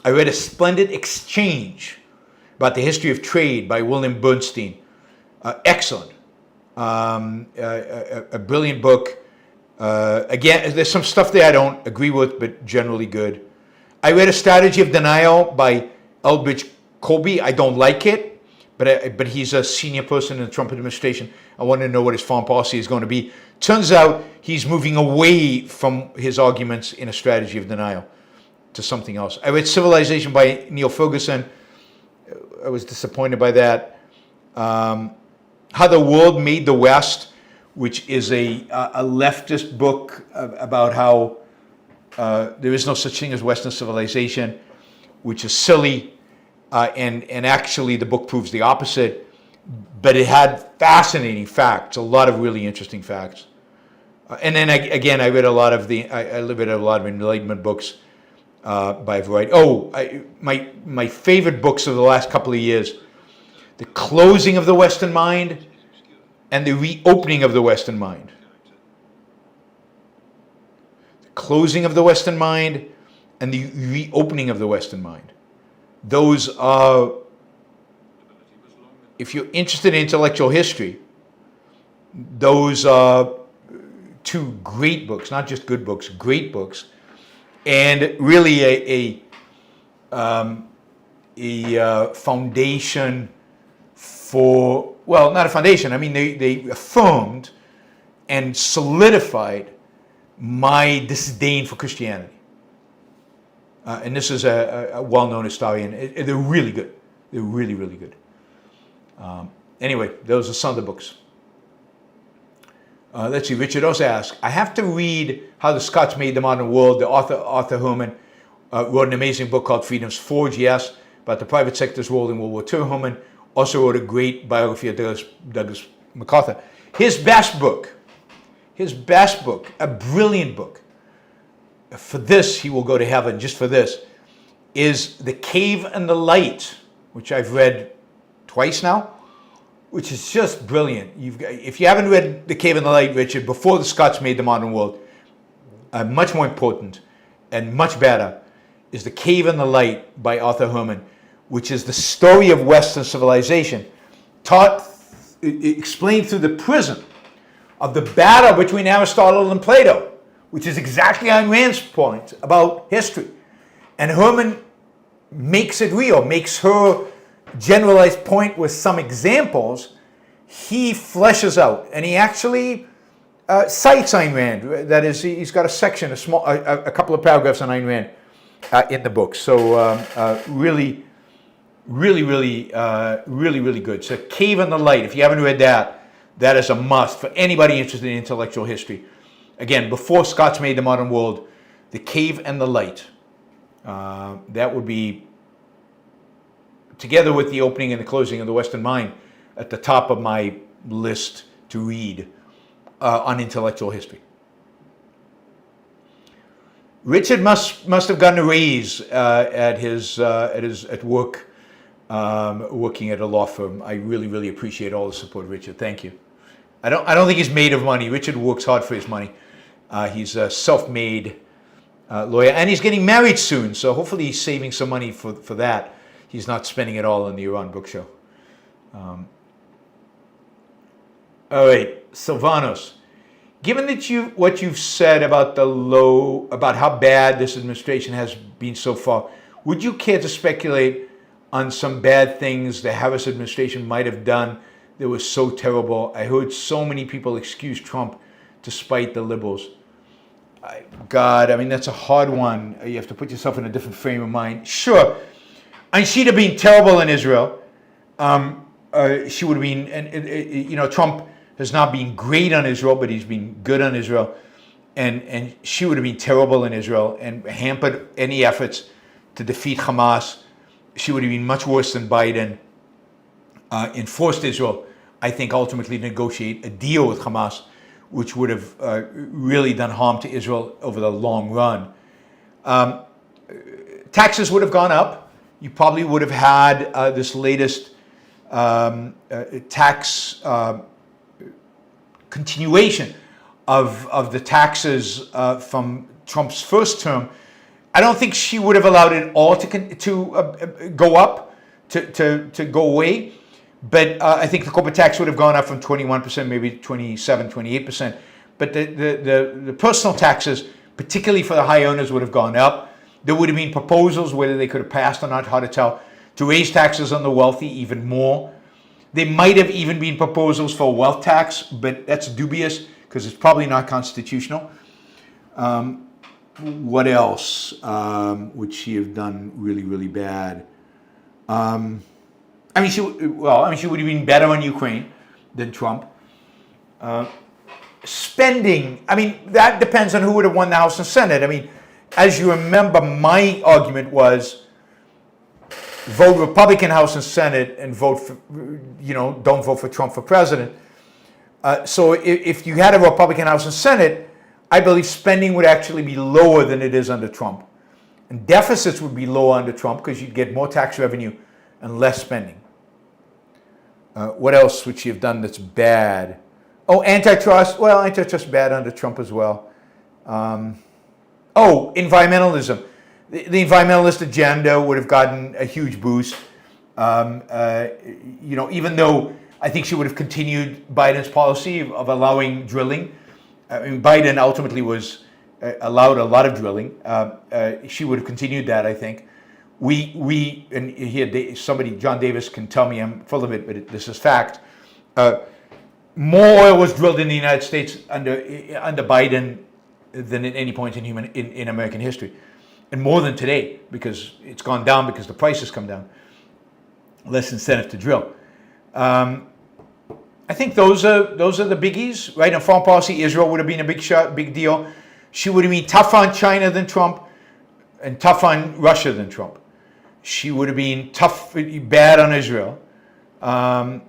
read A Splendid Exchange about the history of trade by William Bernstein. Excellent. A brilliant book. Again, there's some stuff there I don't agree with, but generally good. I read A Strategy of Denial by Elbridge Colby. I don't like it, but he's a senior person in the Trump administration. I want to know what his foreign policy is going to be. Turns out he's moving away from his arguments in A Strategy of Denial to something else. I read Civilization by Neil Ferguson. I was disappointed by that. How the World Made the West, which is a leftist book about how there is no such thing as Western civilization, which is silly, and actually the book proves the opposite. But it had fascinating facts, a lot of really interesting facts. And then I read a lot of Enlightenment books by a variety. My favorite books of the last couple of years: The Closing of the Western Mind and The Reopening of the Western Mind. The Closing of the Western Mind and The Reopening of the Western Mind. Those are, if you're interested in intellectual history, those are two great books, not just good books, great books, and really a foundation for, well, not a foundation. I mean, they affirmed and solidified my disdain for Christianity. And this is a well-known historian. They're really good. They're really, really good. Anyway, those are some of the books. Let's see. Richard also asks, I have to read How the Scots Made the Modern World. The author, Arthur Herman, wrote an amazing book called Freedom's Forge, yes, about the private sector's role in World War II. Herman also wrote a great biography of Douglas MacArthur. His best book, a brilliant book, for this he will go to heaven, just for this, is The Cave and the Light, which I've read twice now, which is just brilliant. If you haven't read The Cave and the Light, Richard, before the Scots made the modern world, much more important and much better is The Cave and the Light by Arthur Herman, which is the story of Western civilization, explained through the prism of the battle between Aristotle and Plato, which is exactly Ayn Rand's point about history. And Herman makes it real, makes her generalized point with some examples. He fleshes out, and he actually cites Ayn Rand. That is, he's got a section, a couple of paragraphs on Ayn Rand in the book. So really good. So Cave and the Light, if you haven't read that, that is a must for anybody interested in intellectual history. Again, before Scots made the modern world, The Cave and the Light. That would be, together with The Opening and the Closing of the Western Mind, at the top of my list to read on intellectual history. Richard must have gotten a raise at work, working at a law firm. I really appreciate all the support, Richard. Thank you. I don't think he's made of money. Richard works hard for his money. He's a self-made lawyer, and he's getting married soon. So hopefully he's saving some money for that. He's not spending it all on the Yaron Brook Show. All right, Silvanos. Given that what you've said about about how bad this administration has been so far, would you care to speculate on some bad things the Harris administration might have done that was so terrible? I heard so many people excuse Trump despite the liberals. God, I mean, that's a hard one. You have to put yourself in a different frame of mind. Sure, and she'd have been terrible in Israel. She would have been, and Trump has not been great on Israel, but he's been good on Israel. And she would have been terrible in Israel and hampered any efforts to defeat Hamas. She would have been much worse than Biden and forced Israel, I think, ultimately to negotiate a deal with Hamas, which would have really done harm to Israel over the long run. Taxes would have gone up. You probably would have had this latest tax continuation of the taxes from Trump's first term. I don't think she would have allowed it all to go up, to go away. But I think the corporate tax would have gone up from 21%, maybe 27, 28%. But the personal taxes, particularly for the high earners, would have gone up. There would have been proposals, whether they could have passed or not, hard to tell, to raise taxes on the wealthy even more. There might have even been proposals for a wealth tax, but that's dubious because it's probably not constitutional. What else would she have done really, really bad? She would have been better on Ukraine than Trump. Spending, that depends on who would have won the House and Senate. As you remember, my argument was vote Republican House and Senate and vote for, don't vote for Trump for president. So if you had a Republican House and Senate, I believe spending would actually be lower than it is under Trump. And deficits would be lower under Trump because you'd get more tax revenue and less spending. What else would she have done that's bad? Oh, antitrust. Well, antitrust bad under Trump as well. Environmentalism. The environmentalist agenda would have gotten a huge boost. Even though I think she would have continued Biden's policy of allowing drilling. Biden ultimately was allowed a lot of drilling. She would have continued that, I think. And here John Davis can tell me I'm full of it, but this is fact. More oil was drilled in the United States under Biden than at any point in American history. And more than today, because it's gone down because the price has come down. Less incentive to drill. I think those are the biggies, right? In foreign policy, Israel would have been a big deal. She would have been tougher on China than Trump and tougher on Russia than Trump. She would have been bad on Israel. And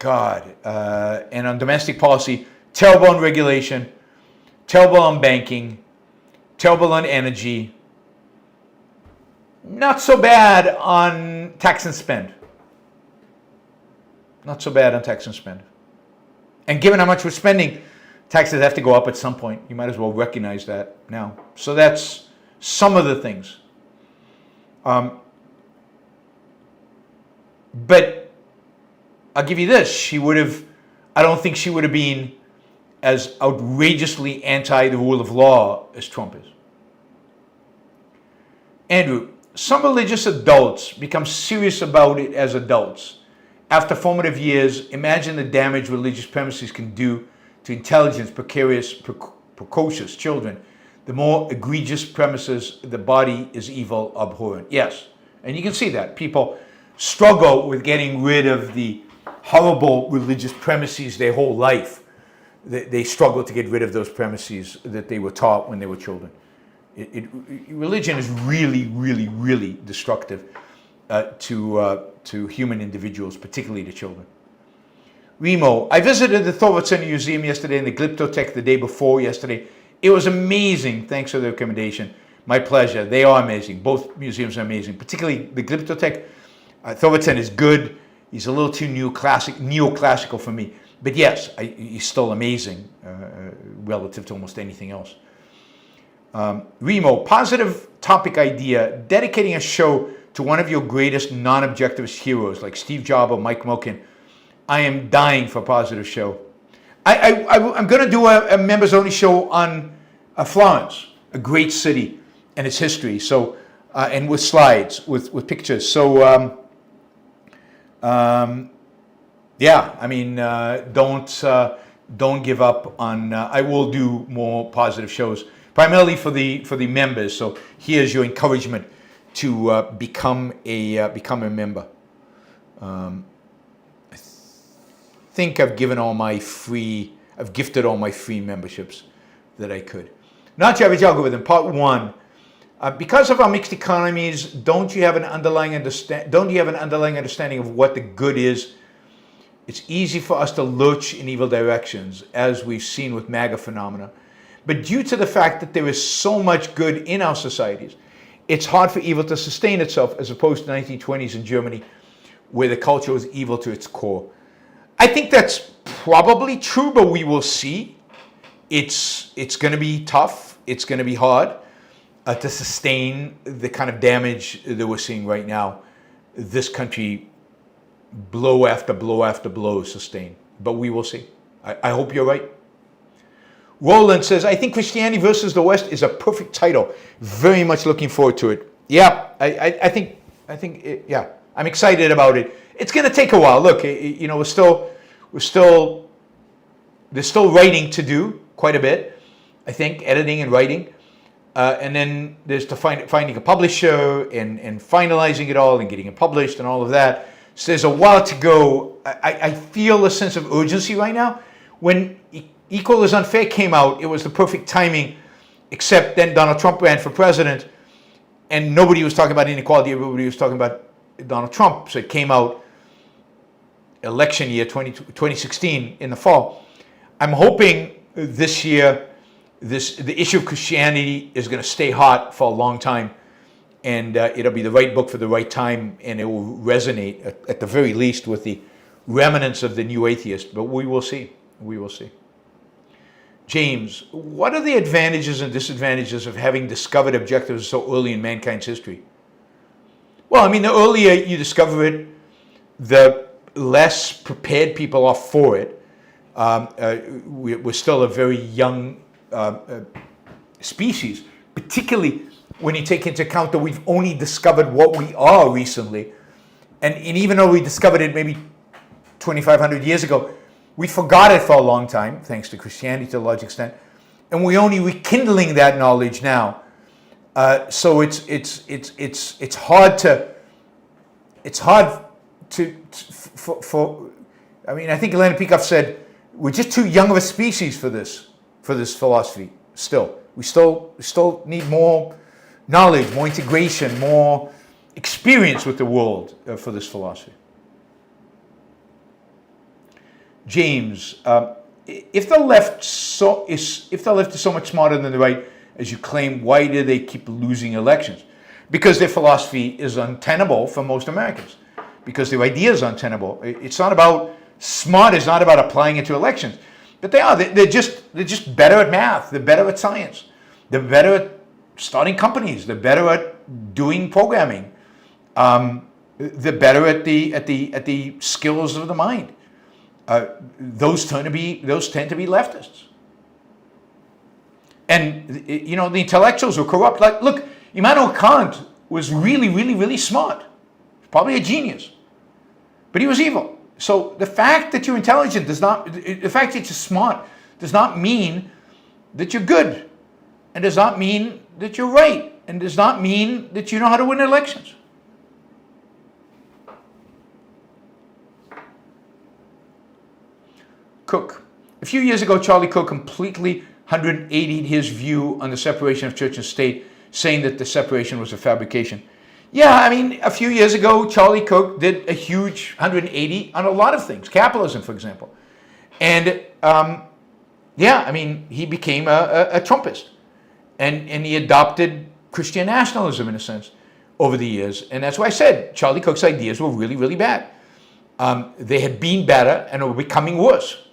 on domestic policy, terrible on regulation, terrible on banking, terrible on energy, not so bad on tax and spend. Not so bad on tax and spend. And given how much we're spending, taxes have to go up at some point. You might as well recognize that now. So that's some of the things. But I'll give you this. I don't think she would have been as outrageously anti the rule of law as Trump is. Andrew, some religious adults become serious about it as adults. After formative years, imagine the damage religious premises can do to intelligent, precocious children. The more egregious premises, the body is evil, abhorrent. Yes, and you can see that. People struggle with getting rid of the horrible religious premises their whole life. They struggle to get rid of those premises that they were taught when they were children. Religion is really, really, really destructive to human individuals, particularly to children. Remo, I visited the Thorvaldsen Museum yesterday and the Glyptotek the day before yesterday. It was amazing. Thanks for the recommendation. My pleasure. They are amazing. Both museums are amazing, particularly the Glyptotek. Thorvaldsen is good. He's a little too neoclassical for me. But yes, he's still amazing relative to almost anything else. Remo, positive topic idea, dedicating a show to one of your greatest non-objectivist heroes like Steve Jobs or Mike Milken. I am dying for a positive show. I'm going to do a members-only show on Florence, a great city and its history. So, and with slides, with pictures. So, Yeah, I mean, don't give up on. I will do more positive shows, primarily for the members. So here's your encouragement to become a member. I think I've gifted all my free memberships that I could. Not your average algorithm. Part 1. Because of our mixed economies, don't you have an underlying understanding of what the good is? It's easy for us to lurch in evil directions, as we've seen with MAGA phenomena. But due to the fact that there is so much good in our societies, it's hard for evil to sustain itself, as opposed to the 1920s in Germany, where the culture was evil to its core. I think that's probably true, but we will see. It's going to be tough. It's going to be hard to sustain the kind of damage that we're seeing right now. This country, blow after blow after blow, sustain. But we will see. I hope you're right. Roland says, I think Christianity versus the West is a perfect title. Very much looking forward to it. Yeah, I think yeah, I'm excited about it. It's going to take a while. Look, you know, there's still writing to do, quite a bit, I think, editing and writing. And then there's finding a publisher and finalizing it all and getting it published and all of that. So there's a while to go. I feel a sense of urgency right now. When Equal is Unfair came out, it was the perfect timing, except then Donald Trump ran for president and nobody was talking about inequality. Everybody was talking about Donald Trump. So it came out election year 2016 in the fall. I'm hoping this year the issue of Christianity is going to stay hot for a long time, and it'll be the right book for the right time, and it will resonate at the very least with the remnants of the new atheist. But we will see. We will see. James, what are the advantages and disadvantages of having discovered objectives so early in mankind's history? Well, I mean, the earlier you discover it, the less prepared people are for it. We're still a very young species, particularly when you take into account that we've only discovered what we are recently. And even though we discovered it maybe 2,500 years ago, we forgot it for a long time, thanks to Christianity to a large extent, and we're only rekindling that knowledge now. So it's hard for I mean, I think Peikoff said we're just too young of a species for this philosophy. We still need more knowledge, more integration, more experience with the world for this philosophy. James, if the left is so much smarter than the right, as you claim, why do they keep losing elections? Because their philosophy is untenable for most Americans. Because their idea is untenable. It's not about smart. It's not about applying it to elections. But they are. They're just better at math. They're better at science. They're better at starting companies. They're better at doing programming. They're better at the skills of the mind. Those tend to be leftists. And you know, the intellectuals were corrupt. Like, look, Immanuel Kant was really, really, really smart. Probably a genius. But he was evil. So the fact that you're intelligent the fact that you're smart does not mean that you're good. And does not mean that you're right. And does not mean that you know how to win elections. Cook. A few years ago, Charlie Cook completely 180'd his view on the separation of church and state, saying that the separation was a fabrication. Yeah, I mean, a few years ago, Charlie Cook did a huge 180 on a lot of things, capitalism, for example. And yeah, I mean, he became a Trumpist. And he adopted Christian nationalism, in a sense, over the years. And that's why I said Charlie Cook's ideas were really, really bad. They had been better and were becoming worse.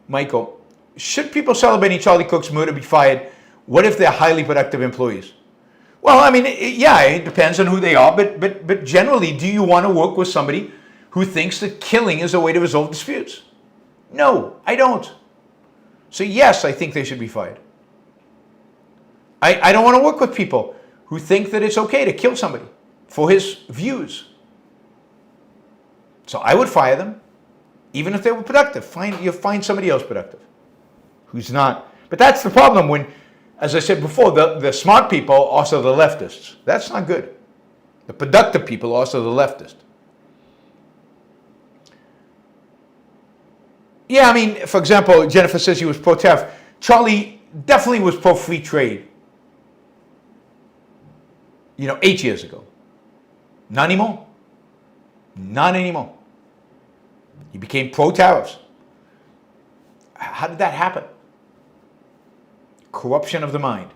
Michael, should people celebrating Charlie Cook's murder be fired? What if they're highly productive employees? Well, I mean, yeah, it depends on who they are, but generally, do you want to work with somebody who thinks that killing is a way to resolve disputes? No, I don't. So yes, I think they should be fired. I don't want to work with people who think that it's okay to kill somebody. for his views. So I would fire them, even if they were productive. You'll find somebody else productive who's not. But that's the problem when, as I said before, the smart people are also the leftists. That's not good. The productive people are also the leftists. Yeah, I mean, for example, Jennifer says he was pro-tariff. Charlie definitely was pro-free trade. 8 years ago. Not anymore. Not anymore. He became pro-tariffs. How did that happen? Corruption of the mind.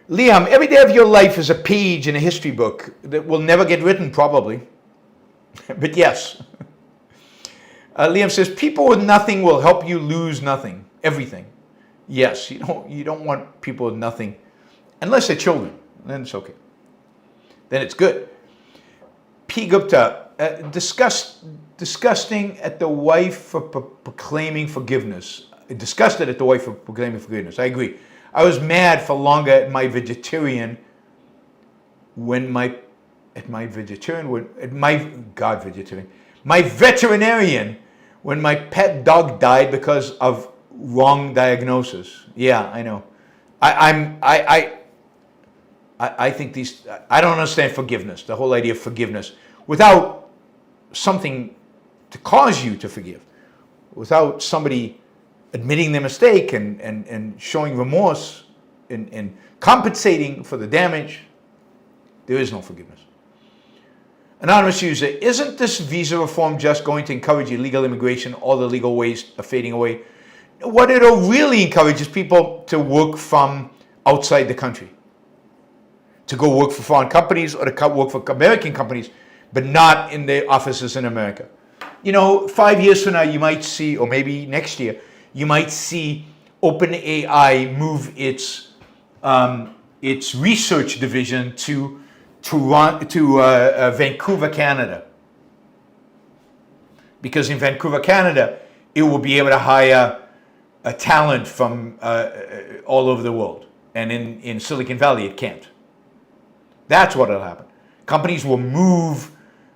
Liam, every day of your life is a page in a history book that will never get written, probably. But yes. Liam says, people with nothing will help you lose nothing. Everything. Yes, you don't want people with nothing. Unless they're children. Then it's okay. Then it's good. P. Gupta, disgusting at the wife for proclaiming forgiveness. Disgusted at the wife for proclaiming forgiveness. I agree. I was mad for longer at my veterinarian when my pet dog died because of wrong diagnosis. Yeah, I know. I think I don't understand forgiveness, the whole idea of forgiveness, without something to cause you to forgive, without somebody admitting their mistake and showing remorse and compensating for the damage. There is no forgiveness. Anonymous user, isn't this visa reform just going to encourage illegal immigration? All the legal ways are fading away. What it'll really encourage is people to work from outside the country, to go work for foreign companies or to work for American companies, but not in their offices in America. 5 years from now, you might see, or maybe next year, you might see OpenAI move its research division to Vancouver, Canada. Because in Vancouver, Canada, it will be able to hire a talent from all over the world. And in Silicon Valley, it can't. That's what will happen. Companies will move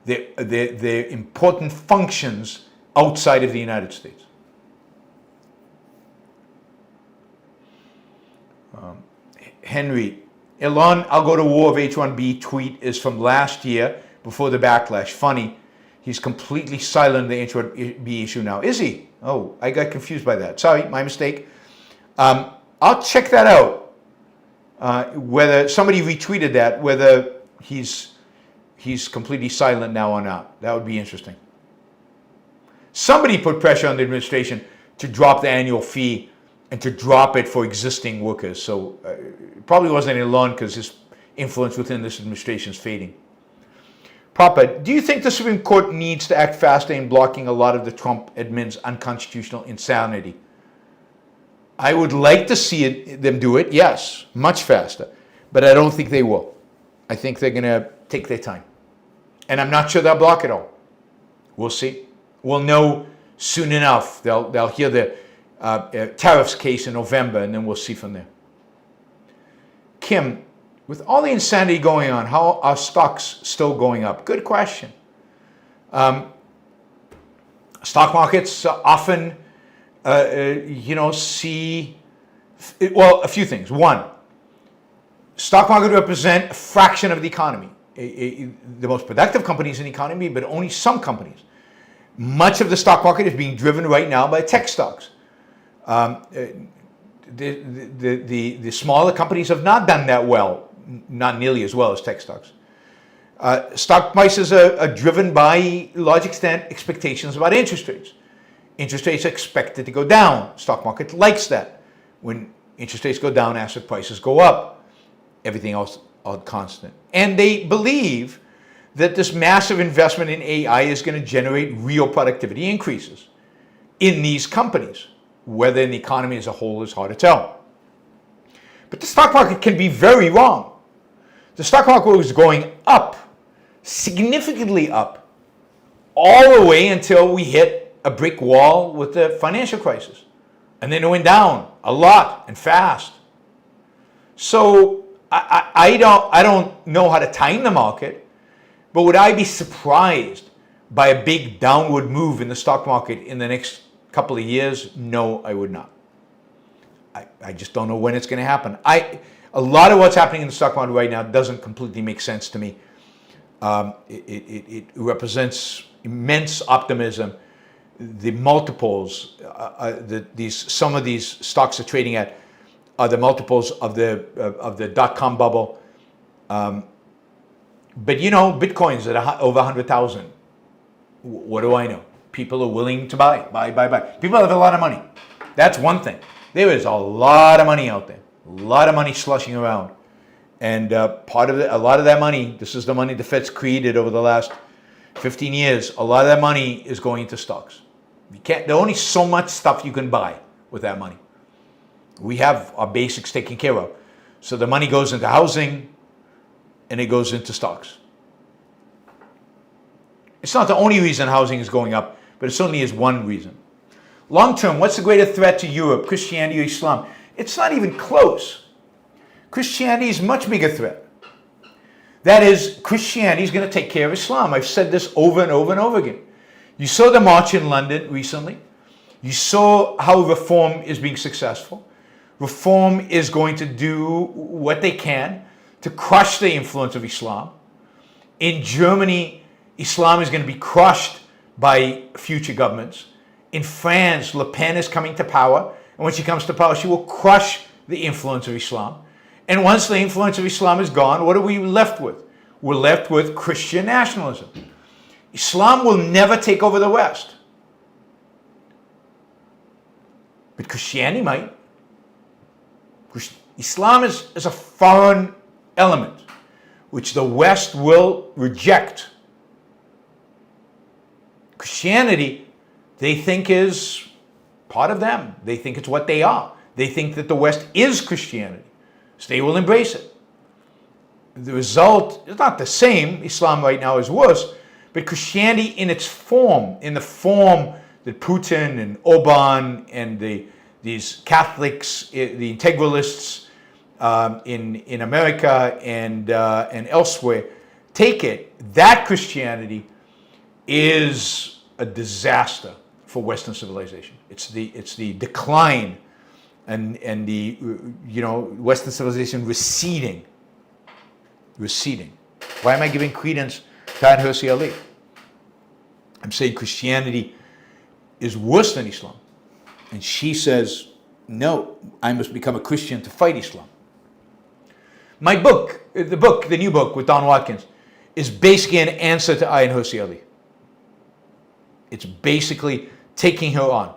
their important functions outside of the United States. Henry, Elon, I'll go to war of H1B tweet is from last year before the backlash. Funny, he's completely silent on the H1B issue now. Is he? Oh, I got confused by that. Sorry, my mistake. I'll check that out. Whether somebody retweeted that, whether he's completely silent now or not. That would be interesting. Somebody put pressure on the administration to drop the annual fee and to drop it for existing workers. So it probably wasn't Elon because his influence within this administration is fading. Papa, do you think the Supreme Court needs to act faster in blocking a lot of the Trump admin's unconstitutional insanity? I would like to see them do it, yes, much faster. But I don't think they will. I think they're going to take their time. And I'm not sure they'll block it all. We'll see. We'll know soon enough. They'll hear the tariffs case in November, and then we'll see from there. Kim, with all the insanity going on, how are stocks still going up? Good question. Stock markets often, see, well, a few things. One, stock market represent a fraction of the economy. The most productive companies in the economy, but only some companies. Much of the stock market is being driven right now by tech stocks. The smaller companies have not done that well, not nearly as well as tech stocks. Stock prices are driven by large extent expectations about interest rates. Interest rates are expected to go down. Stock market likes that. When interest rates go down, asset prices go up. Everything else are constant. And they believe that this massive investment in AI is going to generate real productivity increases in these companies. Whether in the economy as a whole is hard to tell. But the stock market can be very wrong. The stock market was going up, significantly up, all the way until we hit a brick wall with the financial crisis. And then it went down a lot and fast. So I don't know how to time the market, But would I be surprised by a big downward move in the stock market in the next couple of years? No, I would not. I just don't know when it's going to happen. A lot of what's happening in the stock market right now doesn't completely make sense to me. It represents immense optimism. The multiples some of these stocks are trading at are the multiples of the dot-com bubble. But you know, Bitcoin's at over 100,000. What do I know? People are willing to buy. People have a lot of money. That's one thing. There is a lot of money out there. A lot of money slushing around. And a lot of that money, this is the money the Fed's created over the last 15 years, a lot of that money is going into stocks. There's only so much stuff you can buy with that money. We have our basics taken care of. So the money goes into housing and it goes into stocks. It's not the only reason housing is going up, but it certainly is one reason. Long term, what's the greater threat to Europe, Christianity or Islam? It's not even close. Christianity is a much bigger threat. That is, Christianity is going to take care of Islam. I've said this over and over and over again. You saw the march in London recently. You saw how Reform is being successful. Reform is going to do what they can to crush the influence of Islam. In Germany, Islam is going to be crushed by future governments. In France, Le Pen is coming to power. And when she comes to power, she will crush the influence of Islam. And once the influence of Islam is gone, what are we left with? We're left with Christian nationalism. Islam will never take over the West. But Christianity might. Islam is a foreign element which the West will reject. Christianity, they think, is part of them. They think it's what they are. They think that the West is Christianity. So they will embrace it. The result is not the same. Islam right now is worse. But Christianity in its form, in the form that Putin and Orban and these Catholics, the integralists in America and elsewhere take it, that Christianity is a disaster for Western civilization. It's the decline and the Western civilization receding. Why am I giving credence to Ayaan Hirsi Ali? I'm saying Christianity is worse than Islam. And she says, no, I must become a Christian to fight Islam. My book, the new book with Don Watkins, is basically an answer to Ayaan Hirsi Ali. It's basically taking her on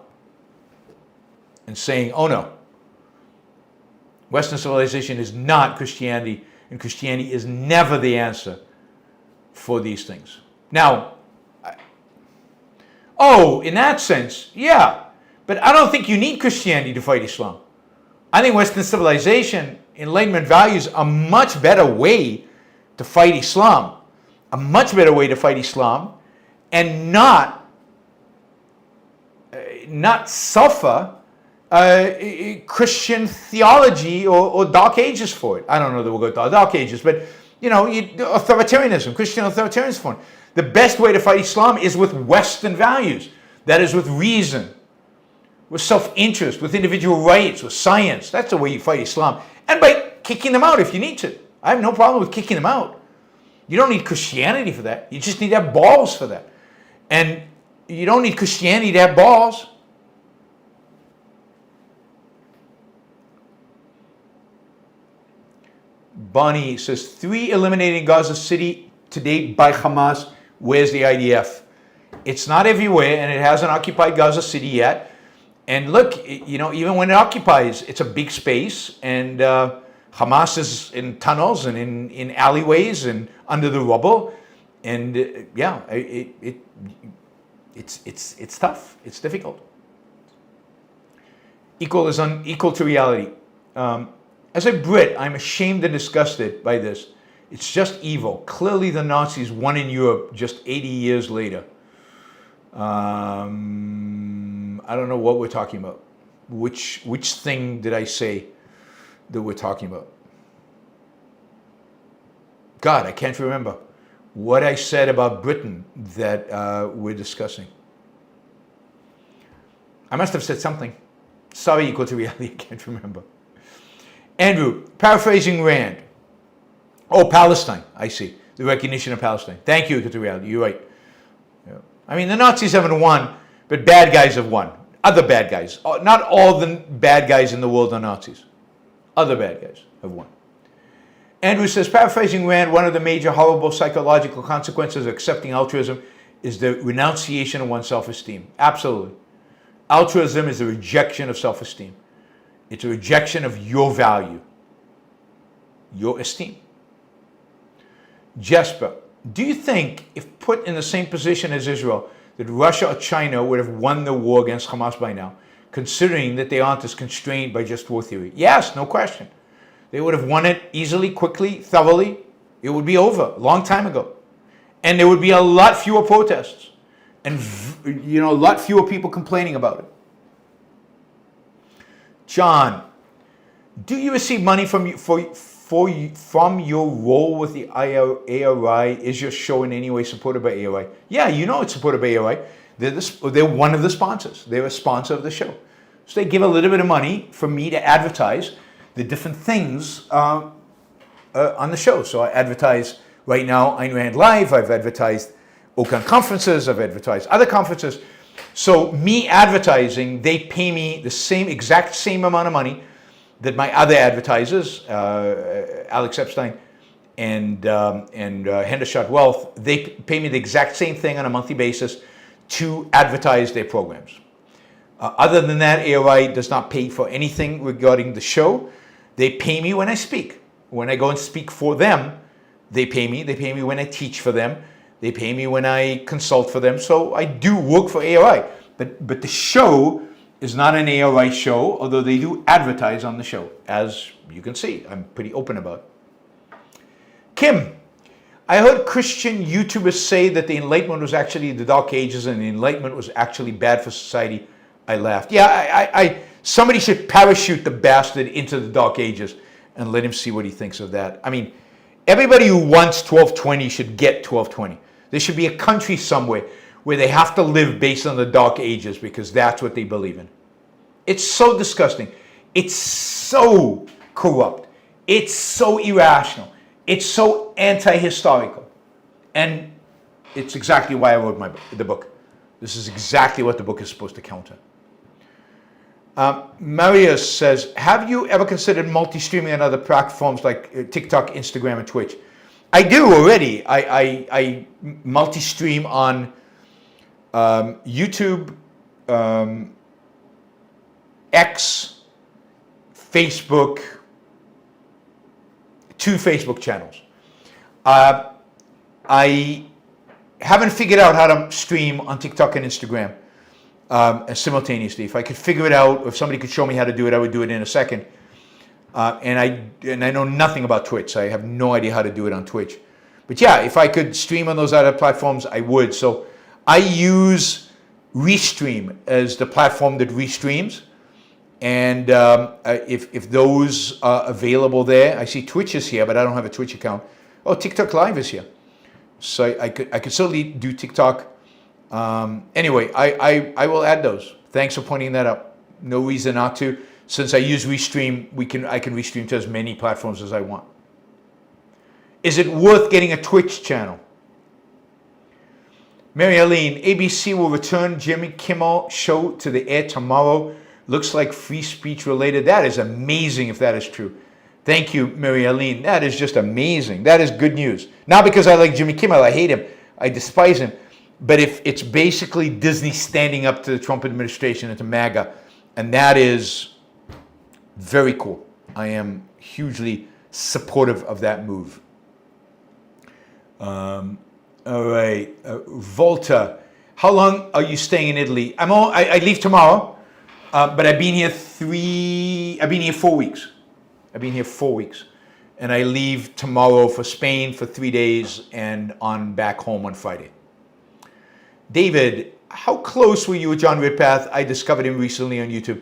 and saying, oh no, Western civilization is not Christianity, and Christianity is never the answer for these things. Now, in that sense, yeah, but I don't think you need Christianity to fight Islam. I think Western civilization, Enlightenment values, a much better way to fight Islam, and not suffer Christian theology or Dark Ages for it. I don't know that we'll go to Dark Ages, but authoritarianism, Christian authoritarianism for it. The best way to fight Islam is with Western values. That is with reason, with self-interest, with individual rights, with science. That's the way you fight Islam. And by kicking them out if you need to. I have no problem with kicking them out. You don't need Christianity for that. You just need to have balls for that. And you don't need Christianity to have balls. Bonnie says, 3 eliminating Gaza City to date by Hamas. Where's the IDF? It's not everywhere, and it hasn't occupied Gaza City yet. And look, even when it occupies, it's a big space, and Hamas is in tunnels and in alleyways and under the rubble. And it's tough. It's difficult. Equal is unequal to reality. As a Brit, I'm ashamed and disgusted by this. It's just evil. Clearly the Nazis won in Europe just 80 years later. I don't know what we're talking about. Which thing did I say that we're talking about? God, I can't remember. what I said about Britain that we're discussing. I must have said something. Sorry, equal to reality, I can't remember. Andrew, paraphrasing Rand. Oh, Palestine, I see. The recognition of Palestine. Thank you, equal to reality, you're right. Yeah. I mean, the Nazis haven't won, but bad guys have won. Other bad guys. Not all the bad guys in the world are Nazis. Other bad guys have won. Andrew says, paraphrasing Rand, one of the major horrible psychological consequences of accepting altruism is the renunciation of one's self-esteem. Absolutely. Altruism is a rejection of self-esteem. It's a rejection of your value, your esteem. Jesper, do you think if put in the same position as Israel, that Russia or China would have won the war against Hamas by now, considering that they aren't as constrained by just war theory? Yes, no question. They would have won it easily, quickly, thoroughly. It would be over a long time ago. And there would be a lot fewer protests and a lot fewer people complaining about it. John, do you receive money from your role with the ARI? Is your show in any way supported by ARI? Yeah, it's supported by ARI. They're one of the sponsors. They're a sponsor of the show. So they give a little bit of money for me to advertise the different things on the show. So I advertise right now Ayn Rand Live. I've advertised Okan conferences. I've advertised other conferences. So me advertising, they pay me the exact same amount of money that my other advertisers, Alex Epstein and Hendershot Wealth, they pay me the exact same thing on a monthly basis to advertise their programs. Other than that, ARI does not pay for anything regarding the show. They pay me when I speak. When I go and speak for them, they pay me. They pay me when I teach for them. They pay me when I consult for them. So I do work for ARI. But the show is not an ARI show, although they do advertise on the show. As you can see, I'm pretty open about it. Kim, I heard Christian YouTubers say that the Enlightenment was actually the Dark Ages and the Enlightenment was actually bad for society. I laughed. Yeah, somebody should parachute the bastard into the Dark Ages and let him see what he thinks of that. I mean, everybody who wants 1220 should get 1220. There should be a country somewhere where they have to live based on the Dark Ages because that's what they believe in. It's so disgusting. It's so corrupt. It's so irrational. It's so anti-historical. And it's exactly why I wrote the book. This is exactly what the book is supposed to counter. Marius says, have you ever considered multi-streaming on other platforms like TikTok, Instagram, and Twitch? I do already. I multi-stream on YouTube, X, Facebook, 2 Facebook channels. I haven't figured out how to stream on TikTok and Instagram simultaneously. If I could figure it out, or if somebody could show me how to do it, I would do it in a second. And I know nothing about Twitch. I have no idea how to do it on Twitch. But yeah, if I could stream on those other platforms, I would. So I use Restream as the platform that restreams. And if those are available there, I see Twitch is here, but I don't have a Twitch account. Oh, TikTok Live is here. So I could certainly do TikTok. Anyway, I will add those. Thanks for pointing that out. No reason not to. Since I use Restream, I can restream to as many platforms as I want. Is it worth getting a Twitch channel? Mary Aline, ABC will return Jimmy Kimmel show to the air tomorrow. Looks like free speech related. That is amazing if that is true. Thank you, Mary Aline. That is just amazing. That is good news. Not because I like Jimmy Kimmel. I hate him. I despise him. But if it's basically Disney standing up to the Trump administration and to MAGA, and that is very cool. I am hugely supportive of that move. All right, Volta, how long are you staying in Italy? I leave tomorrow, but I've been here 4 weeks. I've been here 4 weeks, and I leave tomorrow for Spain for 3 days and on back home on Friday. David, how close were you with John Ridpath? I discovered him recently on YouTube.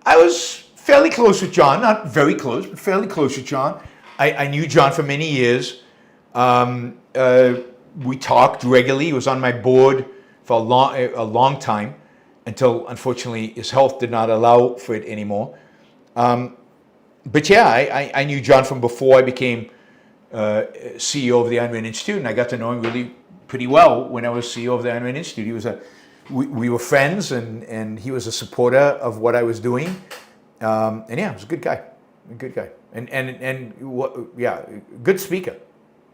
I was fairly close with John, not very close, but fairly close with John. I knew John for many years. we talked regularly. He was on my board for a long time until, unfortunately, his health did not allow for it anymore. But yeah, I knew John from before I became CEO of the Ayn Rand Institute, and I got to know him really pretty well when I was CEO of the Ayn Rand Institute. He was we were friends, and he was a supporter of what I was doing. And yeah, he was a good guy, good speaker.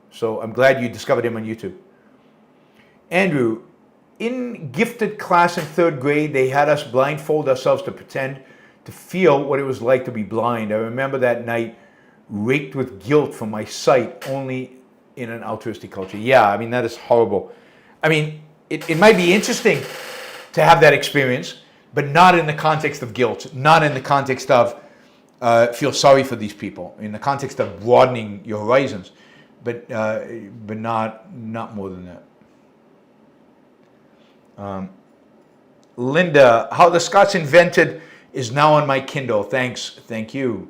So I'm glad you discovered him on YouTube. Andrew, in gifted class in 3rd grade, they had us blindfold ourselves to pretend to feel what it was like to be blind. I remember that night raked with guilt for my sight only in an altruistic culture. Yeah, I mean, that is horrible. I mean, it might be interesting to have that experience, but not in the context of guilt, not in the context of feel sorry for these people, in the context of broadening your horizons, but not more than that. Linda, how the Scots invented is now on my Kindle. Thanks, thank you.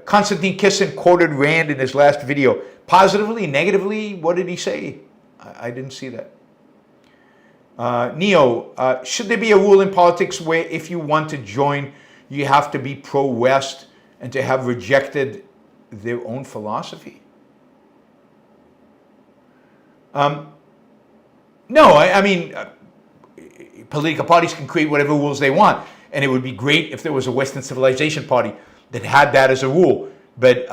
Konstantin Kisin quoted Rand in his last video. Positively, negatively, what did he say? I didn't see that. Neo, should there be a rule in politics where if you want to join, you have to be pro-West and to have rejected their own philosophy? No, I mean, political parties can create whatever rules they want, and it would be great if there was a Western civilization party that had that as a rule. But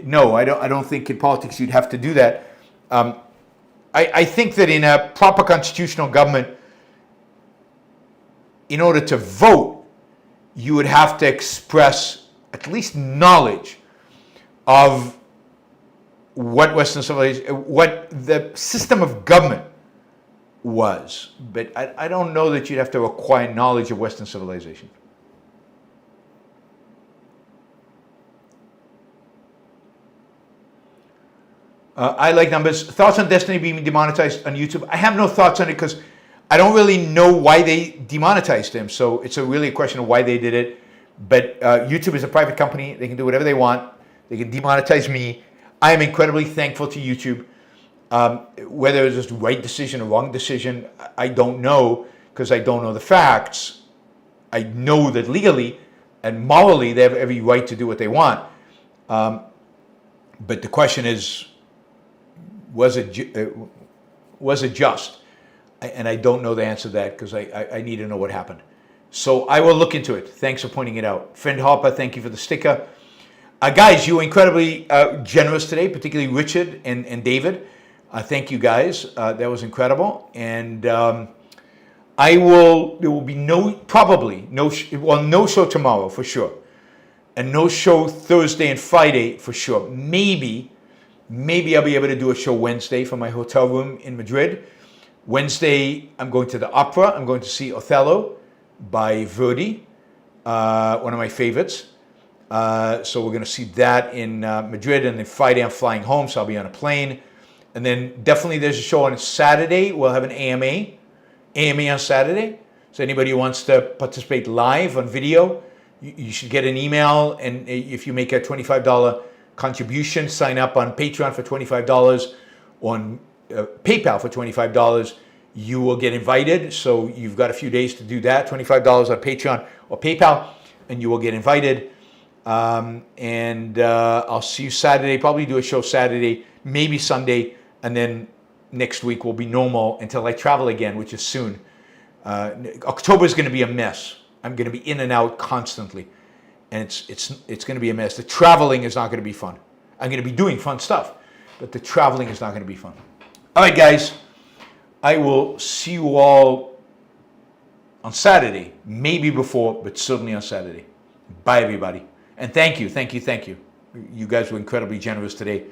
no, I don't think in politics you'd have to do that. I think that in a proper constitutional government, in order to vote, you would have to express at least knowledge of what Western civilization, what the system of government was. But I don't know that you'd have to acquire knowledge of Western civilization. I like numbers. Thoughts on Destiny being demonetized on YouTube? I have no thoughts on it because I don't really know why they demonetized him. So it's really a question of why they did it. But YouTube is a private company. They can do whatever they want. They can demonetize me. I am incredibly thankful to YouTube. Whether it was the right decision or wrong decision, I don't know because I don't know the facts. I know that legally and morally they have every right to do what they want. But the question is, was it just? And I don't know the answer to that because I need to know what happened. So I will look into it. Thanks for pointing it out. Friend Harper, thank you for the sticker. Guys, you were incredibly generous today, particularly Richard and David. Thank you guys. That was incredible. And there will be no show tomorrow for sure. And no show Thursday and Friday for sure. Maybe I'll be able to do a show Wednesday from my hotel room in Madrid. Wednesday, I'm going to the opera. I'm going to see Othello by Verdi, one of my favorites. So we're going to see that in Madrid. And then Friday, I'm flying home, so I'll be on a plane. And then definitely there's a show on Saturday. We'll have an AMA on Saturday. So anybody who wants to participate live on video, you should get an email. And if you make a $25 contribution, sign up on Patreon for $25, on PayPal for $25, you will get invited. So you've got a few days to do that, $25 on Patreon or PayPal, and you will get invited. And I'll see you Saturday, probably do a show Saturday, maybe Sunday, and then next week will be normal until I travel again, which is soon. October is going to be a mess. I'm going to be in and out constantly. And it's going to be a mess. The traveling is not going to be fun. I'm going to be doing fun stuff, but the traveling is not going to be fun. All right, guys, I will see you all on Saturday, maybe before, but certainly on Saturday. Bye, everybody. And thank you. You guys were incredibly generous today.